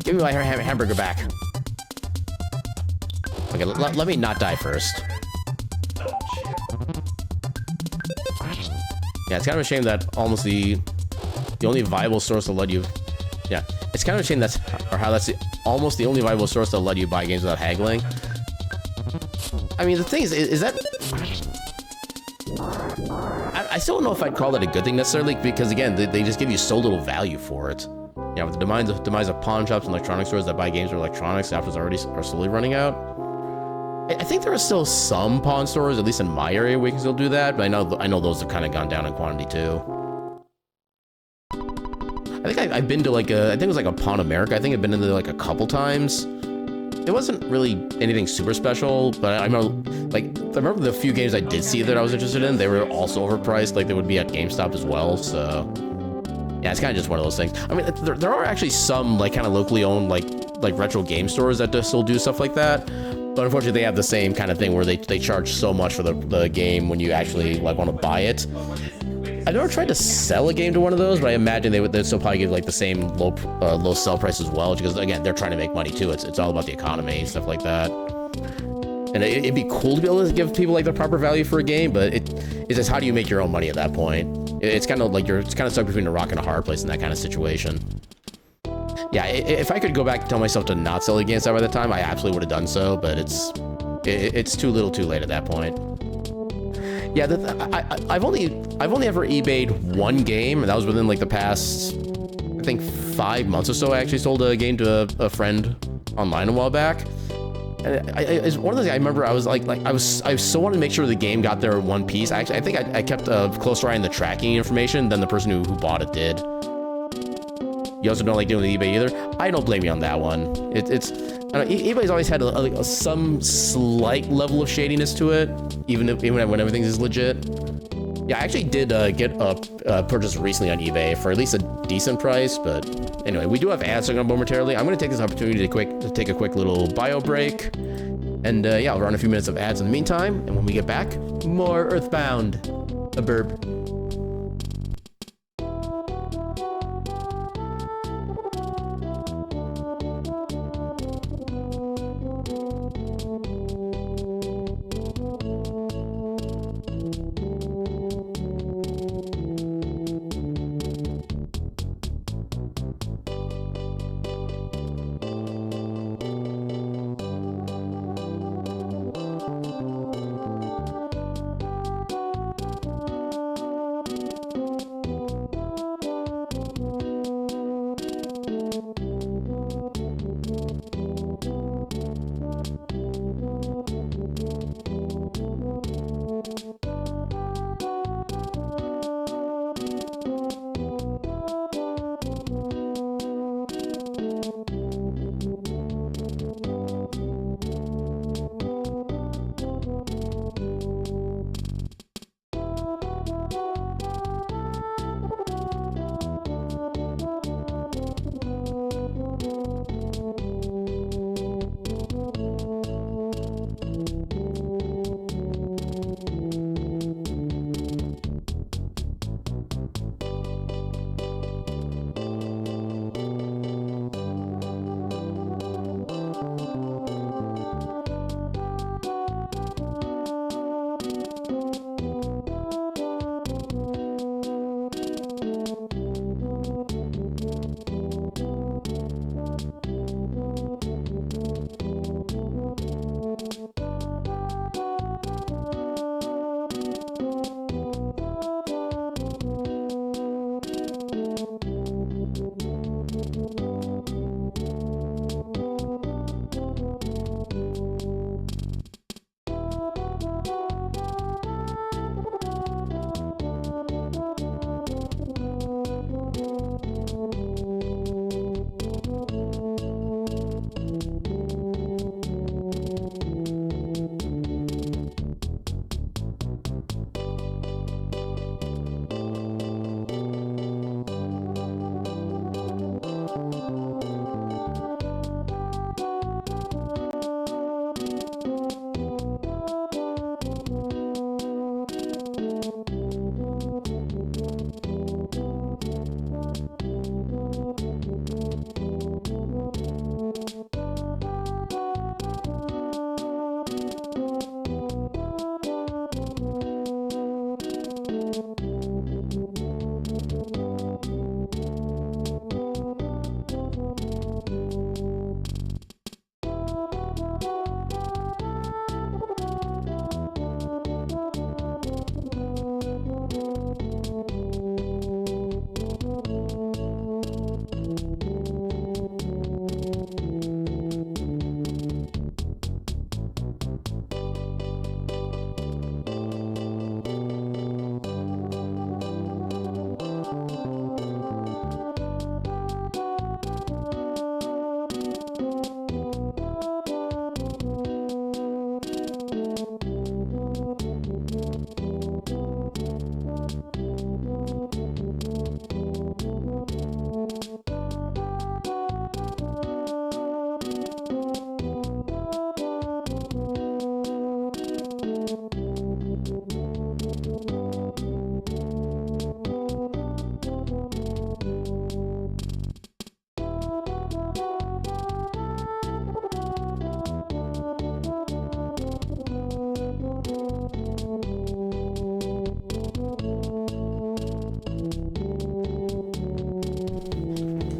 Give me my hamburger back. Okay, let me not die first. Yeah, it's kind of a shame that almost the the only viable source to let you. Yeah, it's kind of a shame that's almost the only viable source to let you buy games without haggling. I mean, the thing is that I still don't know if I'd call that a good thing necessarily, because again, they just give you so little value for it. Yeah, with the demise of pawn shops and electronic stores that buy games or electronics after are slowly running out. I think there are still some pawn stores, at least in my area, where you can still do that, but I know those have kind of gone down in quantity too. I think I've been to I think it was like a Pawn America. I think I've been in there like a couple times. It wasn't really anything super special, but I remember the few games I did see that I was interested in, they were also overpriced, like they would be at GameStop as well, so yeah, it's kind of just one of those things. I mean, there are actually some like kind of locally owned like retro game stores that still do stuff like that, but unfortunately they have the same kind of thing where they charge so much for the game when you actually like want to buy it. I've never tried to sell a game to one of those, but I imagine they'd still probably give like the same low sell price as well, because again, they're trying to make money too. It's all about the economy and stuff like that. And it'd be cool to be able to give people like the proper value for a game, but it's just how do you make your own money at that point? It's kind of like it's kind of stuck between a rock and a hard place in that kind of situation. Yeah, if I could go back and tell myself to not sell a game by the time, I absolutely would have done so, but it's too little too late at that point. Yeah, I've only ever eBayed one game, and that was within like the past, I think 5 months or so. I actually sold a game to a friend online a while back, and it's one of those. I remember I was I so wanted to make sure the game got there in one piece. I think I kept a closer eye on the tracking information than the person who bought it did. You also don't like doing the eBay either. I don't blame you on that one. It's I don't know, eBay's always had some slight level of shadiness to it, even when everything is legit. Yeah, I actually did get a purchase recently on eBay for at least a decent price, but anyway, we do have ads going on momentarily. I'm going to take this opportunity to take a quick little bio break, and yeah, I'll run a few minutes of ads in the meantime, and when we get back, more Earthbound. A burp.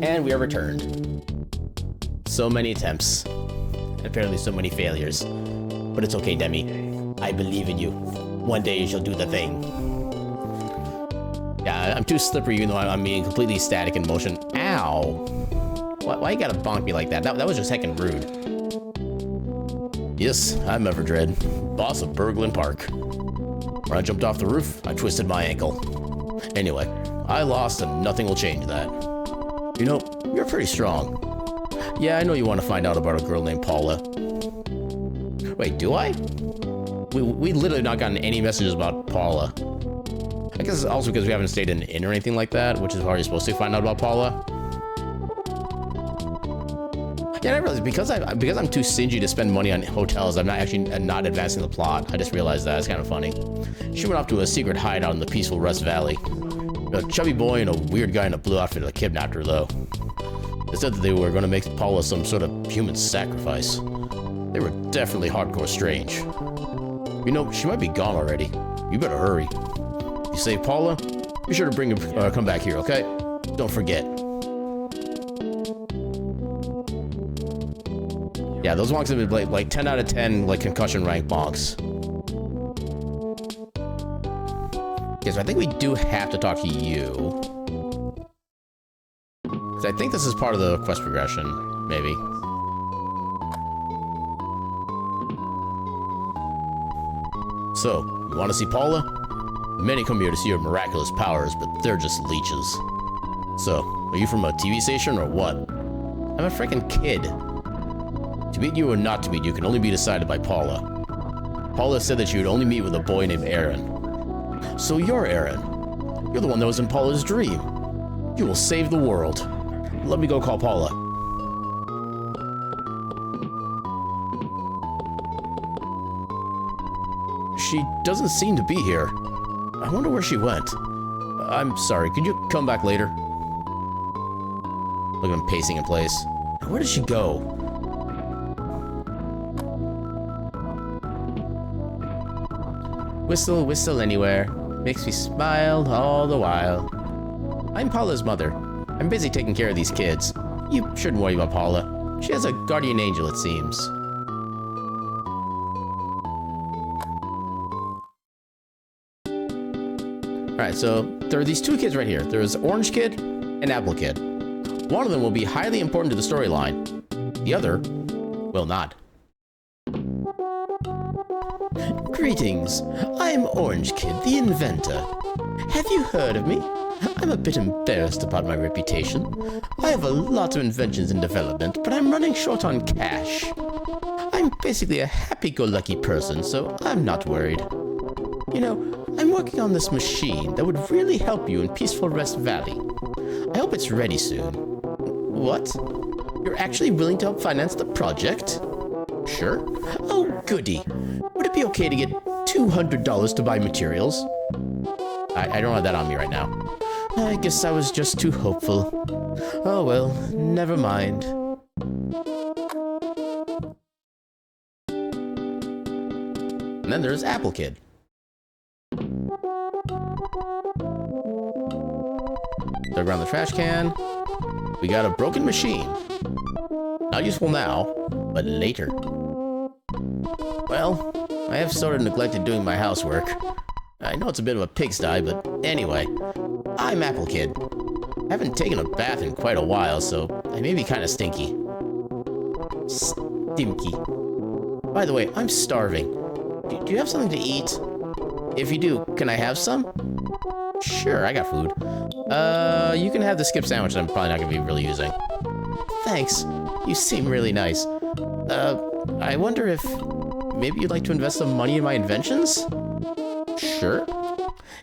And we are returned. So many attempts. And apparently so many failures. But it's okay, Demi. I believe in you. One day you shall do the thing. Yeah, I'm too slippery even though I'm being completely static in motion. Ow! Why you gotta bonk me like that? That was just heckin' rude. Yes, I'm Everdread, boss of Berglund Park. When I jumped off the roof, I twisted my ankle. Anyway, I lost and nothing will change that. You know, you're pretty strong. Yeah, I know you want to find out about a girl named Paula. Wait, do I? We literally not gotten any messages about Paula. I guess it's also because we haven't stayed in an inn or anything like that, which is how you're supposed to find out about Paula. Yeah, I realized because I'm too stingy to spend money on hotels, I'm not advancing the plot. I just realized that. It's kind of funny. She went off to a secret hideout in the peaceful Rust Valley. A chubby boy and a weird guy in a blue outfit kidnapped her, though. They said that they were going to make Paula some sort of human sacrifice. They were definitely hardcore strange. You know, she might be gone already. You better hurry. If you save Paula, be sure to come back here, okay? Don't forget. Yeah, those bonks have been like 10 out of 10, like concussion rank bonks. Okay, so I think we do have to talk to you. Because I think this is part of the quest progression, maybe. So, you want to see Paula? Many come here to see her miraculous powers, but they're just leeches. So, are you from a TV station or what? I'm a freaking kid. To meet you or not to meet you can only be decided by Paula. Paula said that she would only meet with a boy named Aaron. So you're Aaron. You're the one that was in Paula's dream. You will save the world. Let me go call Paula. She doesn't seem to be here. I wonder where she went. I'm sorry, could you come back later? Look at him pacing in place. Where did she go? Whistle, whistle anywhere. Makes me smile all the while. I'm Paula's mother. I'm busy taking care of these kids. You shouldn't worry about Paula. She has a guardian angel, it seems. Alright, so there are these two kids right here. There's Orange Kid and Apple Kid. One of them will be highly important to the storyline. The other will not. Greetings. I'm Orange Kid, the inventor. Have you heard of me? I'm a bit embarrassed about my reputation. I have a lot of inventions in development, but I'm running short on cash. I'm basically a happy-go-lucky person, so I'm not worried. You know, I'm working on this machine that would really help you in peaceful Rest Valley. I hope it's ready soon. What? You're actually willing to help finance the project? Sure. Oh, goody. Would it be okay to get $200 to buy materials? I don't have that on me right now. I guess I was just too hopeful. Oh well, never mind. And then there's Apple Kid. Dug around the trash can. We got a broken machine. Not useful now, but later. Well, I have sort of neglected doing my housework. I know it's a bit of a pigsty, but anyway, I'm Apple Kid. I haven't taken a bath in quite a while, so I may be kind of stinky. Stinky. By the way, I'm starving. Do you have something to eat? If you do, can I have some? Sure, I got food. You can have the skip sandwich that I'm probably not going to be really using. Thanks. You seem really nice. I wonder if maybe you'd like to invest some money in my inventions? Sure.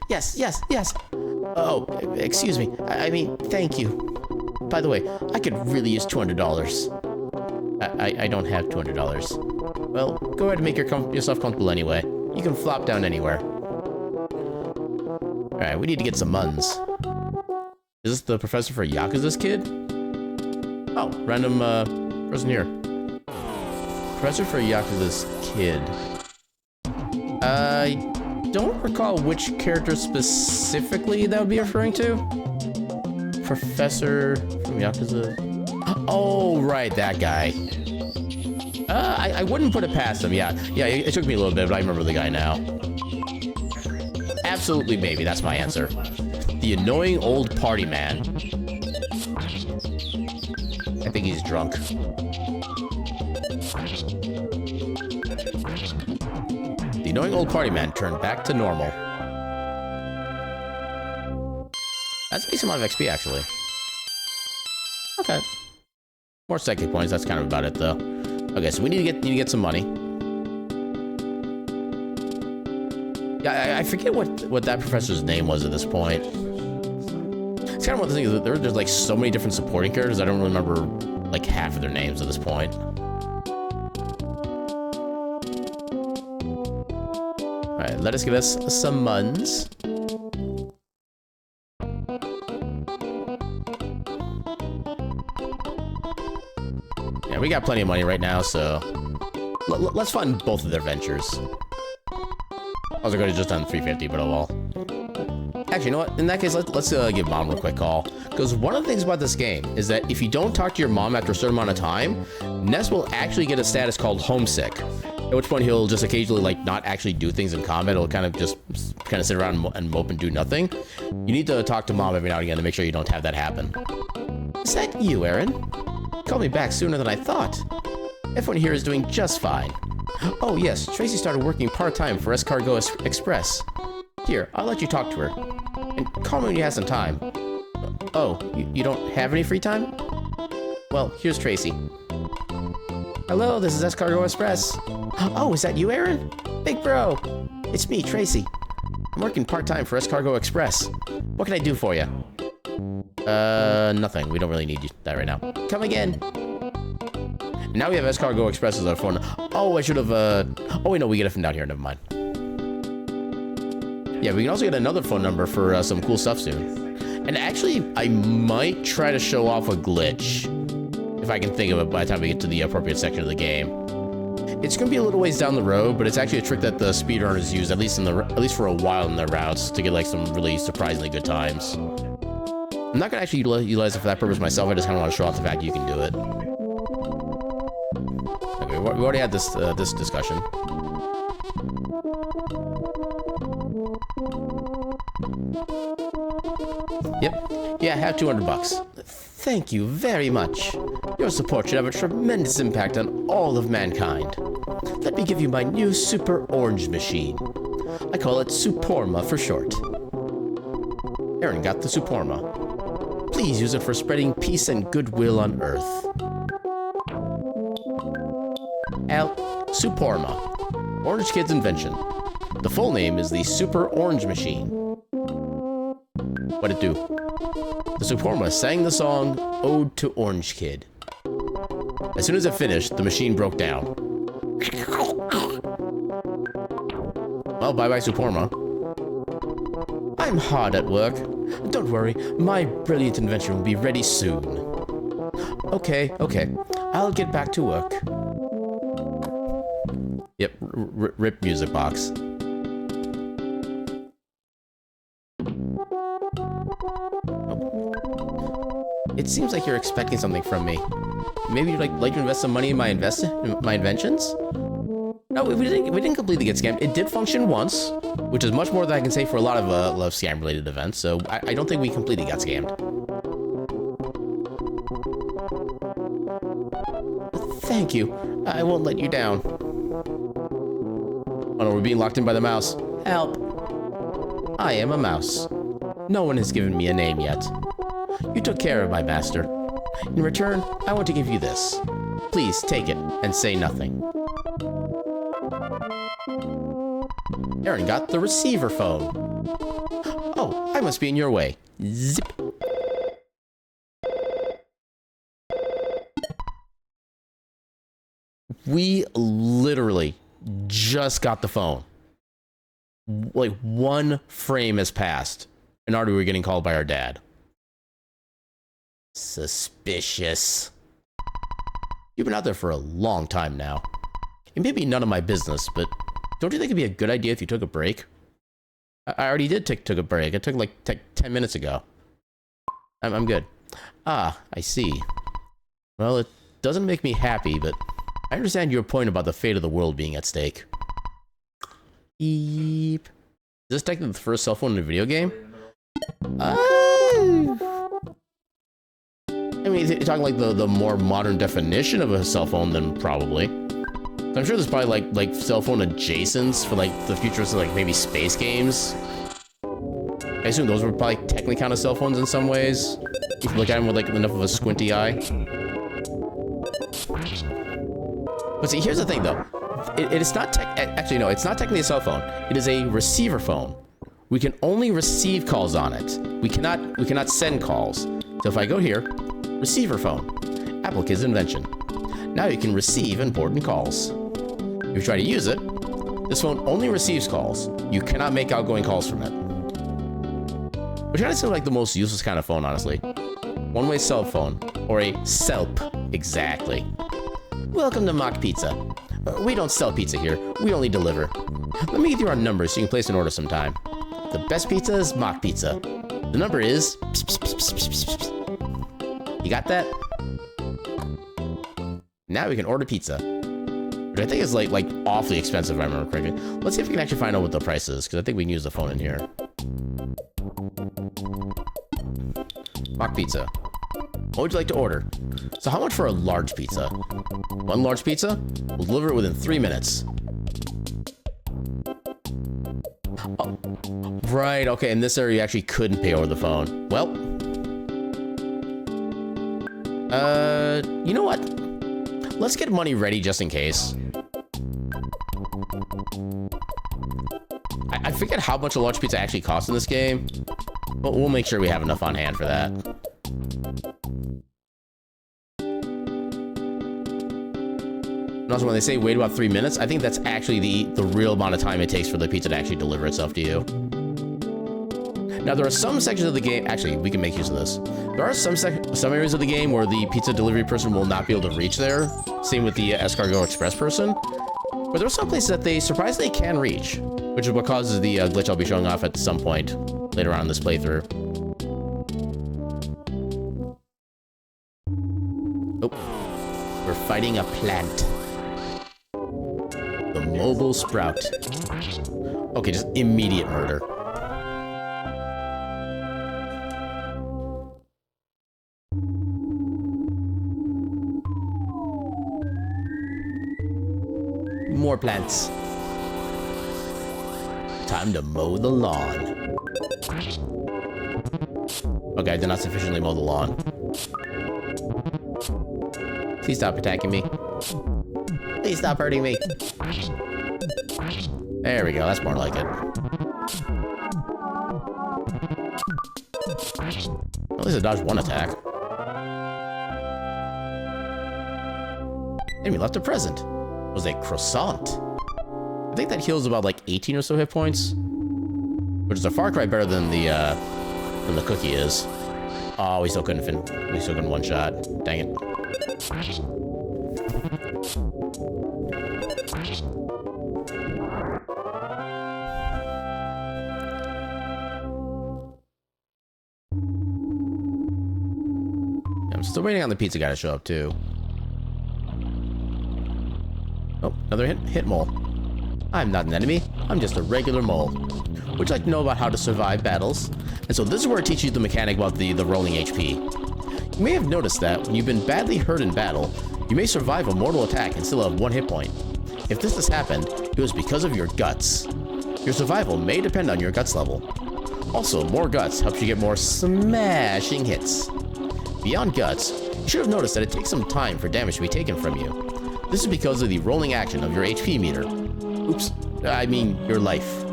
Yes, yes, yes. Oh, excuse me. I mean, thank you. By the way, I could really use $200. I don't have $200. Well, go ahead and make yourself comfortable anyway. You can flop down anywhere. Alright, we need to get some muns. Is this the professor for Yakuza's kid? Oh, random person here. Professor for Yakuza's kid. I don't recall which character specifically that would be referring to. Professor from Yakuza. Oh, right, that guy. I wouldn't put it past him. Yeah, it took me a little bit, but I remember the guy now. Absolutely, maybe. That's my answer. The annoying old party man. I think he's drunk. The annoying old party man turned back to normal. That's a decent amount of XP, actually. Okay. More psychic points. That's kind of about it, though. Okay, so we need to get some money. Yeah, I forget what that professor's name was at this point. It's kind of one of the things that there's like so many different supporting characters. I don't really remember like half of their names at this point. All right, let us give us some muns. Yeah, we got plenty of money right now, so let's fund both of their ventures. I was going to just done 350, but oh well. Actually, you know what? In that case, let's give Mom a quick call. Because one of the things about this game is that if you don't talk to your mom after a certain amount of time, Ness will actually get a status called homesick. At which point he'll just occasionally like not actually do things in combat. He'll kind of sit around and mope and do nothing. You need to talk to Mom every now and again to make sure you don't have that happen. Is that you, Aaron? Called me back sooner than I thought. Everyone here is doing just fine. Oh yes, Tracy started working part-time for Escargot Express. Here, I'll let you talk to her. And call me when you have some time. Oh, you don't have any free time? Well, here's Tracy. Hello, this is Escargot Express. Oh, is that you, Aaron? Big bro. It's me, Tracy. I'm working part-time for Escargot Express. What can I do for you? Nothing. We don't really need that right now. Come again. Now we have Escargot Express as our phone. Oh, I should have, oh, wait, no, we get it from down here. Never mind. Yeah, we can also get another phone number for some cool stuff soon. And actually, I might try to show off a glitch. If I can think of it by the time we get to the appropriate section of the game. It's going to be a little ways down the road, but it's actually a trick that the speedrunners use, at least for a while in their routes, to get like some really surprisingly good times. I'm not going to actually utilize it for that purpose myself. I just kind of want to show off the fact you can do it. Okay, we already had this discussion. Yep. Yeah, I have 200 bucks. Thank you very much. Your support should have a tremendous impact on all of mankind. Let me give you my new Super Orange Machine. I call it Suporma for short. Aaron got the Suporma. Please use it for spreading peace and goodwill on Earth. Suporma. Orange Kid's invention. The full name is the Super Orange Machine. What'd it do? The Suporma sang the song Ode to Orange Kid. As soon as it finished, the machine broke down. Well, bye-bye, Suporma. I'm hard at work. Don't worry, my brilliant invention will be ready soon. Okay. I'll get back to work. Yep, rip music box. It seems like you're expecting something from me. Maybe you'd like to invest some money in my inventions? No, we didn't completely get scammed. It did function once, which is much more than I can say for a lot of scam-related events. So I don't think we completely got scammed. Thank you. I won't let you down. Oh no, we're being locked in by the mouse. Help. I am a mouse. No one has given me a name yet. You took care of my master. In return, I want to give you this. Please take it and say nothing. Aaron got the receiver phone. must be in your way. Zip. We literally just got the phone. Like 1 frame has passed, and already we're getting called by our dad. Suspicious. You've been out there for a long time now. It may be none of my business, but don't you think it'd be a good idea if you took a break? I already did took a break. I took like 10 minutes ago. I'm good. Ah, I see. Well, it doesn't make me happy, but I understand your point about the fate of the world being at stake. Beep. Is this technically the first cell phone in a video game? I mean, you're talking like the more modern definition of a cell phone, then probably. I'm sure there's probably like cell phone adjacents for like the futures of like maybe space games. I assume those would probably technically count as cell phones in some ways. If you look at them with like enough of a squinty eye. But see, here's the thing though. It is not actually no, it's not technically a cell phone. It is a receiver phone. We can only receive calls on it. We cannot send calls. So if I go here, receiver phone, Apple Kid's invention. Now you can receive important calls. If you try to use it, this phone only receives calls. You cannot make outgoing calls from it. Which kind of seems like the most useless kind of phone, honestly. One-way cell phone, or a CELP, exactly. Welcome to Mock Pizza. We don't sell pizza here, we only deliver. Let me give you our number so you can place an order sometime. The best pizza is Mock Pizza. The number is... You got that? Now we can order pizza. Which I think is like awfully expensive if I remember correctly. Let's see if we can actually find out what the price is, because I think we can use the phone in here. Mock Pizza. What would you like to order? So how much for a large pizza? 1 large pizza? We'll deliver it within 3 minutes. Oh, right, okay, in this area you actually couldn't pay over the phone. Well. You know what? Let's get money ready just in case. I forget how much a large pizza actually costs in this game, but we'll make sure we have enough on hand for that. And also, when they say wait about 3 minutes, I think that's actually the real amount of time it takes for the pizza to actually deliver itself to you. Now, there are some sections of the game... Actually, we can make use of this. There are some areas of the game where the pizza delivery person will not be able to reach there. Same with the Escargot Express person. But there are some places that they surprisingly can reach, which is what causes the glitch I'll be showing off at some point later on in this playthrough. Oh. We're fighting a plant. The mobile sprout. Okay, just immediate murder. More plants. Time to mow the lawn. Okay, I did not sufficiently mow the lawn. Please stop attacking me. Please stop hurting me. There we go, that's more like it. At least I dodged 1 attack. Enemy left a present. It was a croissant. I think that heals about like 18 or so hit points, which is a far cry better than the cookie is. Oh, we still couldn't one shot. Dang it. I'm still waiting on the pizza guy to show up too. Oh, another hit mole. I'm not an enemy, I'm just a regular mole. Would you like to know about how to survive battles? And so this is where it teaches you the mechanic about the rolling HP. You may have noticed that when you've been badly hurt in battle, you may survive a mortal attack and still have 1 hit point. If this has happened, it was because of your guts. Your survival may depend on your guts level. Also, more guts helps you get more smashing hits. Beyond guts, you should have noticed that it takes some time for damage to be taken from you. This is because of the rolling action of your HP meter. Oops, I mean your life.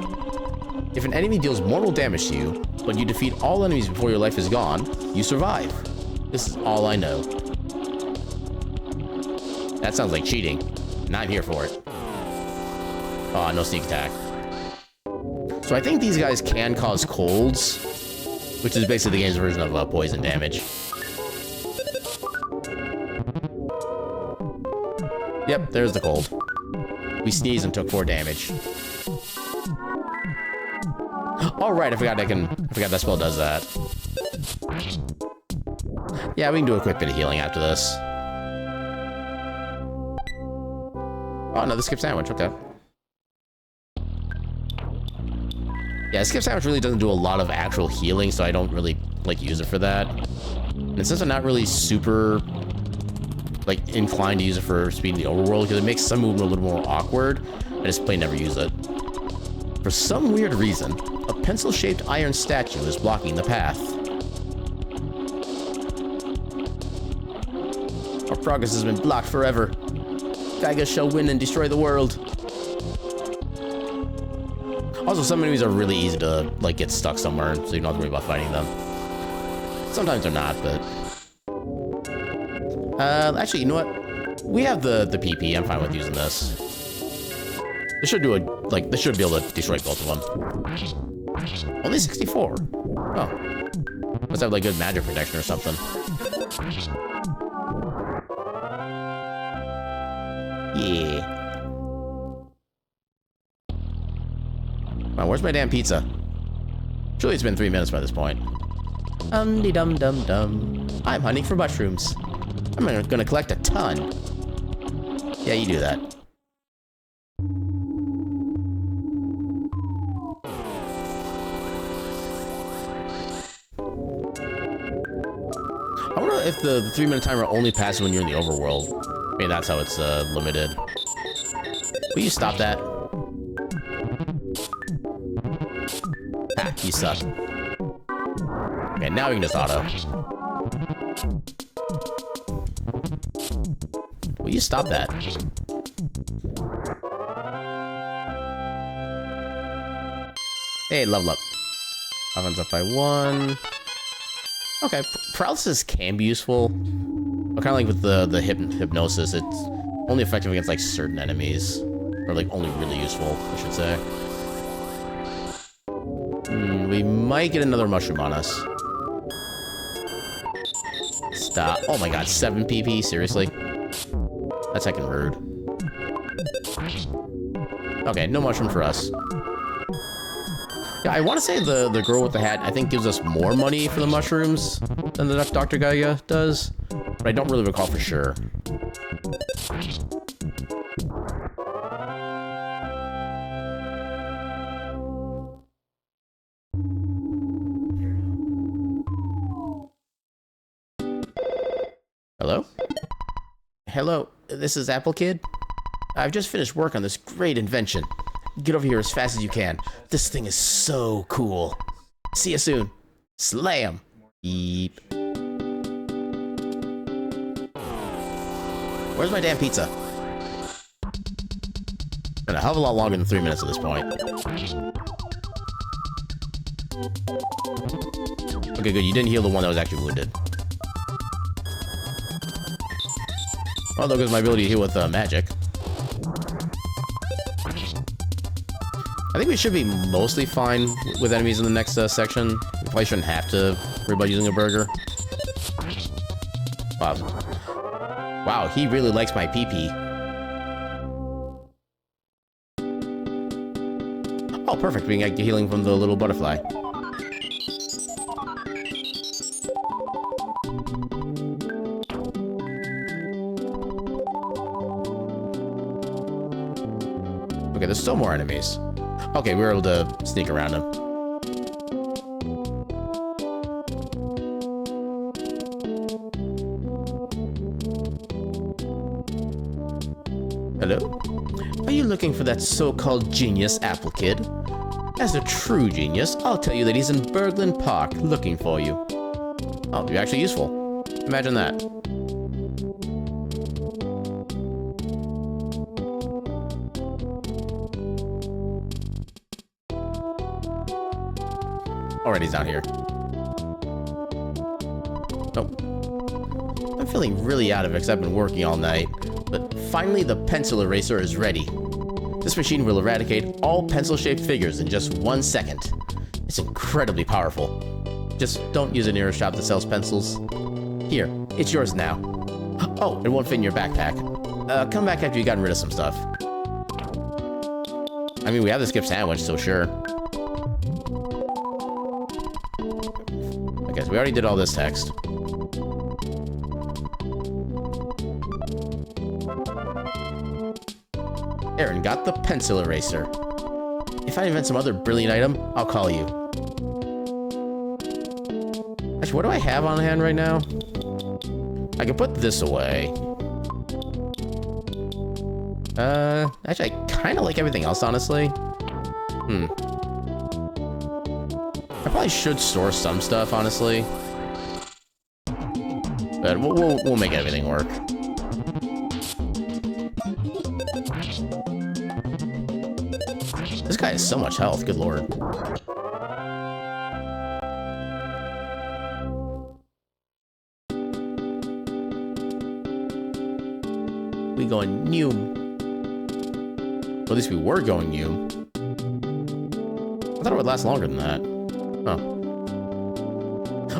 If an enemy deals mortal damage to you, but you defeat all enemies before your life is gone, you survive. This is all I know. That sounds like cheating, and I'm here for it. Oh, no sneak attack. So I think these guys can cause colds, which is basically the game's version of poison damage. Yep, there's the cold. We sneezed and took 4 damage. Oh right, I forgot that spell does that. Yeah, we can do a quick bit of healing after this. Oh, another skip sandwich, okay. Yeah, skip sandwich really doesn't do a lot of actual healing, so I don't really, like, use it for that. And since I'm not really super, like, inclined to use it for speed in the overworld, because it makes some movement a little more awkward, I just plain never use it. For some weird reason, a pencil-shaped iron statue is blocking the path. Our progress has been blocked forever. Gaiga shall win and destroy the world. Also, some enemies are really easy to, like, get stuck somewhere, so you don't have to worry about fighting them. Sometimes they're not, but... actually, you know what? We have the PP. I'm fine with using this. This should do this should be able to destroy both of them. Only 64. Oh. Must have, like, good magic protection or something. Yeah. Wow, where's my damn pizza? Surely it's been 3 minutes by this point. Dum-de-dum-dum-dum. I'm hunting for mushrooms. I'm gonna collect a ton. Yeah, you do that. I wonder if the 3-minute timer only passes when you're in the overworld. I mean, that's how it's limited. Will you stop that? Ha, you suck. Okay, now we can just auto. Will you stop that? Hey, level up. Offense up by 1. Okay, paralysis can be useful. But kind of like with the hypnosis, it's only effective against, like, certain enemies. Or, like, only really useful, I should say. We might get another mushroom on us. Stop. Oh my god, 7 PP? Seriously? That's heckin' rude. Okay, no mushroom for us. Yeah, I want to say the girl with the hat, I think, gives us more money for the mushrooms than the Dr. Gaiga does. But I don't really recall for sure. Hello? Hello, this is Apple Kid? I've just finished work on this great invention. Get over here as fast as you can. This thing is so cool. See you soon. Slam. Beep. Where's my damn pizza? Been a hell of a lot longer than 3 minutes at this point. Okay, good. You didn't heal the one that was actually wounded. Oh, there goes my ability to heal with magic. I think we should be mostly fine with enemies in the next section. We probably shouldn't have to worry about using a burger. Wow. Wow, he really likes my PP. Oh, perfect. We can get healing from the little butterfly. Okay, there's still more enemies. Okay, we were able to sneak around him. Hello? Are you looking for that so-called genius, Apple Kid? As a true genius, I'll tell you that he's in Berglund Park looking for you. Oh, you're actually useful. Imagine that. Alright, he's down here. Oh. I'm feeling really out of it because I've been working all night. But finally the pencil eraser is ready. This machine will eradicate all pencil-shaped figures in just 1 second. It's incredibly powerful. Just don't use it near a shop that sells pencils. Here, it's yours now. Oh, it won't fit in your backpack. Come back after you've gotten rid of some stuff. I mean, we have the skip sandwich, so sure. Okay, so we already did all this text. Aaron got the pencil eraser. If I invent some other brilliant item, I'll call you. Actually, what do I have on hand right now? I can put this away. Actually, I kind of like everything else, honestly. I probably should store some stuff, honestly. But we'll make everything work. This guy has so much health, good lord. We going new. Well, at least we were going new. I thought it would last longer than that. Oh.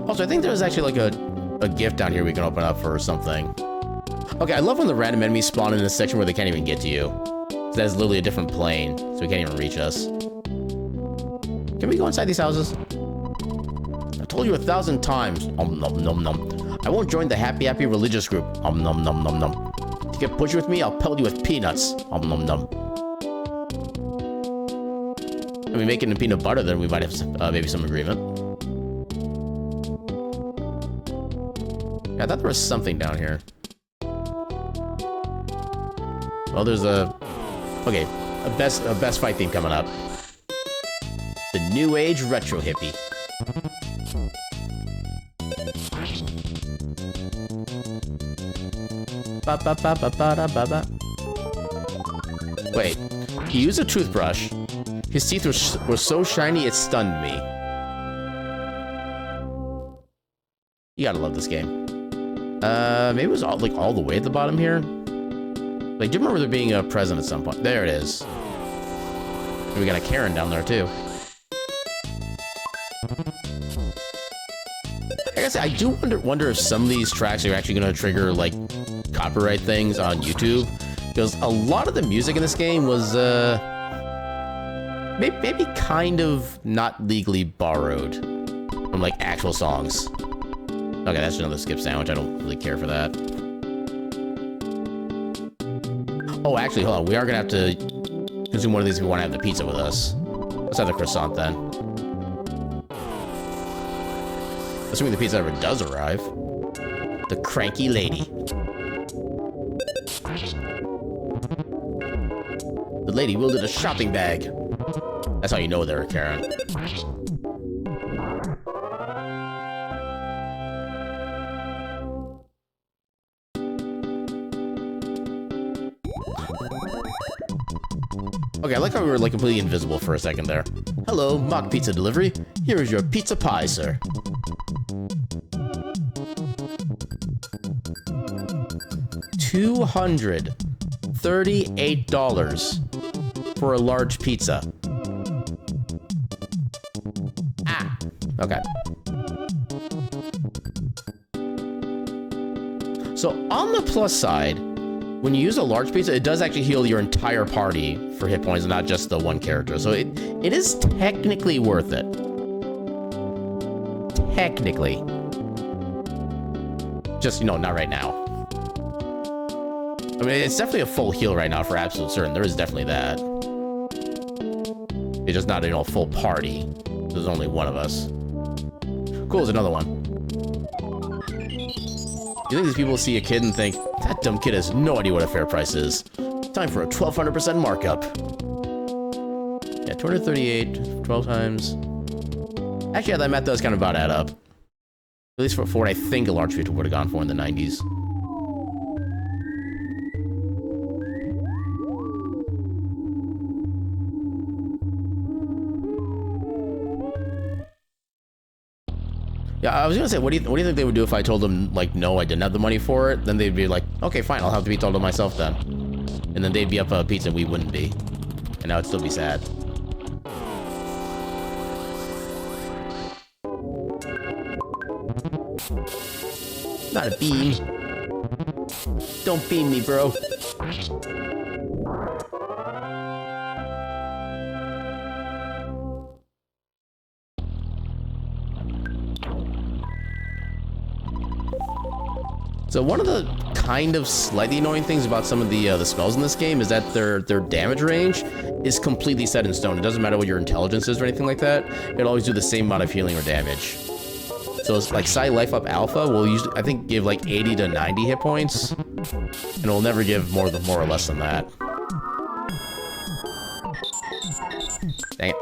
Also, I think there's actually like a gift down here we can open up for something. Okay, I love when the random enemies spawn in this section where they can't even get to you. That is literally a different plane, so he can't even reach us. Can we go inside these houses? I've told you 1,000 times. Nom nom nom. I won't join the happy religious group. Nom nom nom nom. If you get pushy with me, I'll pelt you with peanuts. Nom nom nom. If we make it in peanut butter, then we might have some, maybe some agreement. Yeah, I thought there was something down here. Well, there's a... Okay, a best fight theme coming up. The New Age Retro Hippie. Ba ba ba ba ba da ba ba. Wait, he used a toothbrush. His teeth were so shiny it stunned me. You gotta love this game. Maybe it was all the way at the bottom here. Like, do you remember there being a present at some point? There it is. And we got a Karen down there, too. Like I said, I do wonder if some of these tracks are actually going to trigger, like, copyright things on YouTube. Because a lot of the music in this game was, maybe kind of not legally borrowed from, like, actual songs. Okay, that's another skip sandwich. I don't really care for that. Oh, actually, hold on. We are going to have to consume one of these if we want to have the pizza with us. Let's have the croissant, then. Assuming the pizza ever does arrive. The cranky lady. The lady wielded a shopping bag. That's how you know they're a Karen. Okay, I like how we were like completely invisible for a second there. Hello, mock pizza delivery. Here is your pizza pie, sir. $238 for a large pizza. Ah, okay. So on the plus side, when you use a large pizza, it does actually heal your entire party for hit points, not just the one character. So it is technically worth it. Technically. Just, you know, not right now. I mean, it's definitely a full heal right now for absolute certain. There is definitely that. It's just not, you know, a full party. There's only one of us. Cool, there's another one. You think these people see a kid and think, that dumb kid has no idea what a fair price is. Time for a 1,200% markup. Yeah, 238, 12 times. Actually, yeah, that math does kind of about add up. At least for what I think a large pizza would have gone for in the 90s. Yeah, I was gonna say, what do you think they would do if I told them, like, no, I didn't have the money for it? Then they'd be like, okay, fine, I'll have the pizza all to myself then. And then they'd be up a pizza and we wouldn't be. And now it'd still be sad. Not a beam. Don't beam me, bro. So one of the kind of slightly annoying things about some of the spells in this game is that their damage range is completely set in stone. It doesn't matter what your intelligence is or anything like that. It'll always do the same amount of healing or damage. So it's like Psi Life Up Alpha will usually, I think, give like 80 to 90 hit points, and it will never give more or less than that. Dang it.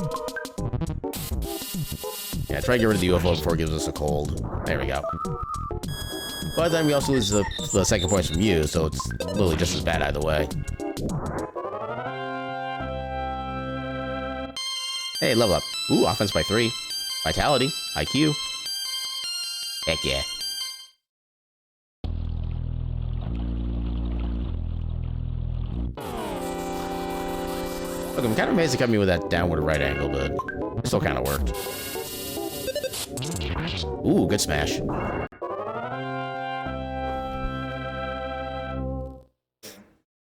Yeah, try to get rid of the UFO before it gives us a cold. There we go. But then we also lose the second points from you, so it's literally just as bad either way. Hey, level up. Ooh, offense by 3. Vitality. IQ. Heck yeah. Look, I'm kind of amazed it got me with that downward right angle, but it still kind of worked. Ooh, good smash.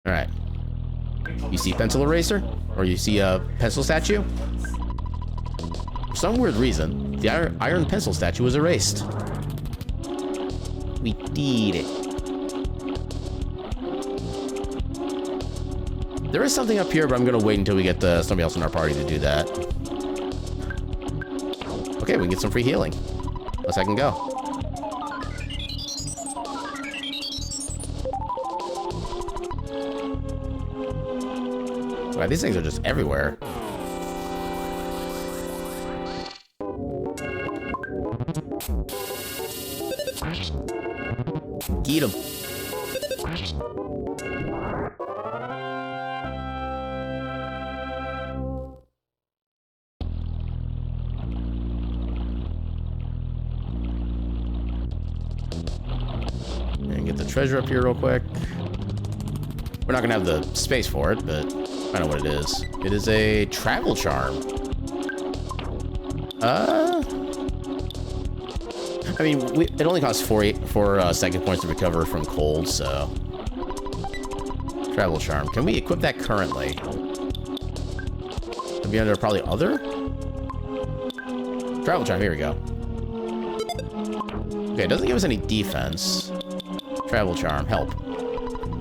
Alright. You see pencil eraser? Or you see a pencil statue? For some weird reason, the iron pencil statue was erased. We did it. There is something up here, but I'm gonna wait until we get somebody else in our party to do that. Okay, we can get some free healing. Unless I can go. Wow, these things are just everywhere. Get him. And get the treasure up here real quick. We're not gonna have the space for it, but I know what it is. It is a travel charm. I mean, it only costs 4 second points to recover from cold, so... Travel charm. Can we equip that currently? It'd be under probably other? Travel charm, here we go. Okay, it doesn't give us any defense. Travel charm, help.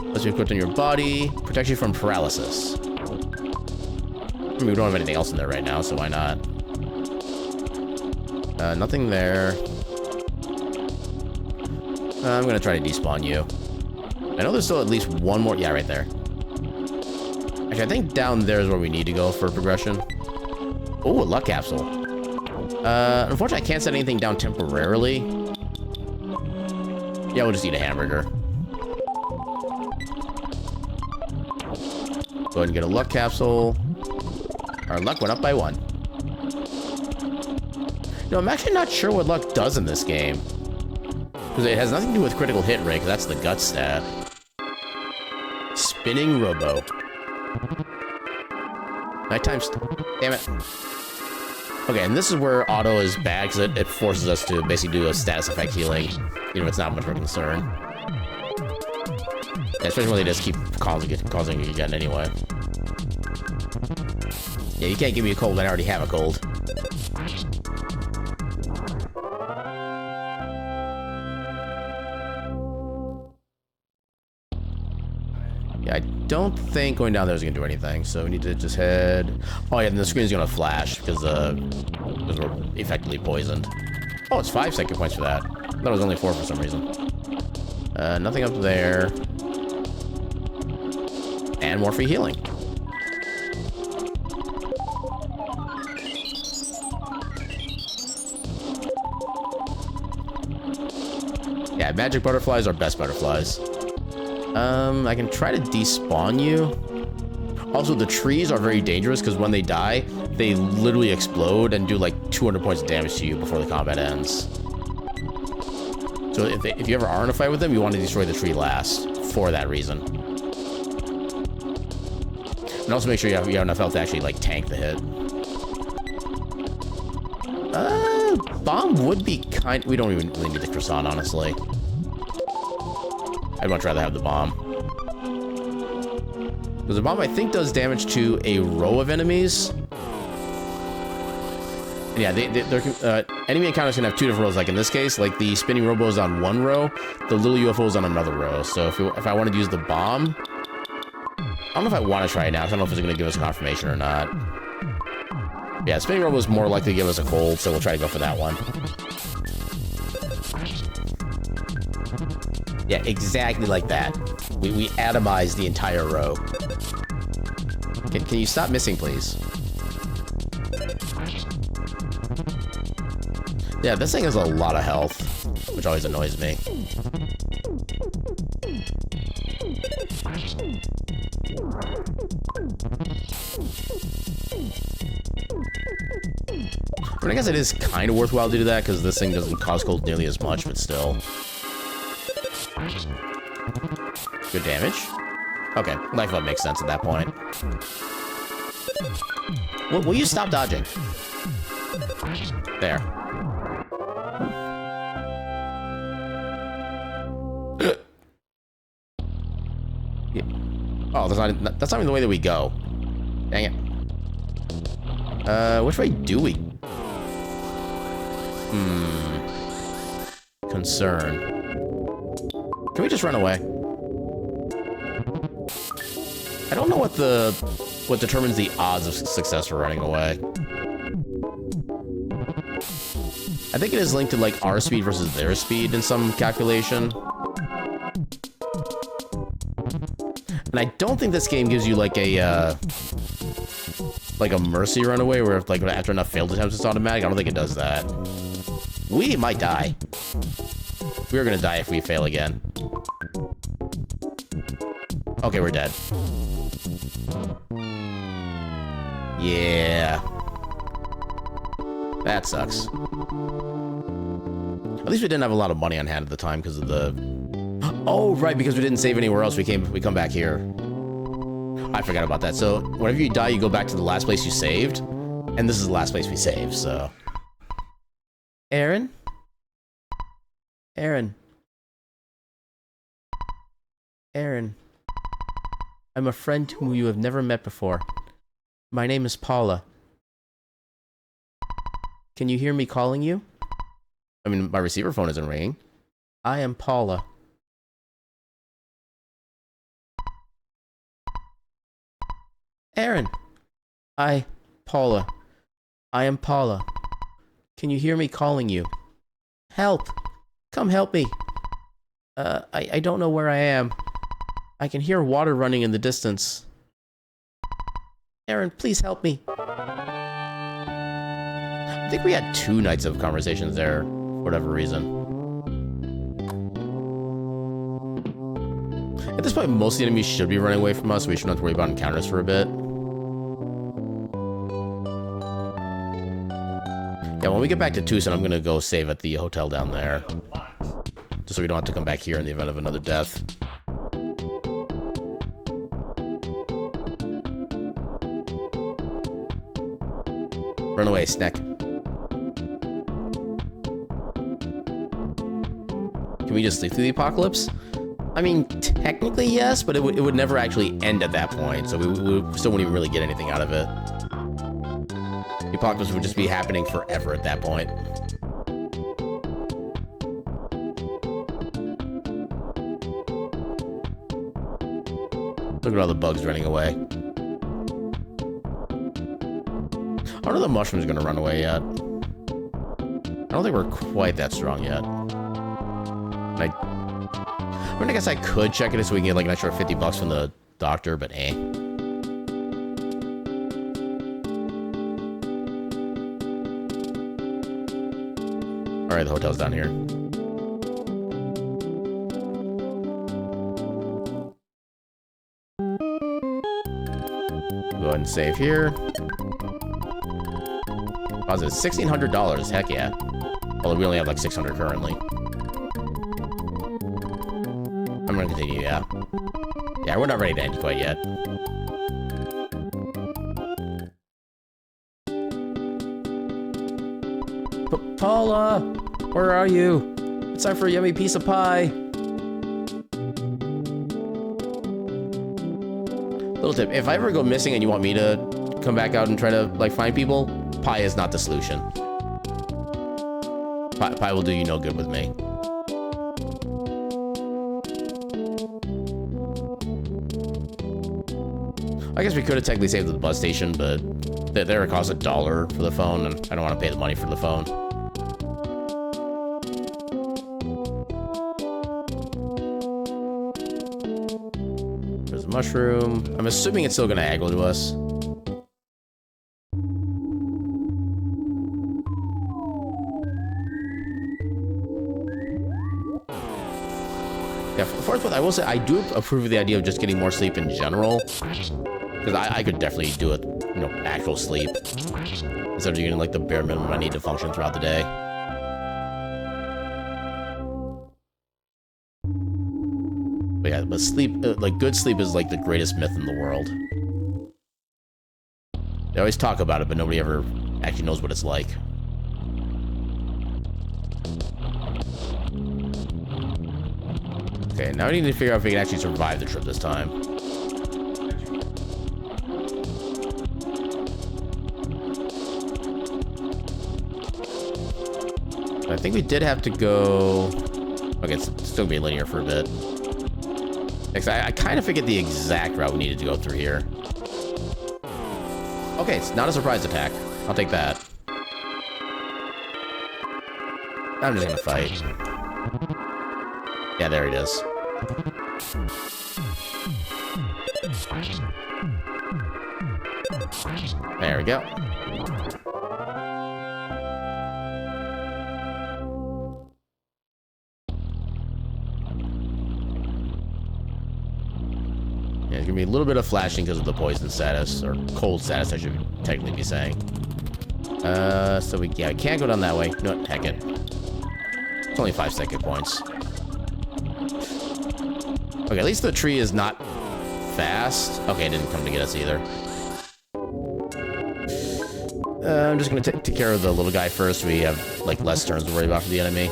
Let's be equipped on your body. Protects you from paralysis. I mean, we don't have anything else in there right now, so why not? Nothing there. I'm gonna try to despawn you. I know there's still at least one more. Yeah, right there. Actually, I think down there is where we need to go for progression. Oh, a luck capsule. Unfortunately, I can't set anything down temporarily. Yeah, we'll just eat a hamburger. Go ahead and get a luck capsule. Our luck went up by 1. No, I'm actually not sure what luck does in this game. Because it has nothing to do with critical hit rate, because that's the gut stat. Spinning Robo. Nighttime. Damn it. Okay, and this is where auto is bad, because it forces us to basically do a status effect healing, even if it's not much of a concern. Yeah, especially when they just keep causing it again anyway. Yeah, you can't give me a cold when I already have a cold. Yeah, I don't think going down there is going to do anything, so we need to just head... Oh yeah, and the screen's going to flash, because we're effectively poisoned. Oh, it's 5 second points for that. I thought it was only 4 for some reason. Nothing up there. And more free healing. Yeah, magic butterflies are best butterflies. I can try to despawn you. Also, the trees are very dangerous because when they die, they literally explode and do like 200 points of damage to you before the combat ends. So if you ever are in a fight with them, you want to destroy the tree last for that reason. And also make sure you have enough health to actually, like, tank the hit. Bomb would be kind... We don't even really need the croissant, honestly. I'd much rather have the bomb. Because the bomb, I think, does damage to a row of enemies. And yeah, enemy encounters can have two different rows. Like in this case, like the spinning robo is on one row, the little UFO is on another row. So if I wanted to use the bomb... I don't know if I want to try it now, because I don't know if it's going to give us confirmation or not. Yeah, spinning robo is more likely to give us a cold, so we'll try to go for that one. Yeah, exactly like that. We atomize the entire row. Can you stop missing, please? Yeah, this thing has a lot of health, which always annoys me. I mean, I guess it is kind of worthwhile to do that, because this thing doesn't cause cold nearly as much, but still. Good damage. Okay, life up makes sense at that point. Will you stop dodging? There. Yeah. Oh, that's not even the way that we go. Dang it. Which way do we? Concern. Can we just run away? I don't know what determines the odds of success for running away. I think it is linked to like our speed versus their speed in some calculation. And I don't think this game gives you like a mercy runaway where if, like, after enough failed attempts it's automatic. I don't think it does that. We might die. We're gonna die if we fail again. Okay, we're dead. Yeah. That sucks. At least we didn't have a lot of money on hand at the time because of the... Oh, right, because we didn't save anywhere else, we come back here. I forgot about that. So, whenever you die, you go back to the last place you saved. And this is the last place we saved, so... Aaron? Aaron. Aaron. I'm a friend whom you have never met before. My name is Paula. Can you hear me calling you? I mean, my receiver phone isn't ringing. I am Paula. Aaron! Paula. I am Paula. Can you hear me calling you? Help! Come help me! I don't know where I am. I can hear water running in the distance. Aaron, please help me. I think we had 2 nights of conversations there, for whatever reason. At this point, most of the enemies should be running away from us, so we shouldn't have to worry about encounters for a bit. Yeah, when we get back to Tucson, I'm gonna go save at the hotel down there. Just so we don't have to come back here in the event of another death. Run away, Snack. Can we just sleep through the apocalypse? I mean, technically yes, but it would never actually end at that point, so we still wouldn't even really get anything out of it. The apocalypse would just be happening forever at that point. Look at all the bugs running away. I don't know if the mushroom's gonna run away yet. I don't think we're quite that strong yet. I mean, I guess I could check it so we can get like an extra $50 from the doctor, but eh. Alright, the hotel's down here. Go ahead and save here. Positive $1,600. Heck yeah. Although we only have like 600 currently. I'm gonna continue, yeah. Yeah, we're not ready to end quite yet. Paula! Where are you? It's time for a yummy piece of pie. Little tip, if I ever go missing and you want me to come back out and try to, like, find people, pie is not the solution. Pie will do you no good with me. I guess we could have technically saved the bus station, but there it costs $1 for the phone, and I don't want to pay the money for the phone. There's a mushroom. I'm assuming it's still going to aggro to us. Yeah, fourth, I will say I do approve of the idea of just getting more sleep in general, because I could definitely do it, you know, actual sleep instead of getting like the bare minimum I need to function throughout the day. But yeah, but sleep, like good sleep, is like the greatest myth in the world. They always talk about it, but nobody ever actually knows what it's like. Okay, now we need to figure out if we can actually survive the trip this time. I think we did have to go... Okay, it's still gonna be linear for a bit. I kind of forget the exact route we needed to go through here. Okay, it's not a surprise attack. I'll take that. I'm just gonna fight. Yeah, there it is. There we go. Yeah, there's gonna be a little bit of flashing because of the poison status, or cold status, I should technically be saying. So we can't go down that way. No, heck it. It's only 5 second points. Okay, at least the tree is not fast. Okay, it didn't come to get us either. I'm just gonna take care of the little guy first. We have, like, less turns to worry about for the enemy.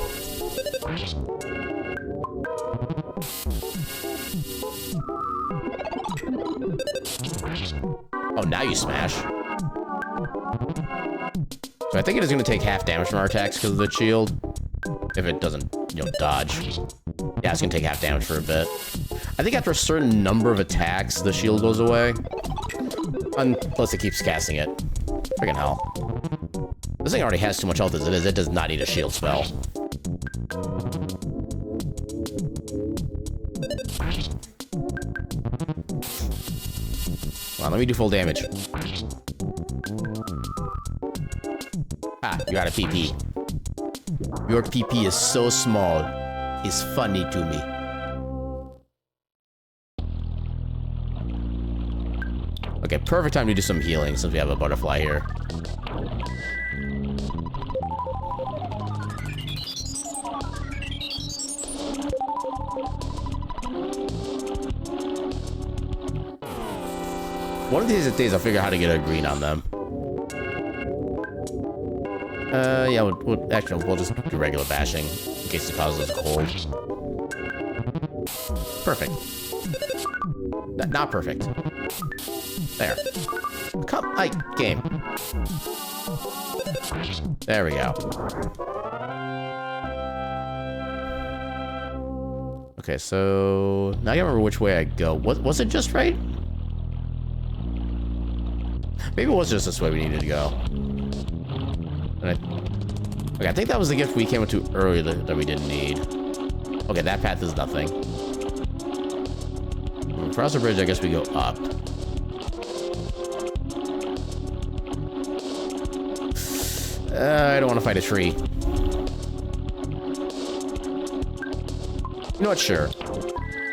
Oh, now you smash. So I think it is gonna take half damage from our attacks because of the shield. If it doesn't, you know, dodge. Yeah, it's gonna take half damage for a bit. I think after a certain number of attacks, the shield goes away. Unless it keeps casting it. Friggin' hell. This thing already has too much health as it is. It does not need a shield spell. Come on, let me do full damage. Ah, you got a PP. Your PP is so small. It's funny to me. Okay, perfect time to do some healing since we have a butterfly here. One of these days I'll figure out how to get a green on them. Yeah, we'll just do regular bashing in case it causes us cold. Perfect. Not perfect. There. Come, game. There we go. Okay, so now I can't remember which way I go. Was it just right? Maybe it was just this way we needed to go. Okay, I think that was the gift we came into earlier that we didn't need. Okay, that path is nothing. Across the bridge, I guess we go up. I don't want to fight a tree. You know what? Sure.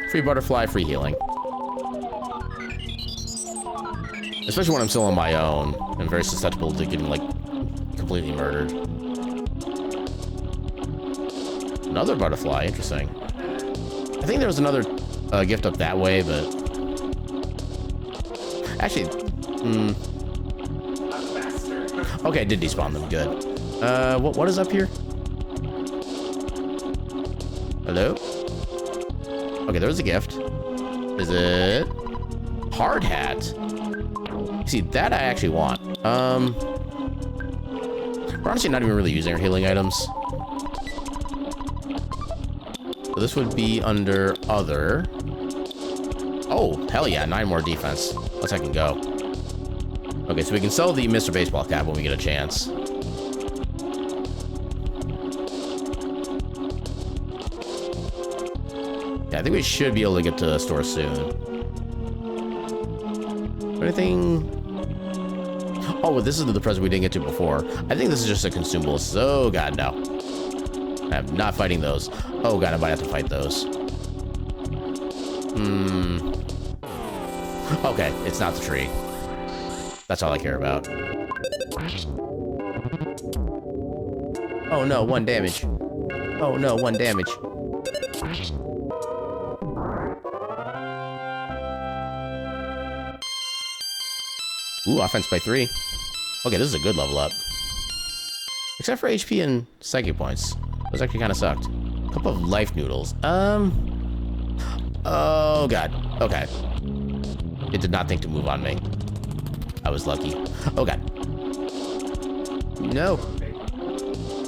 Free butterfly, free healing. Especially when I'm still on my own. I'm very susceptible to getting, like, completely murdered. Another butterfly, interesting. I think there was another gift up that way, but actually, okay, I did despawn them. Good. What is up here? Hello? Okay, there's a gift. Is it hard hat? See, that I actually want. We're honestly not even really using our healing items. So this would be under other. Oh, hell yeah, 9 more defense. Let's I can go. Okay, so we can sell the Mr. Baseball cap when we get a chance. Yeah, I think we should be able to get to the store soon. Anything? Oh, this is the present we didn't get to before. I think this is just a consumable. So, God, no. I'm not fighting those. Oh, God, I might have to fight those. Okay, it's not the tree. That's all I care about. Oh, no, 1 damage. Oh, no, 1 damage. Ooh, offense by 3. Okay, this is a good level up. Except for HP and psychic points. Those actually kind of sucked. A couple of life noodles. Oh, God. Okay. It did not think to move on me. I was lucky. Oh, God. No.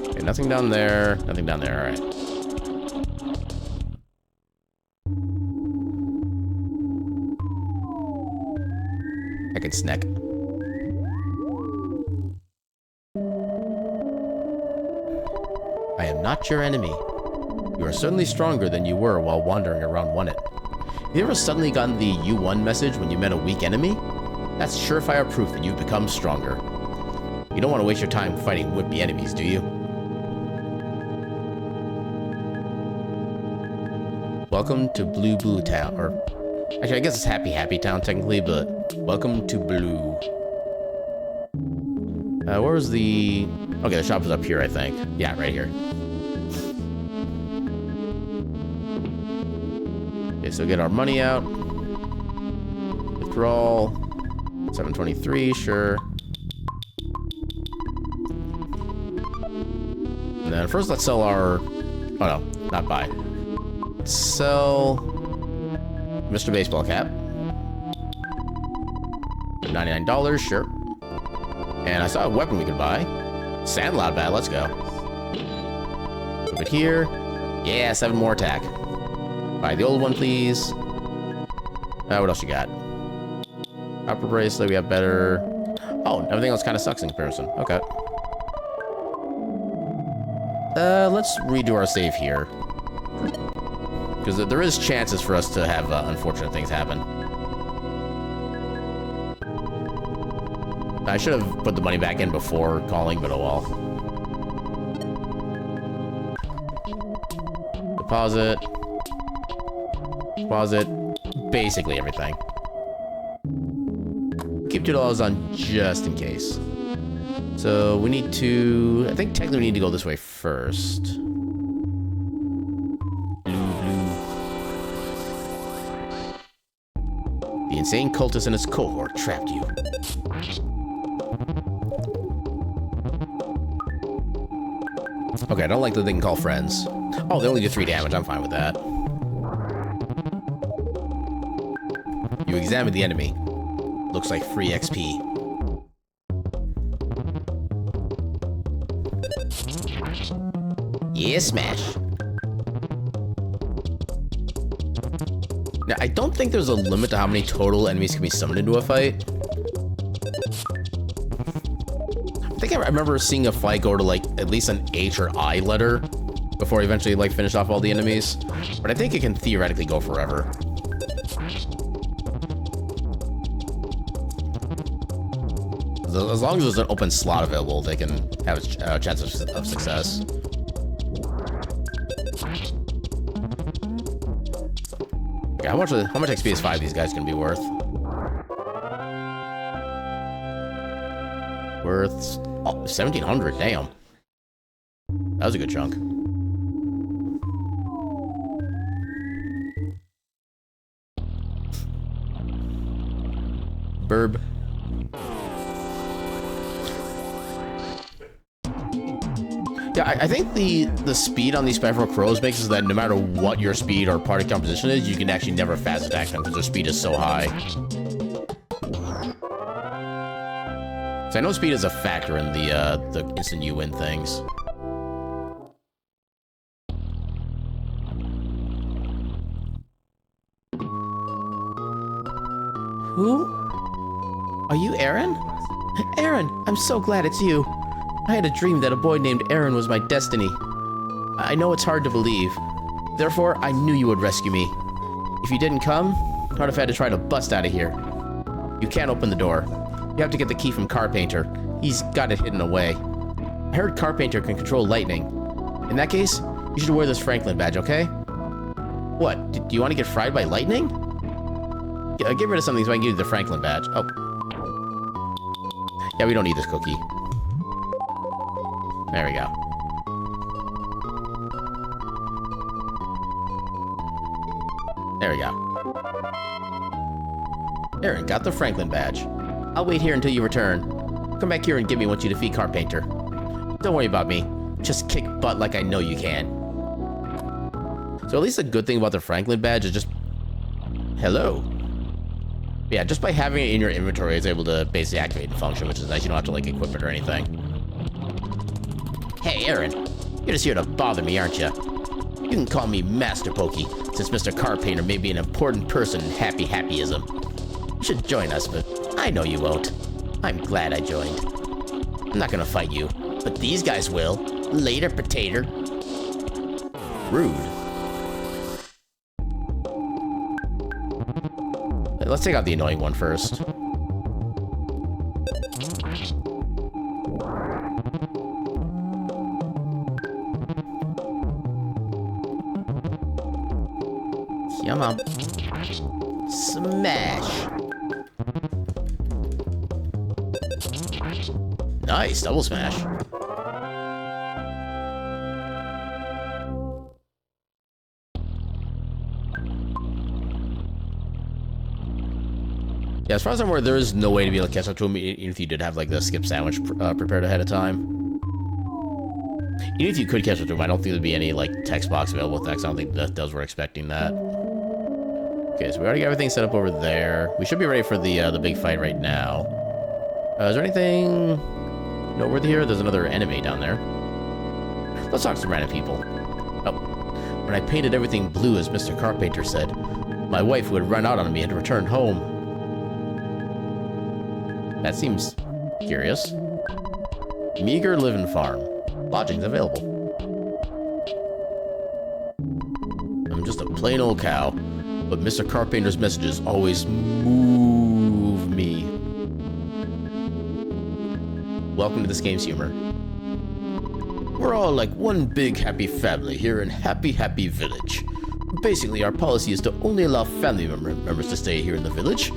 Okay, nothing down there. Nothing down there. All right. I can snack. I am not your enemy. You are certainly stronger than you were while wandering around Wonnet. Have you ever suddenly gotten the "you won" message when you met a weak enemy? That's surefire proof that you've become stronger. You don't want to waste your time fighting wimpy enemies, do you? Welcome to Blue Blue Town, or actually I guess it's Happy Town technically, but welcome to Blue. Where was the... Okay, the shop is up here, I think. Yeah, right here. Okay, so get our money out. Withdrawal. 723, sure. And then first let's sell our... Oh no, not buy. Let's sell... Mr. Baseball Cap. $99, sure. And I saw a weapon we could buy. Sandloud bat, let's go. Move it here. Yeah, 7 more attack. Buy the old one, please. What else you got? Copper bracelet, we have better. Oh, everything else kind of sucks in comparison. Okay. Let's redo our save here. Because there is chances for us to have unfortunate things happen. I should have put the money back in before calling, but oh well. Deposit. Deposit. Basically everything. Keep $2 on just in case. So we need to... I think technically we need to go this way first. The insane cultist and his cohort trapped you. Okay, I don't like that they can call friends. Oh, they only do 3 damage. I'm fine with that. You examine the enemy. Looks like free XP. Yeah, smash. Now, I don't think there's a limit to how many total enemies can be summoned into a fight. I think I remember seeing a fight go to, like, at least an H or I letter before I eventually, like, finish off all the enemies. But I think it can theoretically go forever. As long as there's an open slot available, they can have a chance of success. Okay, how much XP is 5 these guys gonna be worth? Worth 1,700. Damn, that was a good chunk. burb. Yeah, I think the speed on these Spectral Crows makes it so that no matter what your speed or party composition is, you can actually never fast attack them because their speed is so high. So I know speed is a factor in the instant you win things. Who? Are you Aaron? Aaron, I'm so glad it's you. I had a dream that a boy named Aaron was my destiny. I know it's hard to believe. Therefore, I knew you would rescue me. If you didn't come, I'd have had to try to bust out of here. You can't open the door. You have to get the key from Carpainter. He's got it hidden away. I heard Carpainter can control lightning. In that case, you should wear this Franklin badge, okay? What? Do you want to get fried by lightning? Get rid of something so I can give you the Franklin badge. Oh. Yeah, we don't need this cookie. There we go. There we go. Aaron, got the Franklin badge. I'll wait here until you return. Come back here and give me what you defeat Carpainter. Don't worry about me. Just kick butt like I know you can. So at least a good thing about the Franklin badge is just... Hello. Yeah, just by having it in your inventory, it's able to basically activate and function, which is nice. You don't have to, like, equip it or anything. Hey, Aaron. You're just here to bother me, aren't you? You can call me Master Pokey, since Mr. Carpainter may be an important person in happyism. You should join us, but I know you won't. I'm glad I joined. I'm not gonna fight you, but these guys will. Later, potato. Rude. Let's take out the annoying one first. Come on. Smash. Nice, double smash. Yeah, as far as I'm aware, there is no way to be able to catch up to him, even if you did have, like, the skip sandwich prepared ahead of time. Even if you could catch up to him, I don't think there'd be any, like, text box available with text. I don't think that does we're expecting that. Okay, so we already got everything set up over there. We should be ready for the big fight right now. Is there anything noteworthy here? There's another enemy down there. Let's talk to some random people. Oh, when I painted everything blue, as Mr. Carpainter said, my wife would run out on me and return home. That seems curious. Meager living farm. Lodgings available. I'm just a plain old cow, but Mr. Carpainter's messages always move me. Welcome to this game's humor. We're all like one big happy family here in Happy Village. Basically, our policy is to only allow family members to stay here in the village.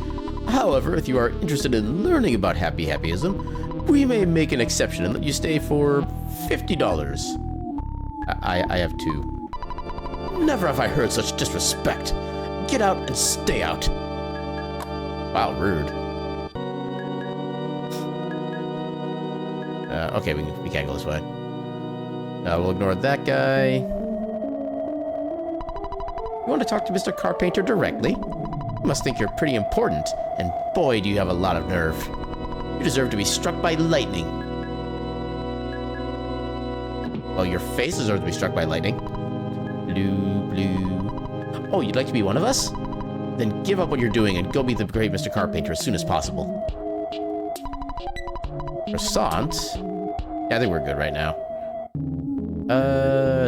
However, if you are interested in learning about happyism, we may make an exception and let you stay for $50. I have two. Never have I heard such disrespect. Get out and stay out. Wow, rude. Okay, we can't go this way. We'll ignore that guy. You want to talk to Mr. Carpainter directly? You must think you're pretty important, and boy, do you have a lot of nerve. You deserve to be struck by lightning. Well, your face deserves to be struck by lightning. Blue, blue. Oh, you'd like to be one of us? Then give up what you're doing and go meet the great Mr. Carpainter as soon as possible. Croissant? Yeah, I think we're good right now.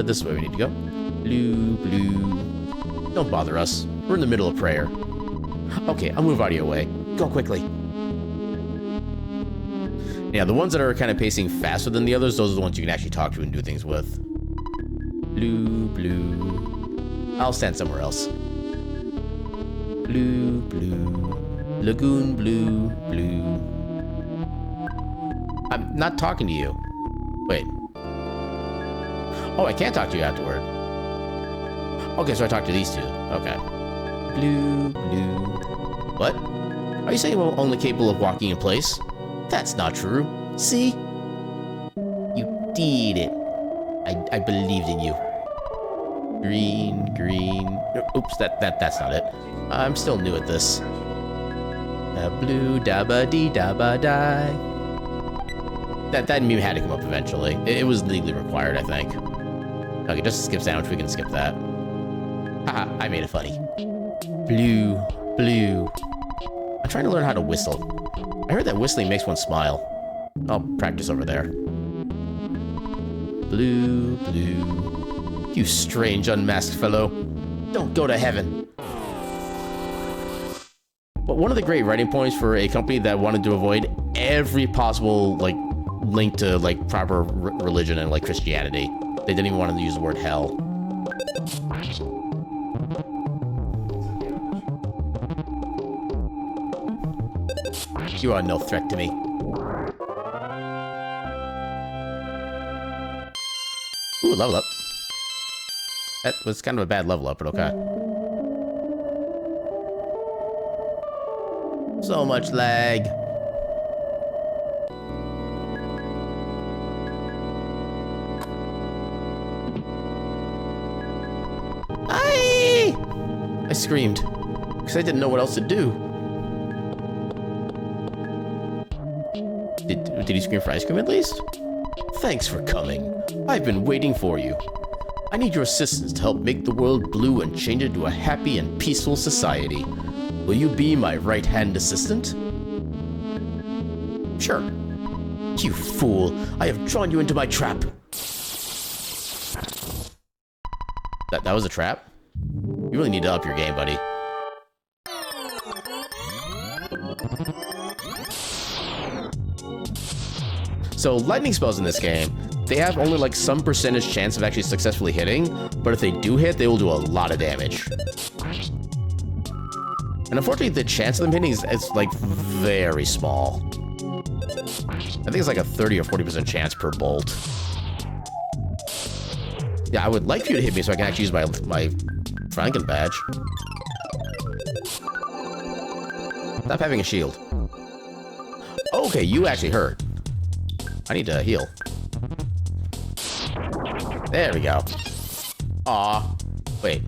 This is where we need to go. Blue, blue. Don't bother us. We're in the middle of prayer. Okay, I'll move out of your way. Go quickly. Yeah, the ones that are kind of pacing faster than the others, those are the ones you can actually talk to and do things with. Blue, blue. I'll stand somewhere else. Blue, blue. Lagoon, blue, blue. I'm not talking to you. Wait. Oh, I can't talk to you afterward. Okay, so I talk to these two. Okay. Blue, blue. What? Are you saying we're only capable of walking in place? That's not true. See? You did it. I believed in you. Green, green. Oops, that's not it. I'm still new at this. Blue dabba dee dabba die. That meme had to come up eventually. It was legally required, I think. Okay, just skip sandwich. We can skip that. Haha, I made it funny. Blue, blue. I'm trying to learn how to whistle. I heard that whistling makes one smile. I'll practice over there. Blue, blue. You strange unmasked fellow. Don't go to heaven. But one of the great writing points for a company that wanted to avoid every possible, like, link to, like, proper religion and, like, Christianity. They didn't even want to use the word hell. You are no threat to me. Ooh, level up. That was kind of a bad level up, but okay. So much lag. I screamed because I didn't know what else to do. Did he scream for ice cream at least? Thanks for coming. I've been waiting for you. I need your assistance to help make the world blue and change it to a happy and peaceful society. Will you be my right-hand assistant? Sure. You fool. I have drawn you into my trap. That was a trap? You really need to up your game, buddy. So lightning spells in this game, they have only like some percentage chance of actually successfully hitting, but if they do hit, they will do a lot of damage. And unfortunately, the chance of them hitting is like very small. I think it's like a 30 or 40% chance per bolt. Yeah, I would like for you to hit me so I can actually use my Franken badge. Stop having a shield. Okay, you actually hurt. I need to heal. There we go. Aw. Wait.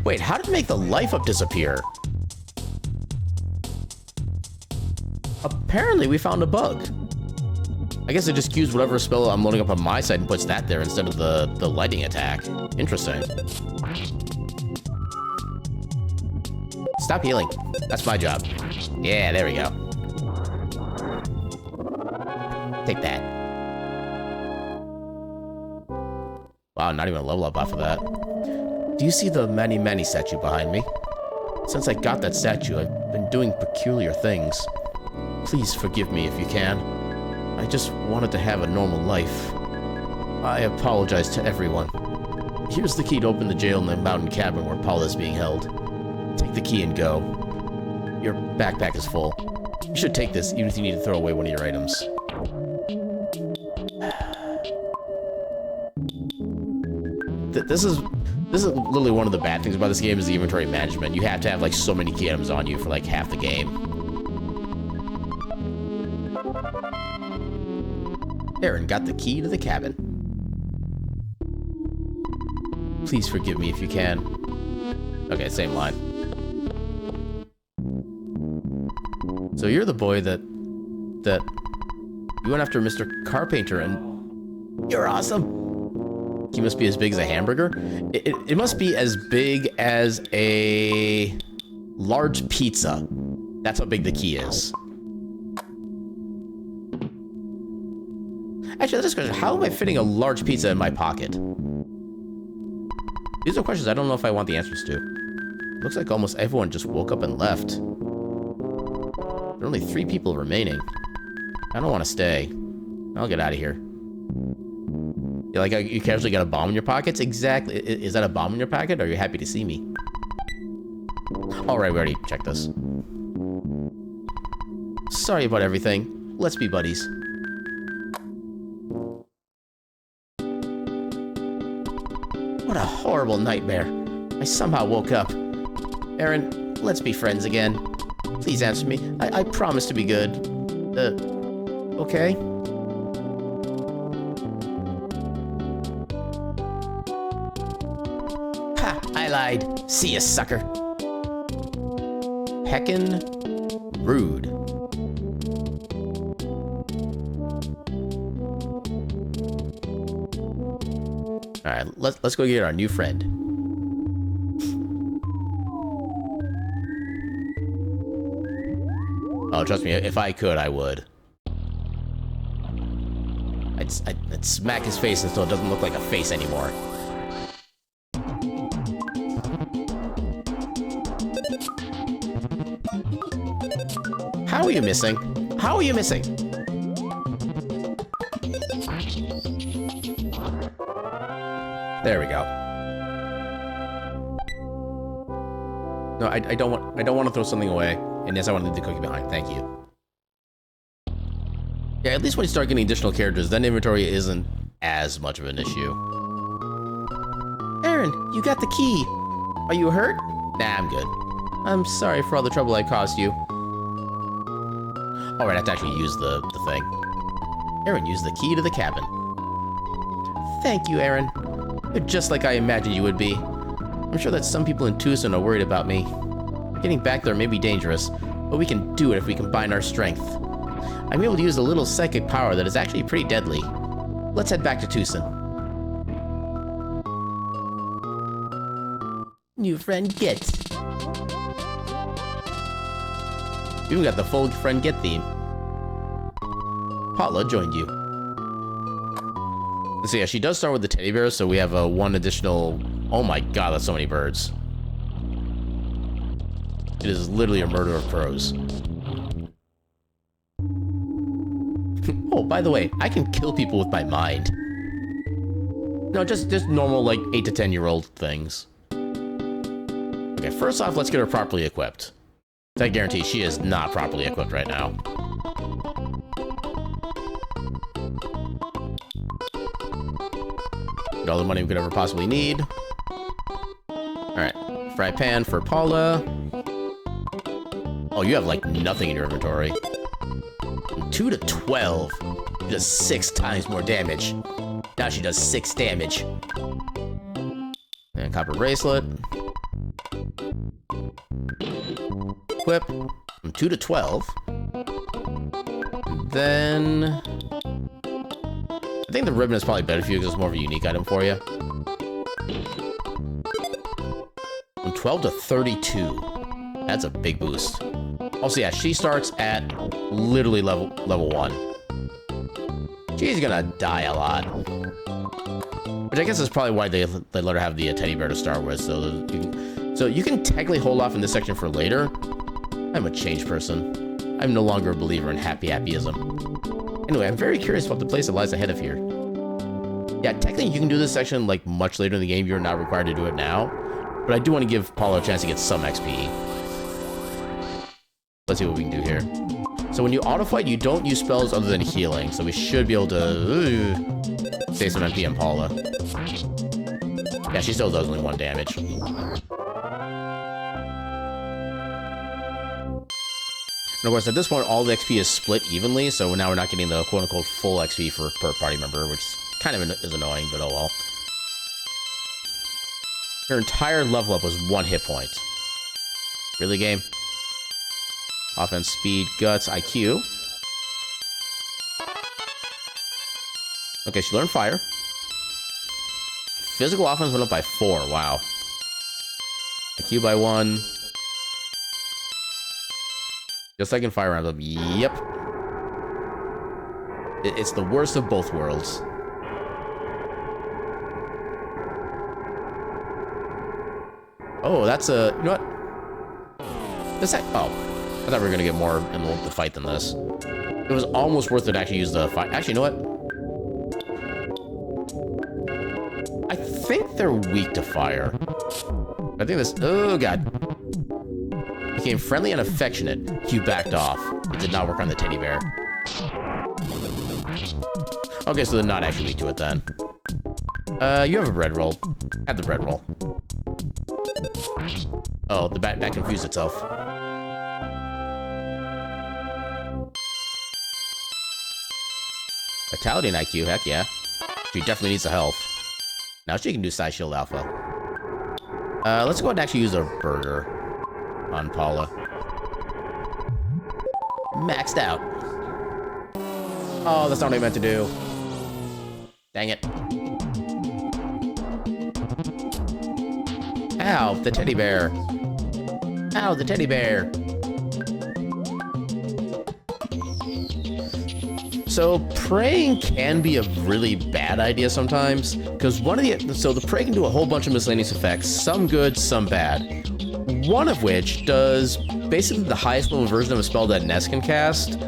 Wait, how did it make the life up disappear? Apparently we found a bug. I guess it just queues whatever spell I'm loading up on my side and puts that there instead of the lightning attack. Interesting. Stop healing. That's my job. Yeah, there we go. Take that. Wow, not even a level up off of that. Do you see the Mani statue behind me? Since I got that statue, I've been doing peculiar things. Please forgive me if you can. I just wanted to have a normal life. I apologize to everyone. Here's the key to open the jail in the mountain cabin where Paula is being held. Take the key and go. Your backpack is full. You should take this, even if you need to throw away one of your items. This is literally one of the bad things about this game is the inventory management. You have to have like so many key items on you for like half the game. Aaron got the key to the cabin. Please forgive me if you can. Okay, same line. So you're the boy that you went after Mr. Carpenter and you're awesome. He must be as big as a hamburger. It must be as big as a large pizza. That's how big the key is. Actually, that's a question. How am I fitting a large pizza in my pocket? These are questions I don't know if I want the answers to. Looks like almost everyone just woke up and left. There are only 3 people remaining. I don't want to stay. I'll get out of here. You're like, you casually got a bomb in your pockets? Exactly. Is that a bomb in your pocket? Or are you happy to see me? Alright, we already checked this. Sorry about everything. Let's be buddies. What a horrible nightmare. I somehow woke up. Aaron, let's be friends again. Please answer me. I promise to be good. Okay? Ha! I lied. See ya, sucker. Heckin' rude. Alright, let's go get our new friend. Oh, trust me, if I could, I would. I'd smack his face until it doesn't look like a face anymore. How are you missing? How are you missing? There we go. No, I don't want to throw something away. And yes, I want to leave the cookie behind. Thank you. Yeah, at least when you start getting additional characters, then inventory isn't as much of an issue. Aaron, you got the key. Are you hurt? Nah, I'm good. I'm sorry for all the trouble I caused you. Alright, I have to actually use the thing. Aaron, use the key to the cabin. Thank you, Aaron. You're just like I imagined you would be. I'm sure that some people in Tucson are worried about me. Getting back there may be dangerous, but we can do it if we combine our strength. I'm able to use a little psychic power that is actually pretty deadly. Let's head back to Tucson. New friend get. We even got the full friend get theme. Paula joined you. So yeah, she does start with the teddy bear, so we have one additional... Oh my god, that's so many birds. It is literally a murder of crows. Oh, by the way, I can kill people with my mind. No, just normal, like, 8 to 10-year-old things. Okay, first off, let's get her properly equipped. I guarantee she is not properly equipped right now. Get all the money we could ever possibly need. Alright, fry pan for Paula. Oh, you have, like, nothing in your inventory. From 2 to 12. She does 6 times more damage. Now she does 6 damage. And copper bracelet. Equip. From 2 to 12. And then... I think the ribbon is probably better for you because it's more of a unique item for you. From 12 to 32. That's a big boost. Also, yeah, she starts at literally level 1. She's gonna die a lot. Which I guess is probably why they let her have the teddy bear to start with. So you can technically hold off in this section for later. I'm a changed person. I'm no longer a believer in happyism. Anyway, I'm very curious about the place that lies ahead of here. Yeah, technically you can do this section like much later in the game. You're not required to do it now. But I do want to give Paula a chance to get some XP. Let's see what we can do here. So when you auto-fight, you don't use spells other than healing. So we should be able to save some MP on Paula. Yeah, she still does only 1 damage. And of course, at this point, all the XP is split evenly. So now we're not getting the quote-unquote full XP per party member, which kind of is annoying, but oh well. Her entire level up was 1 hit point. Really, game? Offense, speed, guts, IQ. Okay, she learned fire. Physical offense went up by 4. Wow. IQ by 1. Just like in fire rounds up. Yep. It's the worst of both worlds. Oh, that's a... You know what? This... Oh. I thought we were going to get more in the fight than this. It was almost worth it to actually use the fight. Actually, you know what? I think they're weak to fire. I think this... Oh, God. Became friendly and affectionate. You backed off. It did not work on the teddy bear. Okay, so they're not actually weak to it then. You have a bread roll. Have the bread roll. Oh, the bat confused itself. Vitality and IQ, heck yeah. She definitely needs the health. Now she can do Side Shield Alpha. Let's go ahead and actually use a burger on Paula. Maxed out. Oh, that's not what I meant to do. Dang it. Ow, the teddy bear. Ow, the teddy bear. So praying can be a really bad idea sometimes, because the prey can do a whole bunch of miscellaneous effects, some good, some bad. One of which does basically the highest level version of a spell that Ness can cast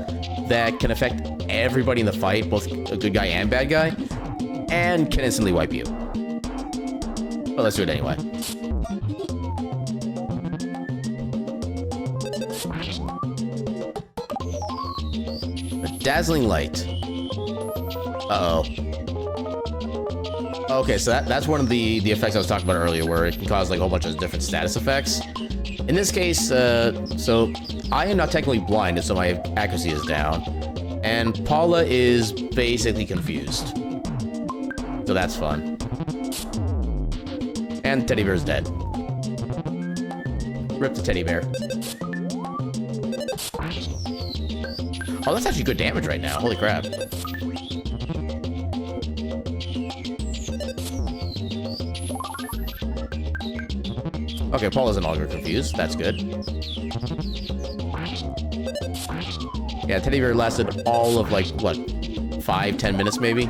that can affect everybody in the fight, both a good guy and bad guy, and can instantly wipe you. But let's do it anyway. A dazzling light. Uh-oh. Okay, so that's one of the effects I was talking about earlier, where it can cause like a whole bunch of different status effects. In this case, so I am not technically blinded, so my accuracy is down. And Paula is basically confused. So that's fun. And Teddy Bear's dead. Rip the Teddy Bear. Oh, that's actually good damage right now. Holy crap. Okay, Paul isn't longer confused. That's good. Yeah, Teddy Bear lasted all of, like, what, 5-10 minutes, maybe?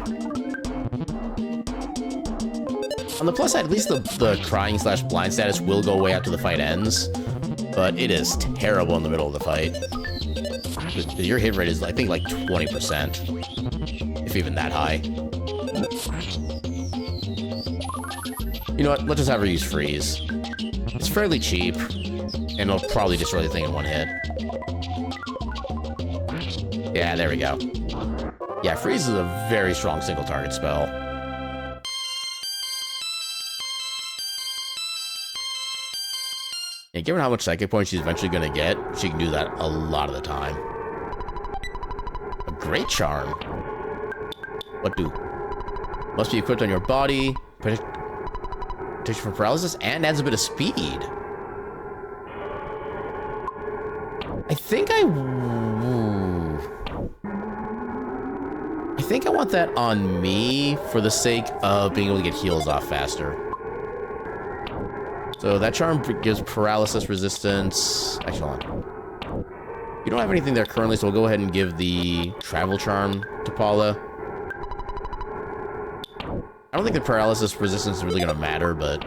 On the plus side, at least the crying/blind status will go away after the fight ends. But it is terrible in the middle of the fight. Your hit rate is, I think, like 20%. If even that high. You know what? Let's just have her use Freeze. It's fairly cheap, and it'll probably destroy the thing in one hit. Yeah, there we go. Yeah, Freeze is a very strong single target spell. And given how much psychic points she's eventually going to get, she can do that a lot of the time. A great charm. What do? Must be equipped on your body. Protection from paralysis, and adds a bit of speed. I think I want that on me for the sake of being able to get heals off faster. So that charm gives paralysis resistance. Actually, hold on. You don't have anything there currently, so we'll go ahead and give the travel charm to Paula. I don't think the paralysis resistance is really going to matter, but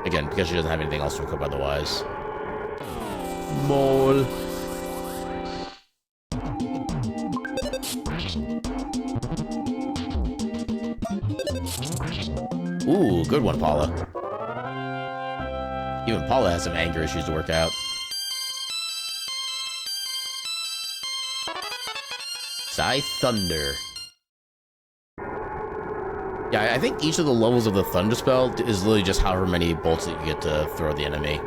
again, because she doesn't have anything else to equip otherwise. Mole. Ooh, good one, Paula. Even Paula has some anger issues to work out. Psy Thunder. Yeah, I think each of the levels of the Thunder spell is literally just however many bolts that you get to throw at the enemy.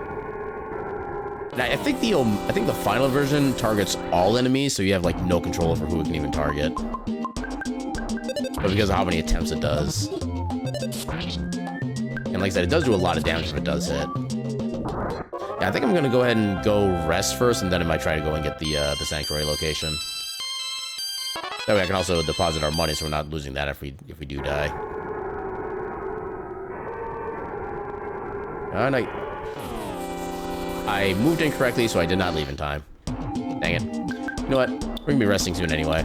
And I think the final version targets all enemies, so you have like no control over who it can even target. But because of how many attempts it does. And like I said, it does do a lot of damage if it does hit. Yeah, I think I'm gonna go ahead and go rest first, and then I might try to go and get the sanctuary location. That way I can also deposit our money, so we're not losing that if we do die. Oh, no. I moved incorrectly, so I did not leave in time. Dang it. You know what? We're gonna be resting soon anyway.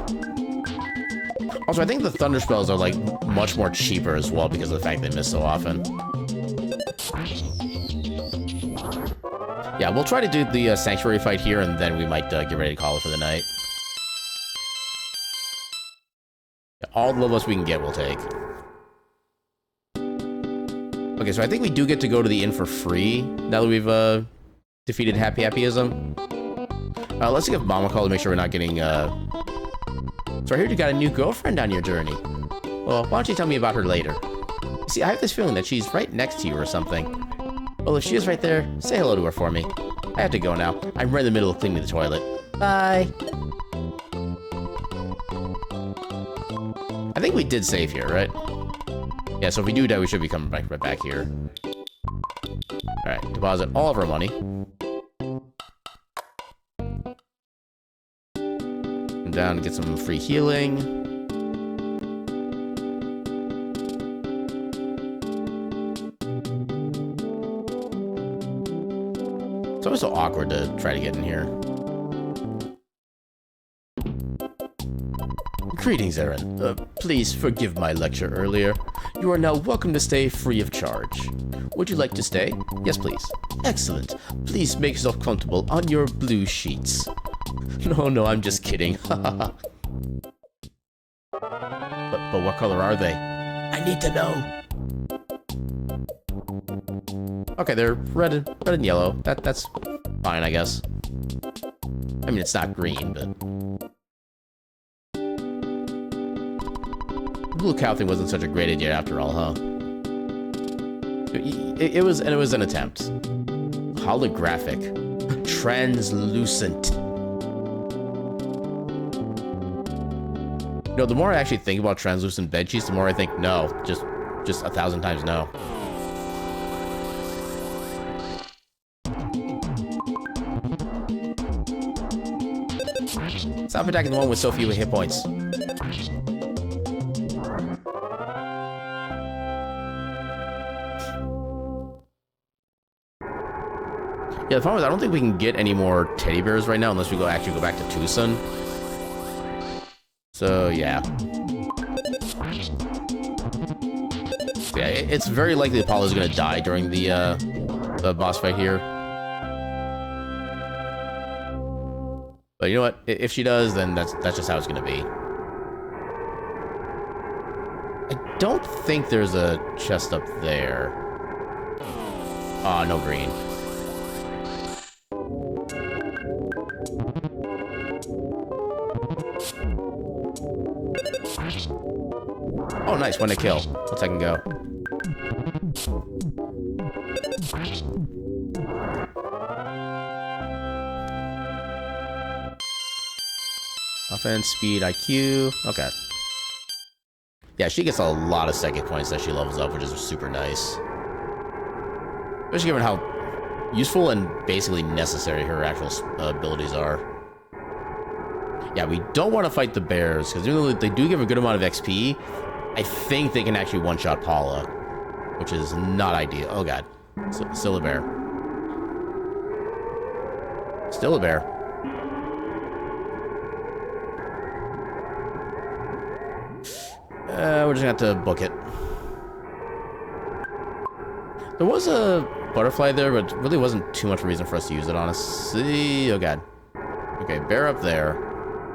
Also, I think the Thunder spells are, like, much more cheaper as well because of the fact they miss so often. Yeah, we'll try to do the Sanctuary fight here, and then we might get ready to call it for the night. Yeah, all the levels we can get, we'll take. Okay, so I think we do get to go to the inn for free now that we've defeated Happyism. Let's give Mom a call to make sure we're not getting... So I heard you got a new girlfriend on your journey. Well, why don't you tell me about her later? See, I have this feeling that she's right next to you or something. Well, if she is right there, say hello to her for me. I have to go now. I'm right in the middle of cleaning the toilet. Bye. I think we did save here, right? Yeah, so if we do die, we should be coming right back here. Alright, deposit all of our money. Come down and get some free healing. It's always so awkward to try to get in here. Greetings, Aaron. Please forgive my lecture earlier. You are now welcome to stay free of charge. Would you like to stay? Yes, please. Excellent. Please make yourself comfortable on your blue sheets. No, I'm just kidding. but what color are they? I need to know. Okay, they're red and yellow. That's fine, I guess. I mean, it's not green, but... The blue cow thing wasn't such a great idea after all, huh? It was an attempt. Holographic. Translucent. You know, the more I actually think about translucent bedsheets, the more I think, no. Just 1,000 times no. Stop attacking the one with so few hit points. Yeah, the problem is I don't think we can get any more teddy bears right now unless we actually go back to Tucson. So, yeah. Yeah, it's very likely Apollo's gonna die during the boss fight here. But you know what? If she does, then that's just how it's gonna be. I don't think there's a chest up there. Ah, no green. Oh, nice. One to kill. Let's second go. Offense, speed, IQ. Okay. Yeah, she gets a lot of second points as she levels up, which is super nice. Especially given how useful and basically necessary her actual abilities are. Yeah, we don't want to fight the bears, because even though they do give a good amount of XP, I think they can actually one-shot Paula, which is not ideal. Oh, God. Still a bear. Still a bear. We're just going to have to book it. There was a butterfly there, but really wasn't too much reason for us to use it, honestly. Oh, God. Okay, bear up there.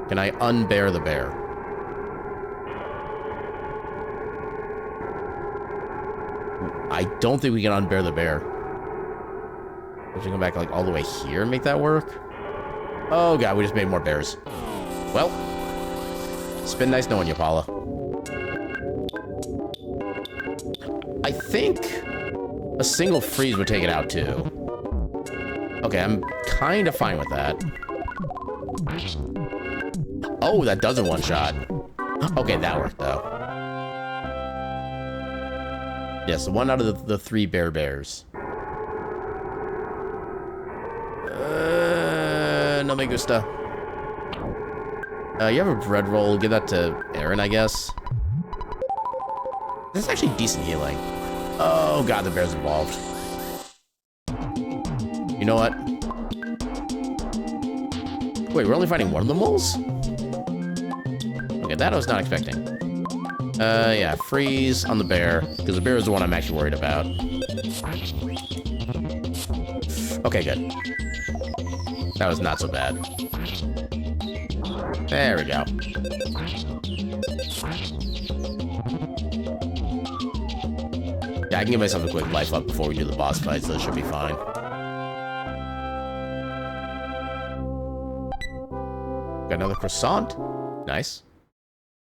Can I unbear the bear? I don't think we can unbear the bear. We should come back like all the way here and make that work. Oh God, we just made more bears. Well, it's been nice knowing you, Paula. I think a single freeze would take it out too. Okay, I'm kind of fine with that. Oh, that does a one-shot. Okay, that worked, though. Yes, yeah, so one out of the three bears. No me gusta. You have a bread roll. Give that to Aaron, I guess. That's actually decent healing. Oh, God, the bear's involved. You know what? Wait, we're only fighting one of the moles? Okay, that I was not expecting. Yeah, freeze on the bear, because the bear is the one I'm actually worried about. Okay, good. That was not so bad. There we go. Yeah, I can give myself a quick life up before we do the boss fight, so it should be fine. Got another croissant. Nice.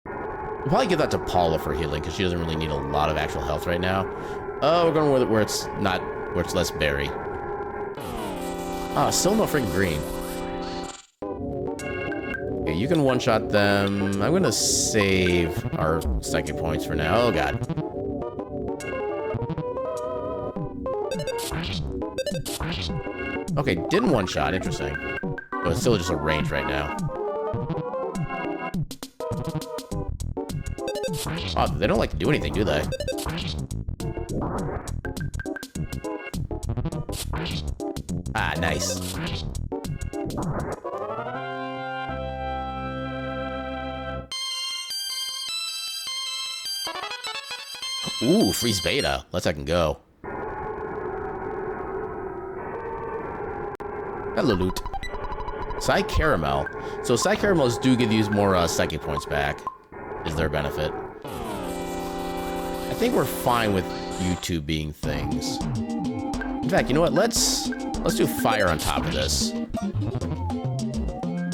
We'll probably give that to Paula for healing, because she doesn't really need a lot of actual health right now. Oh, we're going with it where it's not Or it's less berry. Ah, still no freaking green. Okay, you can one-shot them. I'm gonna save our psychic points for now. Oh, God. Okay, didn't one-shot. Interesting. But it's still just a range right now. Oh, they don't like to do anything, do they? Ah, nice. Ooh, freeze beta. Let's second go. Hello, loot. Psy Caramel. So Psy Caramels do give you more psychic points back. Is their benefit. I think we're fine with you two being things. In fact, you know what? Let's do fire on top of this.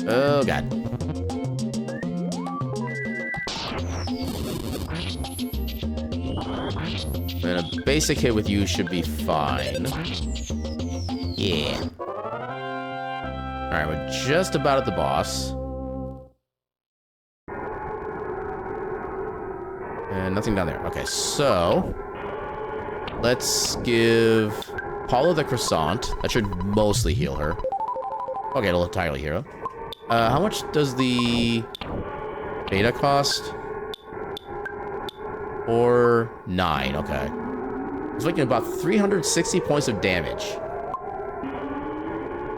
Oh, God. And a basic hit with you should be fine. Yeah. Alright, we're just about at the boss. And nothing down there. Okay, so... let's give Paula the croissant. That should mostly heal her. Okay, it'll entirely heal her. How much does the beta cost? Or 9, okay. It's looking about 360 points of damage.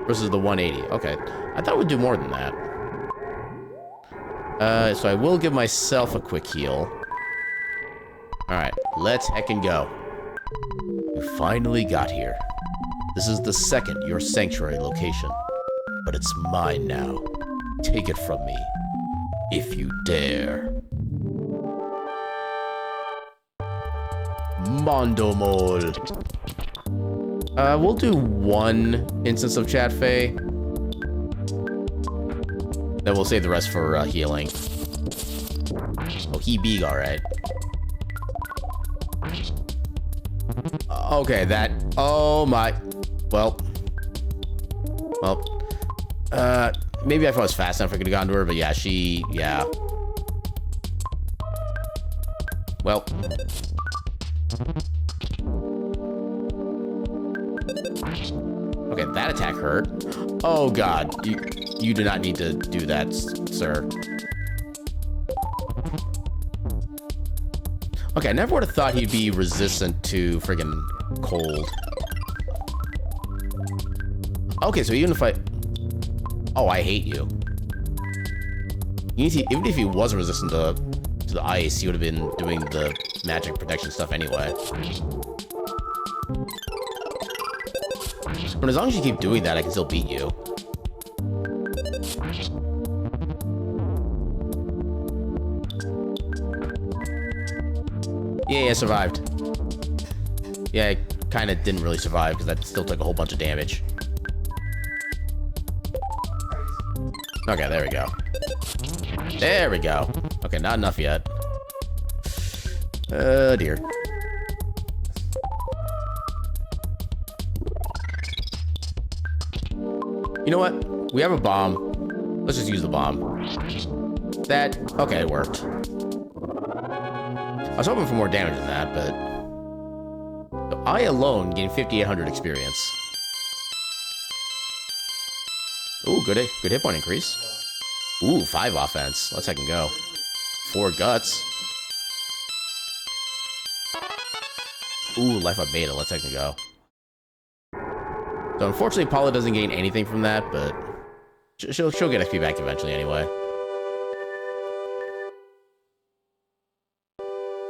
Versus the 180. Okay. I thought we'd do more than that. So I will give myself a quick heal. Alright, let's heckin' go. You finally got here. This is the second your sanctuary location. But it's mine now. Take it from me. If you dare. Mondo Mole. We'll do one instance of Chat Fae. Then we'll save the rest for healing. Oh, he big, alright. Okay, that... oh my... well... maybe if I was fast enough I could have gotten to her, but yeah, yeah. Well... okay, that attack hurt. Oh god, you do not need to do that, sir. Okay, I never would have thought he'd be resistant to friggin' cold. Okay, so even if I... oh, I hate you. Even if he wasn't resistant to the ice, he would have been doing the magic protection stuff anyway. But as long as you keep doing that, I can still beat you. Yeah, I survived. Yeah, I kind of didn't really survive because that still took a whole bunch of damage. Okay, there we go. There we go. Okay, not enough yet. Oh, dear. You know what? We have a bomb. Let's just use the bomb. That... okay, it worked. I was hoping for more damage than that, but... so I alone gained 5,800 experience. Ooh, good hit point increase. Ooh, 5 offense. Let's heck and go. 4 guts. Ooh, life up beta. Let's heck and go. So unfortunately, Paula doesn't gain anything from that, but she'll get XP back eventually anyway.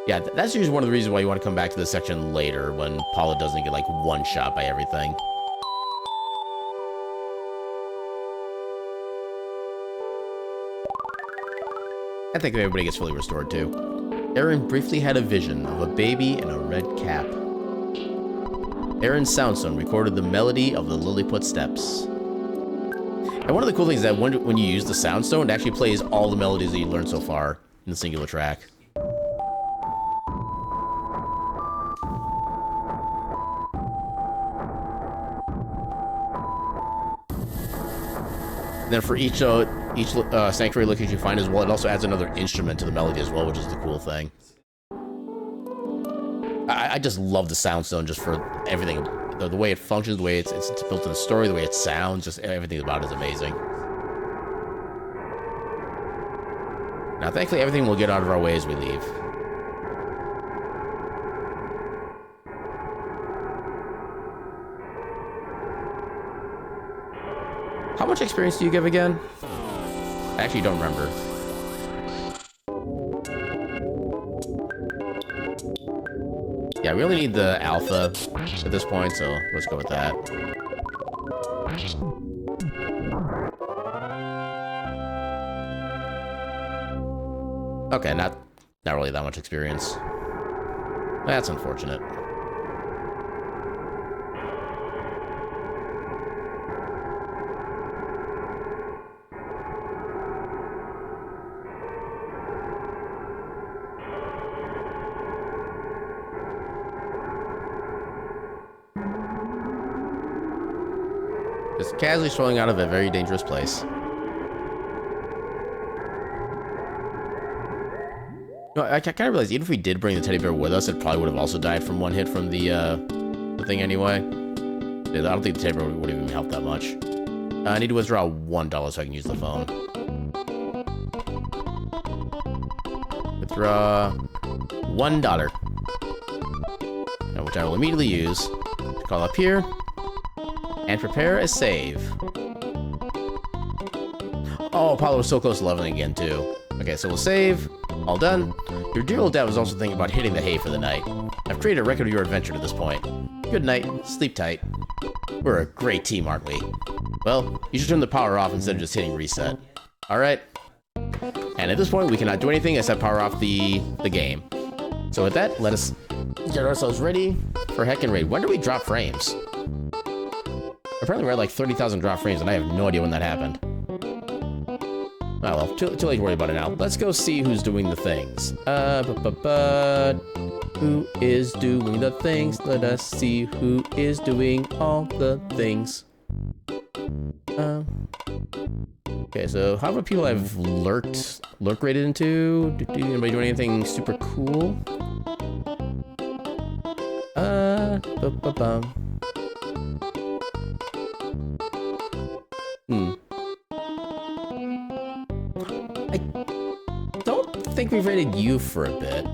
Yeah, that's usually one of the reasons why you want to come back to this section later, when Paula doesn't get like one shot by everything. I think everybody gets fully restored too. Aaron briefly had a vision of a baby in a red cap. Aaron's soundstone recorded the melody of the Lilliput steps. And one of the cool things is that when you use the soundstone, it actually plays all the melodies that you learned so far in the singular track. then for each sanctuary location you find as well, it also adds another instrument to the melody as well, which is the cool thing. I just love the sound stone just for everything. The way it functions, the way it's built in the story, the way it sounds, just everything about it is amazing. Now, thankfully, everything will get out of our way as we leave. How much experience do you give again? I actually don't remember. Yeah, we only need the alpha at this point, so let's go with that. Okay, not really that much experience. That's unfortunate. Just casually strolling out of a very dangerous place. No, I kind of realized even if we did bring the teddy bear with us, it probably would have also died from one hit from the thing anyway. I don't think the teddy bear would even help that much. I need to withdraw $1 so I can use the phone. Withdraw $1. Which I will immediately use to call up here and prepare a save. Oh, Apollo was so close to leveling again too. Okay, so we'll save. All done. Your dear old dad was also thinking about hitting the hay for the night. I've created a record of your adventure to this point. Good night. Sleep tight. We're a great team, aren't we? Well, you should turn the power off instead of just hitting reset. Alright? And at this point, we cannot do anything except power off the game. So with that, let us get ourselves ready for Heckin' Raid. When do we drop frames? Apparently we're at like 30,000 drop frames, and I have no idea when that happened. Oh well, too late to worry about it now. Let's go see who's doing the things. Who is doing the things? Let us see who is doing all the things. Okay, so how about people I've lurk rated into? Anybody doing anything super cool? I don't think we've rated you for a bit.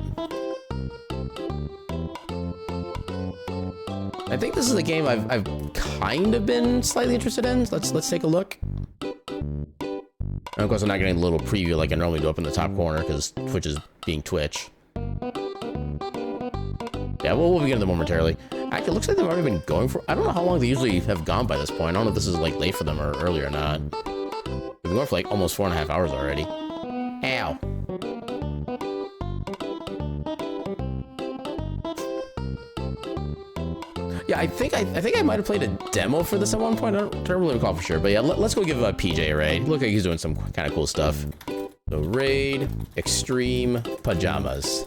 I think this is a game I've kind of been slightly interested in. Let's take a look. And of course, I'm not getting a little preview like I normally do up in the top corner because Twitch is being Twitch. Yeah, we'll begin them momentarily. Actually, it looks like they've already been going for... I don't know how long they usually have gone by this point. I don't know if this is like late for them or early or not. They've been going for like almost 4.5 hours already. Ow. Yeah, I think I might have played a demo for this at one point. I don't really recall for sure. But yeah, let's go give PJ a raid. Look like he's doing some kind of cool stuff. So raid, extreme, pajamas.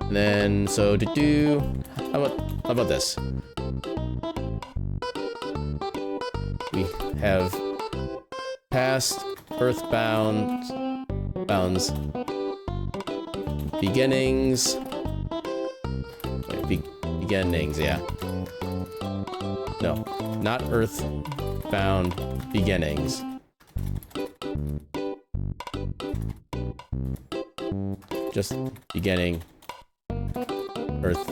And then, so to do, how about this? We have past Earthbound, beginnings, beginnings, yeah. No, not Earthbound beginnings. Just beginning. Earth.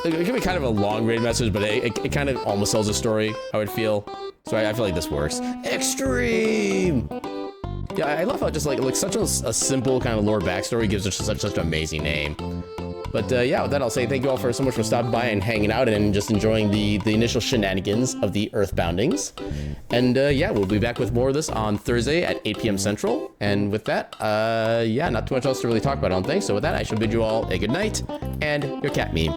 It can be kind of a long raid message, but it kind of almost tells a story, how it feel. So I feel like this works. Extreme! Yeah, I love how just like such a simple kind of lore backstory gives it such an amazing name. But yeah, with that I'll say thank you all so much for stopping by and hanging out and just enjoying the initial shenanigans of the Earthboundings. And yeah, we'll be back with more of this on Thursday at 8 p.m. Central. And with that, yeah, not too much else to really talk about, I don't think. So with that, I shall bid you all a good night and your cat meme.